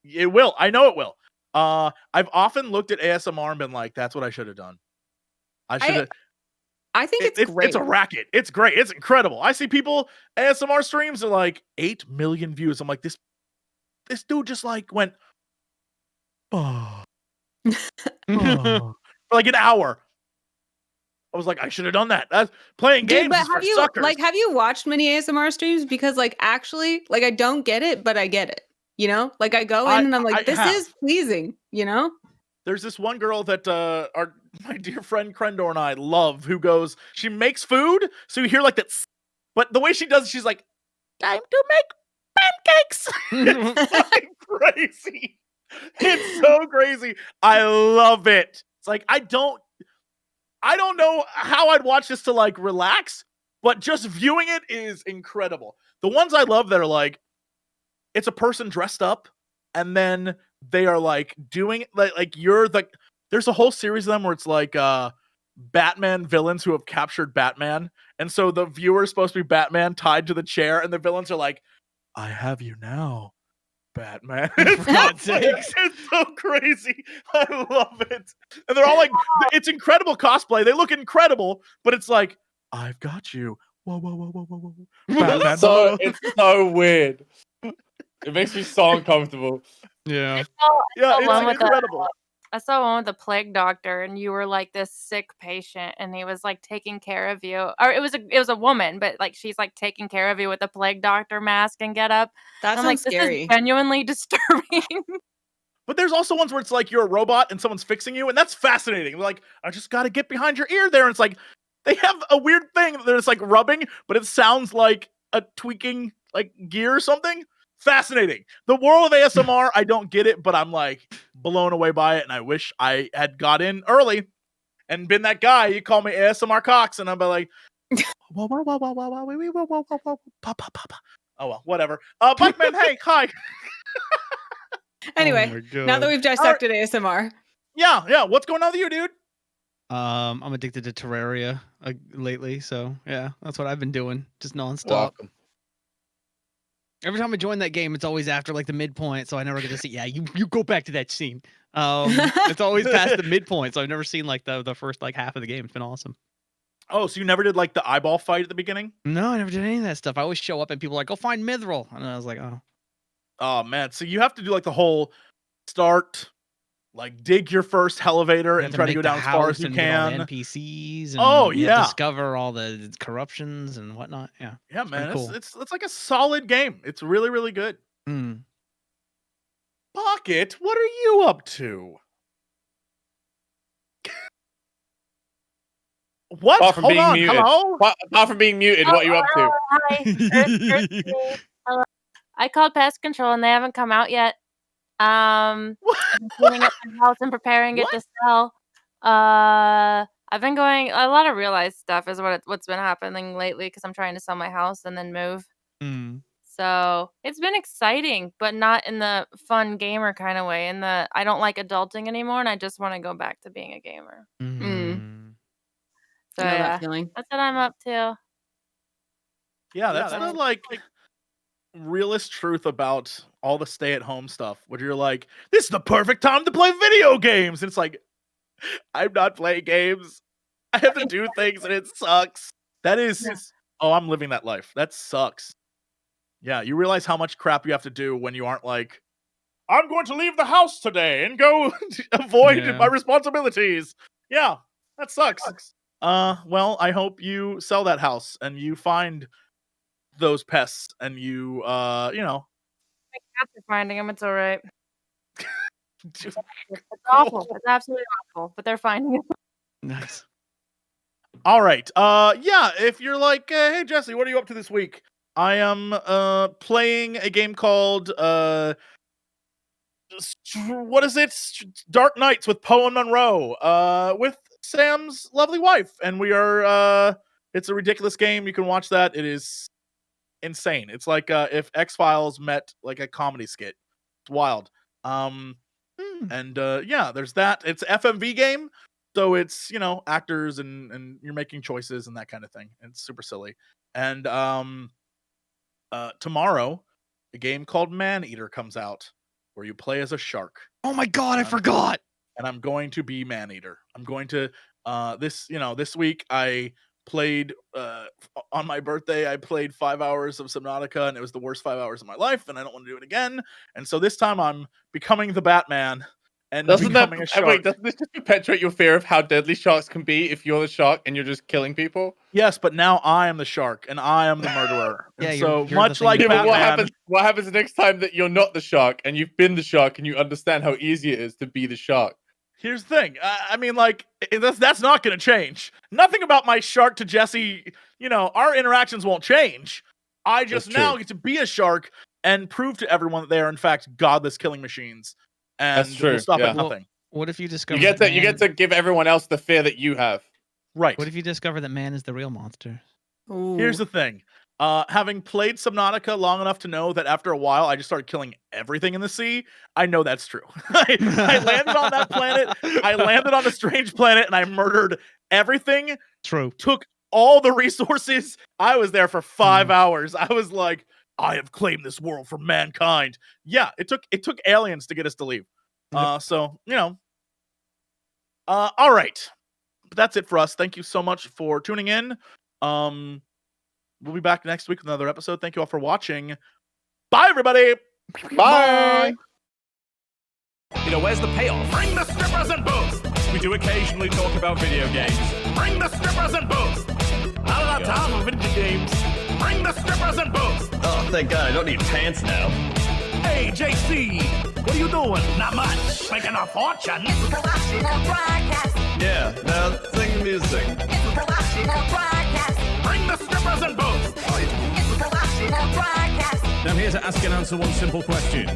it will. I know it will. I've often looked at ASMR and been like, that's what I should have done. I should have. I think it's great. It's a racket. It's great. It's incredible. I see people ASMR streams are like 8 million views. I'm like, this dude just like went for like an hour. I was like, I should have done that. That's playing games. But for suckers. have you watched many ASMR streams? Because like actually, like I don't get it, but I get it. You know, like I go in and I'm like, this is pleasing. You know. There's this one girl that my dear friend Crendor and I love who goes, she makes food, so you hear like that, but the way she does it, she's like, time to make pancakes. It's like crazy. It's so crazy. I love it. It's like, I don't know how I'd watch this to like relax, but just viewing it is incredible. The ones I love that are like, it's a person dressed up and then they are like doing like you're like there's a whole series of them where it's like Batman villains who have captured Batman, and so the viewer is supposed to be Batman tied to the chair, and the villains are like, I have you now, Batman. It's so crazy. I love it. And they're all like, it's incredible cosplay. They look incredible, but it's like, I've got you. Whoa, whoa, whoa, whoa, whoa, whoa. Batman, It's so weird. It makes me so uncomfortable. Yeah. It's incredible. I saw one with a plague doctor, and you were like this sick patient, and he was like taking care of you. Or it was a woman, but like she's like taking care of you with a plague doctor mask and get up. That sounds like, scary. This is genuinely disturbing. But there's also ones where it's like you're a robot and someone's fixing you, and that's fascinating. Like, I just got to get behind your ear there. And it's like they have a weird thing that it's like rubbing, but it sounds like a tweaking like gear or something. Fascinating. The world of ASMR, I don't get it, but I'm like blown away by it, and I wish I had got in early and been that guy. You call me ASMR Cox, and I'd be like, oh well, whatever. Pikeman, hey, hi. Anyway, now that we've dissected ASMR. Yeah. What's going on with you, dude? I'm addicted to Terraria lately, so yeah, that's what I've been doing, just nonstop. Welcome. Every time I join that game, it's always after like the midpoint, so I never get to see. Yeah, you go back to that scene. It's always past the midpoint, so I've never seen like the first like half of the game. It's been awesome. Oh, so you never did like the eyeball fight at the beginning? No, I never did any of that stuff. I always show up and people are like, go find Mithril, and I was like, oh man. So you have to do like the whole start, Like dig your first elevator You and have try to make go the down as far as house you and get all the can. NPCs. And Oh, you yeah. discover all the corruptions and whatnot. Yeah. Yeah, It's pretty man. cool. It's like a solid game. It's really, really good. Mm. Pocket, what are you up to? What? Apart from Hold being on. muted. Hello? Apart from being muted, what are you up to? Hi. Earth's me. Hello. I called pest control and they haven't come out yet. I've been cleaning up my house and preparing it to sell. I've been going a lot of real life stuff is what's been happening lately because I'm trying to sell my house and then move. Mm. So it's been exciting, but not in the fun gamer kind of way. I don't like adulting anymore, and I just want to go back to being a gamer. So I know yeah, that feeling. that's what I'm up to. Yeah, that's the like realest truth about all the stay-at-home stuff. Where you're like, this is the perfect time to play video games. And it's like, I'm not playing games. I have to do things, and it sucks. That is, oh, I'm living that life. That sucks. Yeah, you realize how much crap you have to do when you aren't like, I'm going to leave the house today and go avoid my responsibilities. Yeah, that sucks. Well, I hope you sell that house and you find those pests and you, you know. My cats are finding them. It's all right. It's awful. It's absolutely awful, but they're finding them. Nice. All right. Yeah, if you're like, hey, Jesse, what are you up to this week? I am playing a game called what is it? Dark Nights with Poe and Monroe with Sam's lovely wife, and we are it's a ridiculous game. You can watch that. It is insane. It's like if X-Files met like a comedy skit. It's wild. And yeah, there's that. It's an FMV game. So it's, you know, actors and you're making choices and that kind of thing. And it's super silly. And tomorrow, a game called Man-Eater comes out where you play as a shark. Oh my god, I forgot. And I'm going to be Man-Eater. I'm going to this week I played on my birthday, I played 5 hours of Subnautica, and it was the worst 5 hours of my life, and I don't want to do it again. And so this time I'm becoming the Batman. And becoming a shark. Wait, doesn't this just perpetuate your fear of how deadly sharks can be if you're the shark and you're just killing people? Yes, but now I am the shark and I am the murderer. Yeah, and you're so the much thing like that- Yeah, Batman. but what happens next time that you're not the shark and you've been the shark and you understand how easy it is to be the shark? Here's the thing. I mean, like, that's not going to change. Nothing about my shark to Jesse, you know, our interactions won't change. I just That's now true. get to be a shark and prove to everyone that they are, in fact, godless killing machines. And That's true, we'll stop yeah. at nothing. What if you discover You that get to give everyone else the fear that you have. Right. What if you discover that man is the real monster? Here's the thing. Having played Subnautica long enough to know that after a while I just started killing everything in the sea, I know that's true. I landed on that planet, I landed on a strange planet, and I murdered everything. True. Took all the resources. I was there for 5 hours. I was like, I have claimed this world for mankind. Yeah, it took aliens to get us to leave. So, you know. All right. But that's it for us. Thank you so much for tuning in. We'll be back next week with another episode. Thank you all for watching. Bye, everybody. Bye. You know, where's the payoff? Bring the strippers and booze. We do occasionally talk about video games. Bring the strippers and booze. Not enough time for video games. Bring the strippers and booze. Oh, thank God, I don't need pants now. Hey, JC, what are you doing? Not much. Making a fortune. Yeah, now sing music. Bring the strippers and booze. Oh, yeah. I'm here to ask and answer one simple question.